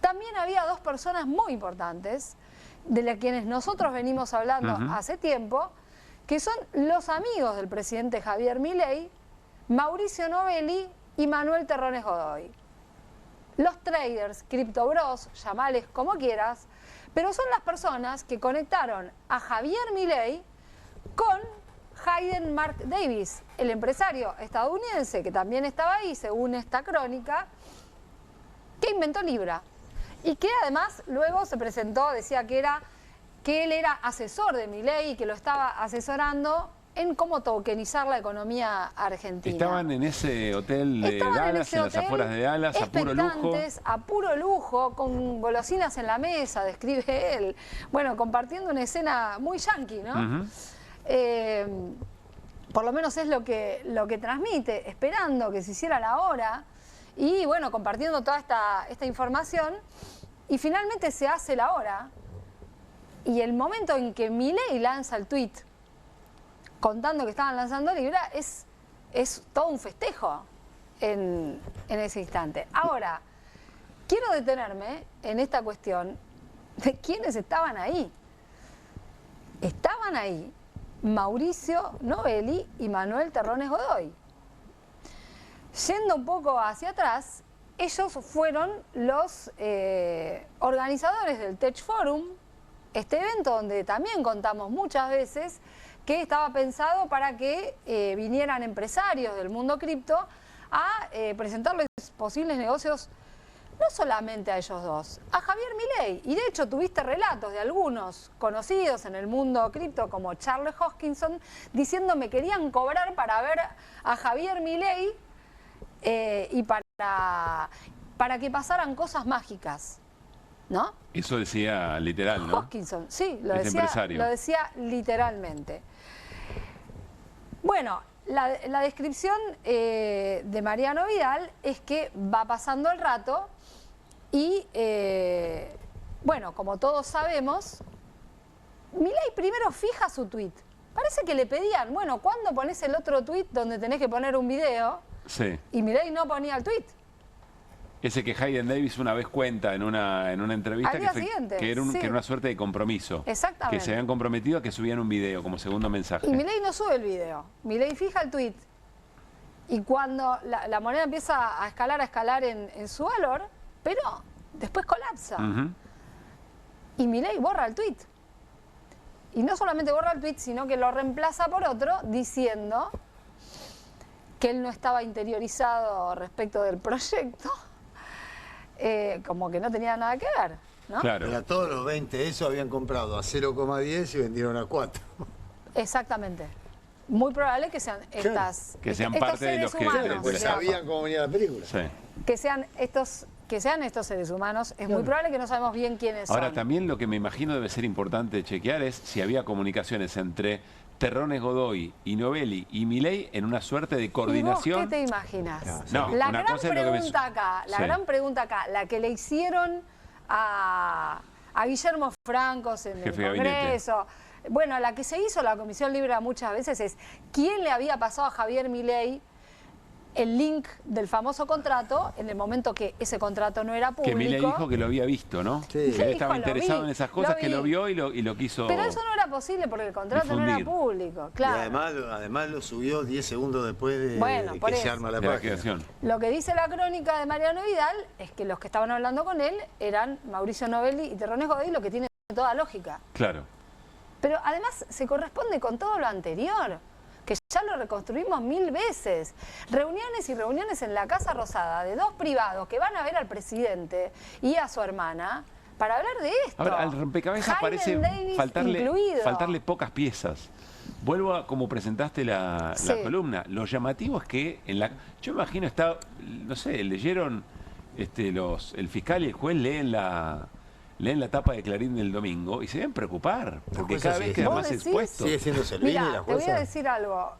B: también había dos personas muy importantes, de las quienes nosotros venimos hablando hace tiempo, que son los amigos del presidente Javier Milei, Mauricio Novelli y Manuel Terrones Godoy. Los traders, Crypto Bros, llamales como quieras, pero son las personas que conectaron a Javier Milei con Hayden Mark Davis, el empresario estadounidense que también estaba ahí, según esta crónica, que inventó Libra. Y que además luego se presentó, decía que él era asesor de Milei y que lo estaba asesorando en cómo tokenizar la economía argentina.
A: Estaban en ese hotel de Dallas, en las afueras de Dallas, a puro lujo.
B: A puro lujo, con golosinas en la mesa, describe él. Bueno, compartiendo una escena muy yankee, ¿no? Por lo menos es lo que transmite, esperando que se hiciera la hora y, bueno, compartiendo toda esta información. Y finalmente se hace la hora. Y el momento en que Milei lanza el tuit contando que estaban lanzando Libra es todo un festejo en ese instante. Ahora, quiero detenerme en esta cuestión de quiénes estaban ahí. Estaban ahí Mauricio Novelli y Manuel Terrones Godoy. Yendo un poco hacia atrás, ellos fueron los organizadores del Tech Forum, este evento donde también contamos muchas veces que estaba pensado para que vinieran empresarios del mundo cripto a presentarles posibles negocios, no solamente a ellos dos, a Javier Milei. Y de hecho tuviste relatos de algunos conocidos en el mundo cripto como Charles Hoskinson diciendo me querían cobrar para ver a Javier Milei y para que pasaran cosas mágicas, ¿no?
A: Eso decía literal, ¿no?
B: Hoskinson, sí, lo decía literalmente. Bueno, la descripción de Mariano Vidal es que va pasando el rato y, bueno, como todos sabemos, Milei primero fija su tuit. Parece que le pedían, bueno, ¿cuándo pones el otro tuit donde tenés que poner un video?
A: Sí.
B: Y Milei no ponía el tuit.
A: Ese que Hayden Davis una vez cuenta en una entrevista que era una suerte de compromiso.
B: Exactamente.
A: Que se habían comprometido a que subían un video como segundo mensaje.
B: Y Milei no sube el video. Milei fija el tuit. Y cuando la moneda empieza a escalar en su valor, pero después colapsa. Y Milei borra el tuit. Y no solamente borra el tuit, sino que lo reemplaza por otro diciendo que él no estaba interiorizado respecto del proyecto. Como que no tenía nada que ver, ¿no?
M: Claro. Pero a todos los 20 eso habían comprado a 0,10 y vendieron a 4.
B: Exactamente. Muy probable que sean estas...
A: Que sean parte de los que
M: sabían cómo venía la película.
A: Sí.
B: Que sean estos seres humanos. Es muy probable que no sabemos bien quiénes son.
A: Ahora, también lo que me imagino debe ser importante chequear es si había comunicaciones entre Terrones Godoy y Novelli y Milei en una suerte de coordinación.
B: ¿Y vos qué te imaginas?
A: No,
B: la
A: una
B: gran
A: cosa
B: pregunta acá, gran pregunta acá, la que le hicieron a Guillermo Francos en el Congreso, bueno, la que se hizo la Comisión Libra muchas veces es ¿quién le había pasado a Javier Milei el link del famoso contrato en el momento que ese contrato no era público?
A: Que Milei dijo que lo había visto, ¿no?
M: Sí.
A: Que él estaba interesado en esas cosas, que lo vio y lo quiso.
B: Pero eso no era posible porque el contrato no era público, claro.
M: Y además lo subió 10 segundos después de que se arma la página.
B: Lo que dice la crónica de Mariano Vidal es que los que estaban hablando con él eran Mauricio Novelli y Terrones Godoy, lo que tiene toda lógica.
A: Claro.
B: Pero además se corresponde con todo lo anterior, que ya lo reconstruimos 1000 veces. Reuniones y reuniones en la Casa Rosada de dos privados que van a ver al presidente y a su hermana para hablar de esto.
A: Ahora, al rompecabezas parece faltarle pocas piezas. Vuelvo a como presentaste la columna. Lo llamativo es que yo imagino no sé, leyeron el fiscal y el juez leen la tapa de Clarín del domingo y se deben preocupar, porque cada vez queda más expuesto.
M: ¿Sigue siendo Servini la jueza?
B: Te voy a decir algo.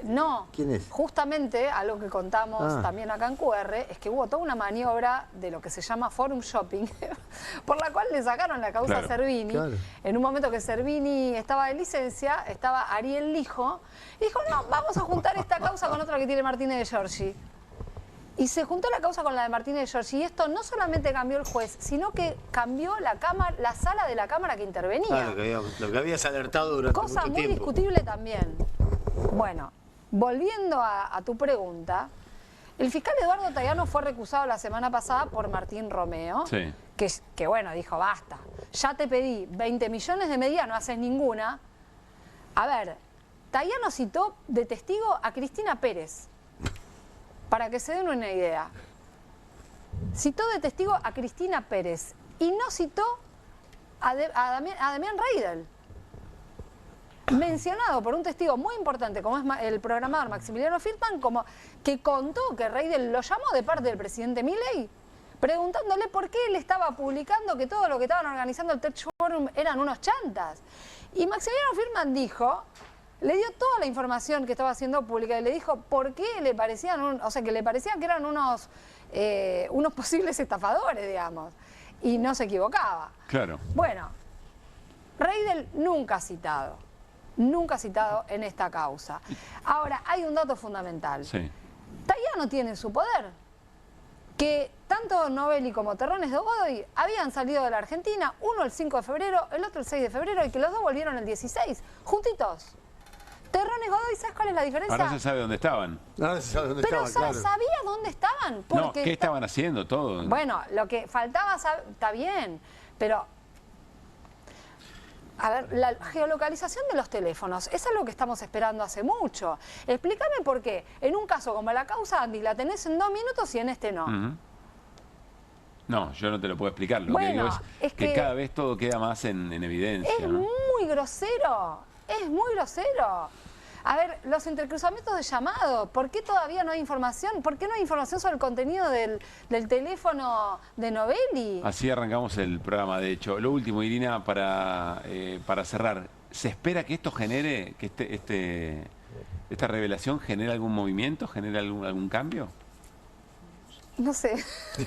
B: No,
M: ¿Quién es?
B: Justamente algo que contamos también acá en QR es que hubo toda una maniobra de lo que se llama forum shopping por la cual le sacaron la causa a Servini. En un momento que Servini estaba de licencia, estaba Ariel Lijo y dijo, no, vamos a juntar esta causa con otra que tiene Martínez de Giorgi. Y se juntó la causa con la de Martínez de Giorgi y esto no solamente cambió el juez, sino que cambió la sala de la Cámara que intervenía.
M: Claro, lo que habías alertado durante mucho tiempo.
B: Cosa muy discutible también. Bueno, volviendo a tu pregunta, el fiscal Eduardo Tayano fue recusado la semana pasada por Martín Romeo, que bueno, dijo, basta, ya te pedí 20 millones de medida, no haces ninguna. A ver, Tayano citó de testigo a Cristina Pérez, para que se den una idea. Citó de testigo a Cristina Pérez y no citó a Damián Reidel, mencionado por un testigo muy importante como es el programador Maximiliano Filtman, como que contó que Reidel lo llamó de parte del presidente Milei, preguntándole por qué él estaba publicando que todo lo que estaban organizando el Tech Forum eran unos chantas. Y Maximiliano Filtman le dio toda la información que estaba haciendo pública y le dijo por qué le parecían, que le parecían que eran unos posibles estafadores, digamos. Y no se equivocaba.
A: Claro.
B: Bueno, Reidel nunca citado en esta causa. Ahora, hay un dato fundamental. Tayano tiene su poder, que tanto Novelli como Terrones de Godoy habían salido de la Argentina, uno el 5 de febrero, el otro el 6 de febrero, y que los dos volvieron el 16, juntitos. Terrones Godoy, ¿sabes cuál es la diferencia?
A: Ahora se sabe dónde estaban.
B: Pero sabía dónde estaban.
A: Porque ¿qué estaban haciendo todo?
B: Bueno, lo que faltaba está bien, pero... A ver, la geolocalización de los teléfonos es algo que estamos esperando hace mucho. Explícame por qué. En un caso como la causa Andy la tenés en 2 minutos y en este no.
A: No, yo no te lo puedo explicar. Lo que digo es que cada vez todo queda más en evidencia.
B: Es muy grosero. Es muy grosero. A ver, los intercruzamientos de llamado, ¿por qué todavía no hay información? ¿Por qué no hay información sobre el contenido del teléfono de Novelli?
A: Así arrancamos el programa, de hecho. Lo último, Irina, para cerrar. ¿Se espera que esto genere, que esta revelación genere algún movimiento, genere algún cambio?
B: No sé,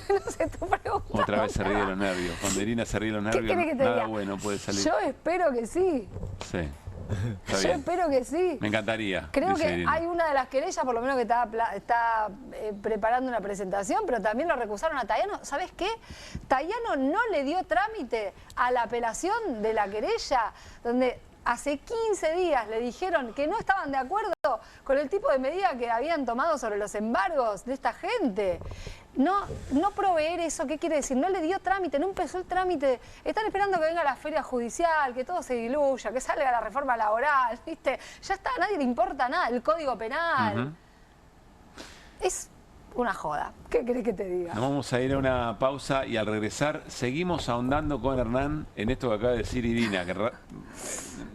B: no sé tu pregunta.
A: Otra vez se ríe de los nervios. Cuando Irina se ríe de los nervios, nada bueno puede salir.
B: Yo espero que sí.
A: Sí.
B: Yo espero que sí.
A: Me encantaría.
B: Creo que hay una de las querellas, por lo menos, que está preparando una presentación, pero también lo recusaron a Tayano. ¿Sabes qué? Tayano no le dio trámite a la apelación de la querella, donde hace 15 días le dijeron que no estaban de acuerdo con el tipo de medida que habían tomado sobre los embargos de esta gente. No proveer eso, ¿qué quiere decir? No le dio trámite, no empezó el trámite. Están esperando que venga la feria judicial, que todo se diluya, que salga la reforma laboral, ¿viste? Ya está, a nadie le importa nada, el Código Penal. Es una joda. ¿Qué querés que te diga?
A: Nos vamos a ir a una pausa y al regresar seguimos ahondando con Hernán en esto que acaba de decir Irina, que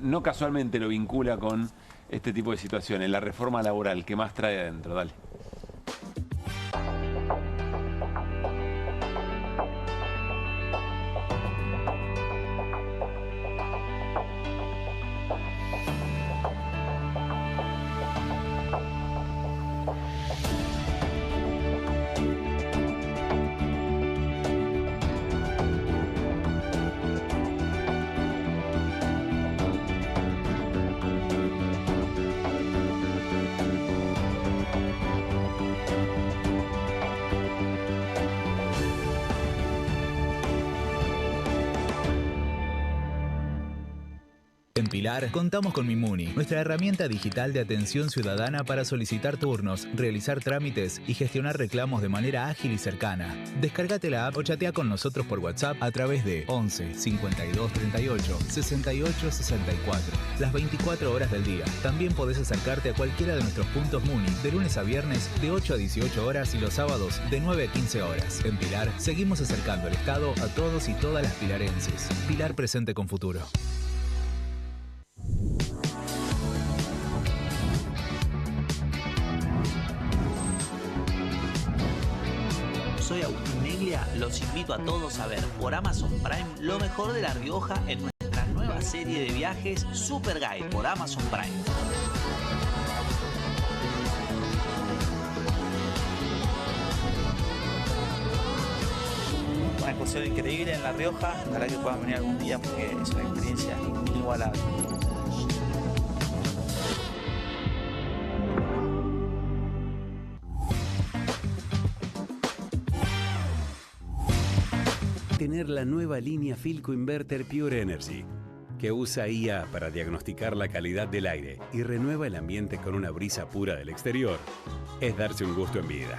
A: no casualmente lo vincula con este tipo de situaciones, la reforma laboral. ¿Qué más trae adentro? Dale.
O: En Pilar, contamos con Mimuni, nuestra herramienta digital de atención ciudadana para solicitar turnos, realizar trámites y gestionar reclamos de manera ágil y cercana. Descárgate la app o chatea con nosotros por WhatsApp a través de 11 52 38 68 64, las 24 horas del día. También podés acercarte a cualquiera de nuestros puntos Muni, de lunes a viernes de 8 a 18 horas y los sábados de 9 a 15 horas. En Pilar, seguimos acercando el Estado a todos y todas las pilarenses. Pilar presente con futuro.
P: los invito a todos a ver por Amazon Prime lo mejor de La Rioja en nuestra nueva serie de viajes Super Guide por Amazon Prime. Una excursión increíble en La Rioja, ojalá que puedan venir algún día porque es una experiencia inigualable.
J: Tener la nueva línea Philco Inverter Pure Energy, que usa IA para diagnosticar la calidad del aire y renueva el ambiente con una brisa pura del exterior, es darse un gusto en vida.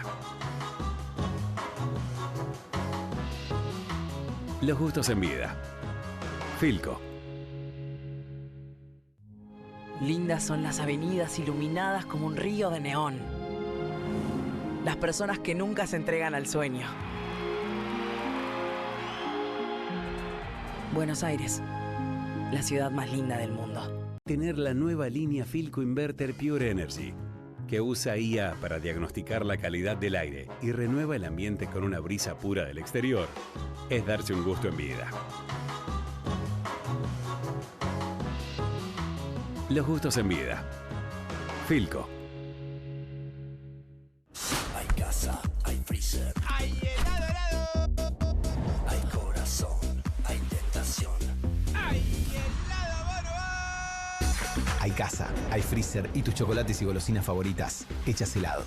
J: Los gustos en vida. Philco.
Q: Lindas son las avenidas iluminadas como un río de neón. Las personas que nunca se entregan al sueño. Buenos Aires, la ciudad más linda del mundo.
J: Tener la nueva línea Philco Inverter Pure Energy, que usa IA para diagnosticar la calidad del aire y renueva el ambiente con una brisa pura del exterior, es darse un gusto en vida. Los gustos en vida. Philco.
X: Hay casa, hay freezer, hay helado, hay corazón, hay tentación, hay helado, Bono.
Y: Hay casa, hay freezer y tus chocolates y golosinas favoritas hechas helado.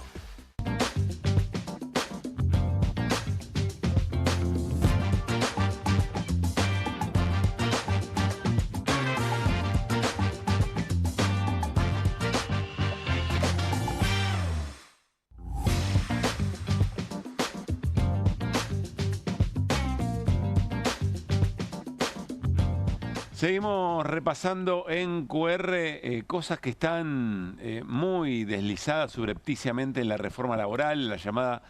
A: Seguimos repasando en QR cosas que están muy deslizadas subrepticiamente en la reforma laboral, la llamada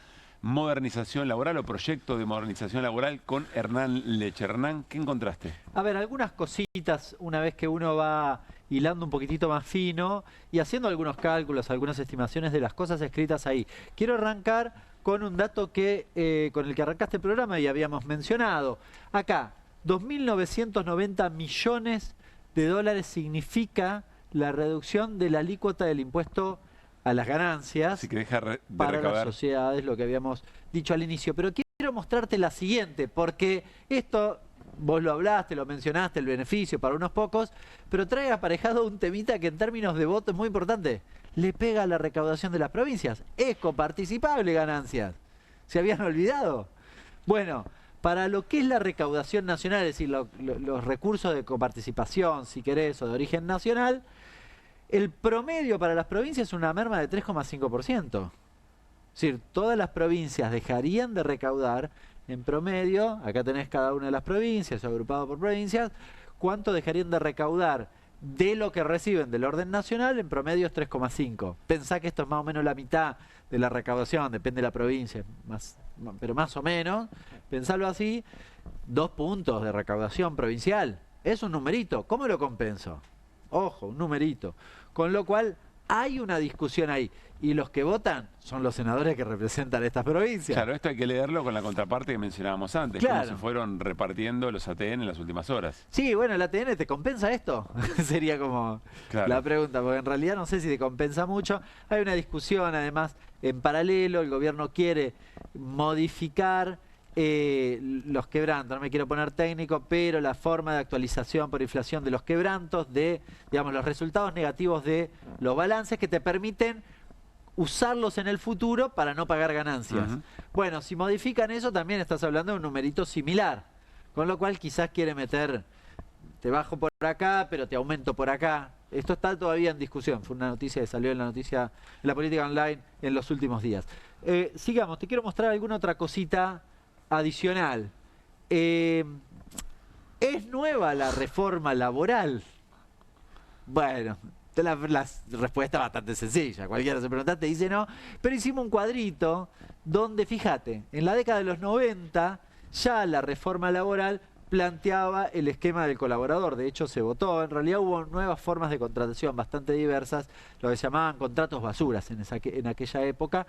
A: modernización laboral o proyecto de modernización laboral con Hernán Lecher. Hernán, ¿qué encontraste?
C: A ver, algunas cositas una vez que uno va hilando un poquitito más fino y haciendo algunos cálculos, algunas estimaciones de las cosas escritas ahí. Quiero arrancar con un dato que con el que arrancaste el programa y habíamos mencionado. Acá, 2.990 millones de dólares significa la reducción de la alícuota del impuesto a las ganancias para las sociedades, lo que habíamos dicho al inicio. Pero quiero mostrarte la siguiente, porque esto, vos lo hablaste, lo mencionaste, el beneficio para unos pocos, pero trae aparejado un temita que en términos de voto es muy importante. Le pega a la recaudación de las provincias. Es coparticipable ganancias. ¿Se habían olvidado? Bueno, para lo que es la recaudación nacional, es decir, los recursos de coparticipación, si querés, o de origen nacional, el promedio para las provincias es una merma de 3,5%. Es decir, todas las provincias dejarían de recaudar en promedio, acá tenés cada una de las provincias, agrupado por provincias, cuánto dejarían de recaudar de lo que reciben del orden nacional, en promedio es 3,5. Pensá que esto es más o menos la mitad de la recaudación, depende de la provincia, pero más o menos, pensalo así, 2 puntos de recaudación provincial, es un numerito. ¿Cómo lo compenso? Ojo, un numerito. Con lo cual hay una discusión ahí. Y los que votan son los senadores que representan estas provincias.
A: Claro, esto hay que leerlo con la contraparte que mencionábamos antes,
C: claro,
A: cómo se fueron repartiendo los ATN en las últimas horas.
C: Sí, bueno, ¿el ATN te compensa esto? Sería como la pregunta, porque en realidad no sé si te compensa mucho. Hay una discusión, además, en paralelo, el gobierno quiere modificar los quebrantos, no me quiero poner técnico, pero la forma de actualización por inflación de los quebrantos, de, digamos, los resultados negativos de los balances que te permiten usarlos en el futuro para no pagar ganancias. Bueno, si modifican eso, también estás hablando de un numerito similar, con lo cual quizás quiere meter, te bajo por acá, pero te aumento por acá. Esto está todavía en discusión, fue una noticia que salió en la política online en los últimos días. Sigamos, te quiero mostrar alguna otra cosita adicional. ¿Es nueva la reforma laboral? Bueno, la respuesta es bastante sencilla. Cualquiera se pregunta, te dice no. Pero hicimos un cuadrito donde, fíjate, en la década de los 90 ya la reforma laboral planteaba el esquema del colaborador. De hecho, se votó. En realidad hubo nuevas formas de contratación bastante diversas, lo que se llamaban contratos basuras en aquella época.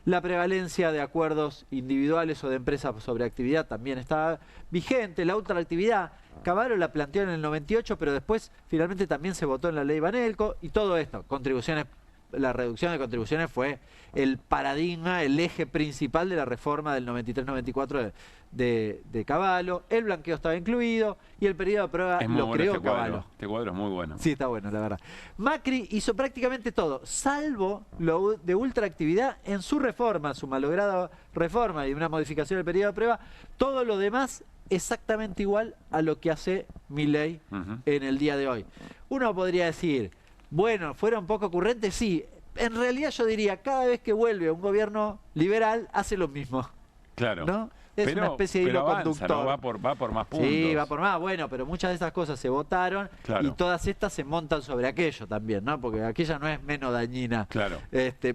C: La prevalencia de acuerdos individuales o de empresas sobre actividad también estaba vigente. La ultraactividad, Cavallo la planteó en el 98, pero después finalmente también se votó en la ley Banelco, y todo esto, contribuciones. La reducción de contribuciones fue el paradigma, el eje principal de la reforma del 93-94 de Cavallo. El blanqueo estaba incluido y el periodo de prueba lo creó Cavallo.
A: Este cuadro es muy bueno.
C: Sí, está bueno, la verdad. Macri hizo prácticamente todo, salvo lo de ultraactividad en su reforma, su malograda reforma y una modificación del periodo de prueba. Todo lo demás exactamente igual a lo que hace Milei en el día de hoy. Uno podría decir, bueno, ¿fueron poco ocurrentes? Sí. En realidad yo diría, cada vez que vuelve un gobierno liberal, hace lo mismo.
A: Claro.
C: ¿No? Es una especie de hilo conductor.
A: ¿no? Va por más puntos.
C: Sí, va por más. Bueno, pero muchas de esas cosas se votaron y todas estas se montan sobre aquello también, ¿no? Porque aquella no es menos dañina.
A: Claro.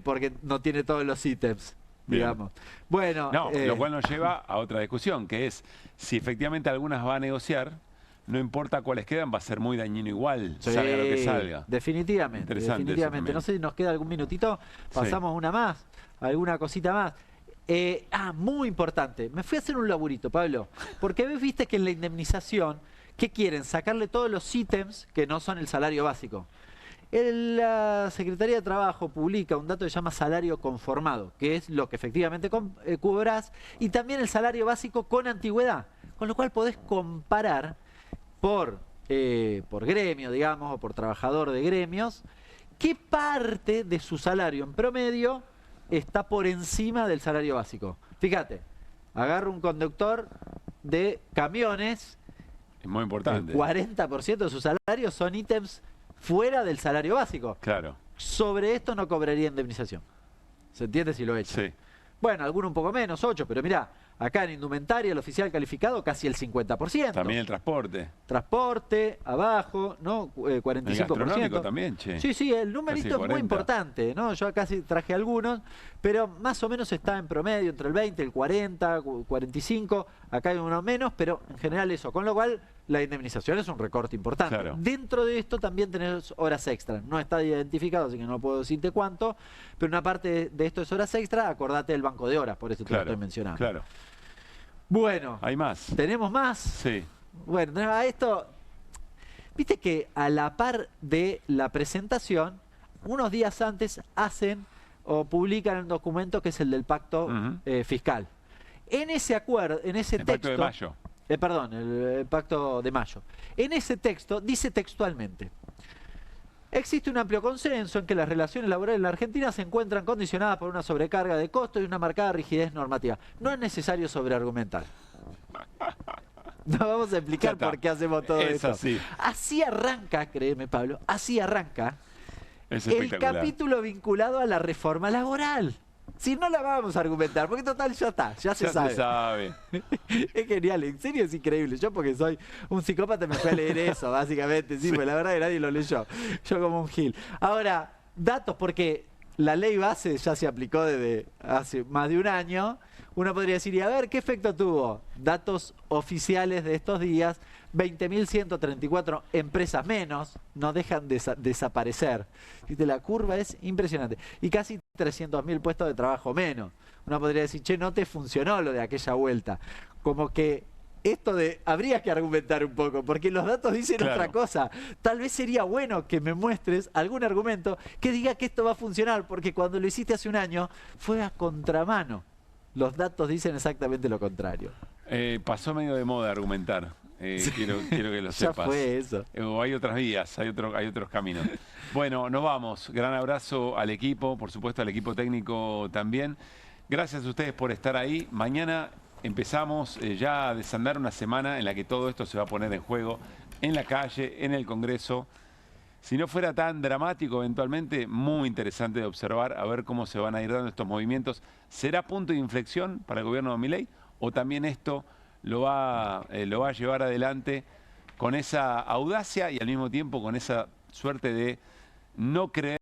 C: Porque no tiene todos los ítems, digamos. Bueno.
A: No, lo cual nos lleva a otra discusión, que es si efectivamente algunas va a negociar. No importa cuáles quedan, va a ser muy dañino igual, salga lo que salga.
C: Definitivamente, definitivamente. No sé si nos queda algún minutito, pasamos una más, alguna cosita más. Muy importante, me fui a hacer un laburito, Pablo, porque viste que en la indemnización, ¿qué quieren? Sacarle todos los ítems que no son el salario básico. La Secretaría de Trabajo publica un dato que se llama salario conformado, que es lo que efectivamente cobras, y también el salario básico con antigüedad, con lo cual podés comparar por gremio, digamos, o por trabajador de gremios, ¿qué parte de su salario en promedio está por encima del salario básico? Fíjate, agarro un conductor de camiones,
A: es muy importante.
C: El 40% de su salario son ítems fuera del salario básico.
A: Claro.
C: Sobre esto no cobraría indemnización. ¿Se entiende si lo he hecho?
A: Sí.
C: Bueno, alguno un poco menos, 8, pero mirá, acá en indumentaria el oficial calificado casi el 50%.
A: También el transporte.
C: Transporte, abajo, ¿no? 45%.
A: El gastronómico también, che.
C: Sí, sí, el numerito es muy importante, ¿no? Yo acá sí traje algunos, pero más o menos está en promedio entre el 20, el 40, 45, acá hay uno menos, pero en general eso. Con lo cual, la indemnización es un recorte importante.
A: Claro.
C: Dentro de esto también tenés horas extras. No está identificado, así que no puedo decirte cuánto, pero una parte de esto es horas extras, acordate del banco de horas, por eso te lo estoy mencionando.
A: Claro.
C: Bueno.
A: ¿Hay más?
C: ¿Tenemos más?
A: Sí.
C: Bueno, a esto, viste que a la par de la presentación, unos días antes hacen o publican un documento que es el del pacto fiscal. En ese acuerdo, en ese texto...
A: El pacto de mayo.
C: Perdón, el pacto de mayo. En ese texto dice textualmente: existe un amplio consenso en que las relaciones laborales en la Argentina se encuentran condicionadas por una sobrecarga de costos y una marcada rigidez normativa. No es necesario sobreargumentar. No vamos a explicar por qué hacemos todo esto.
A: Así.
C: Así arranca, créeme, Pablo, así arranca el capítulo vinculado a la reforma laboral. Si no la vamos a argumentar, porque total ya está, ya se sabe. Es genial, en serio es increíble. Yo porque soy un psicópata me fui a leer eso, básicamente. Sí, pues la verdad que nadie lo leyó. Yo como un gil. Ahora, datos, porque la ley base ya se aplicó desde hace más de un año. Uno podría decir, y a ver, ¿qué efecto tuvo? Datos oficiales de estos días, 20.134 empresas menos, no dejan de desaparecer. La curva es impresionante. Y casi 300.000 puestos de trabajo menos. Uno podría decir, che, no te funcionó lo de aquella vuelta. Como que esto de, habría que argumentar un poco, porque los datos dicen otra cosa. Tal vez sería bueno que me muestres algún argumento que diga que esto va a funcionar, porque cuando lo hiciste hace un año fue a contramano. Los datos dicen exactamente lo contrario.
A: Pasó medio de moda argumentar. Quiero que lo sepas.
C: Ya fue eso.
A: O hay otras vías, hay otros caminos. Bueno, nos vamos. Gran abrazo al equipo, por supuesto al equipo técnico también. Gracias a ustedes por estar ahí. Mañana empezamos ya a desandar una semana en la que todo esto se va a poner en juego en la calle, en el Congreso. Si no fuera tan dramático eventualmente, muy interesante de observar, a ver cómo se van a ir dando estos movimientos. ¿Será punto de inflexión para el gobierno de Milei? ¿O también esto lo va a llevar adelante con esa audacia y al mismo tiempo con esa suerte de no creer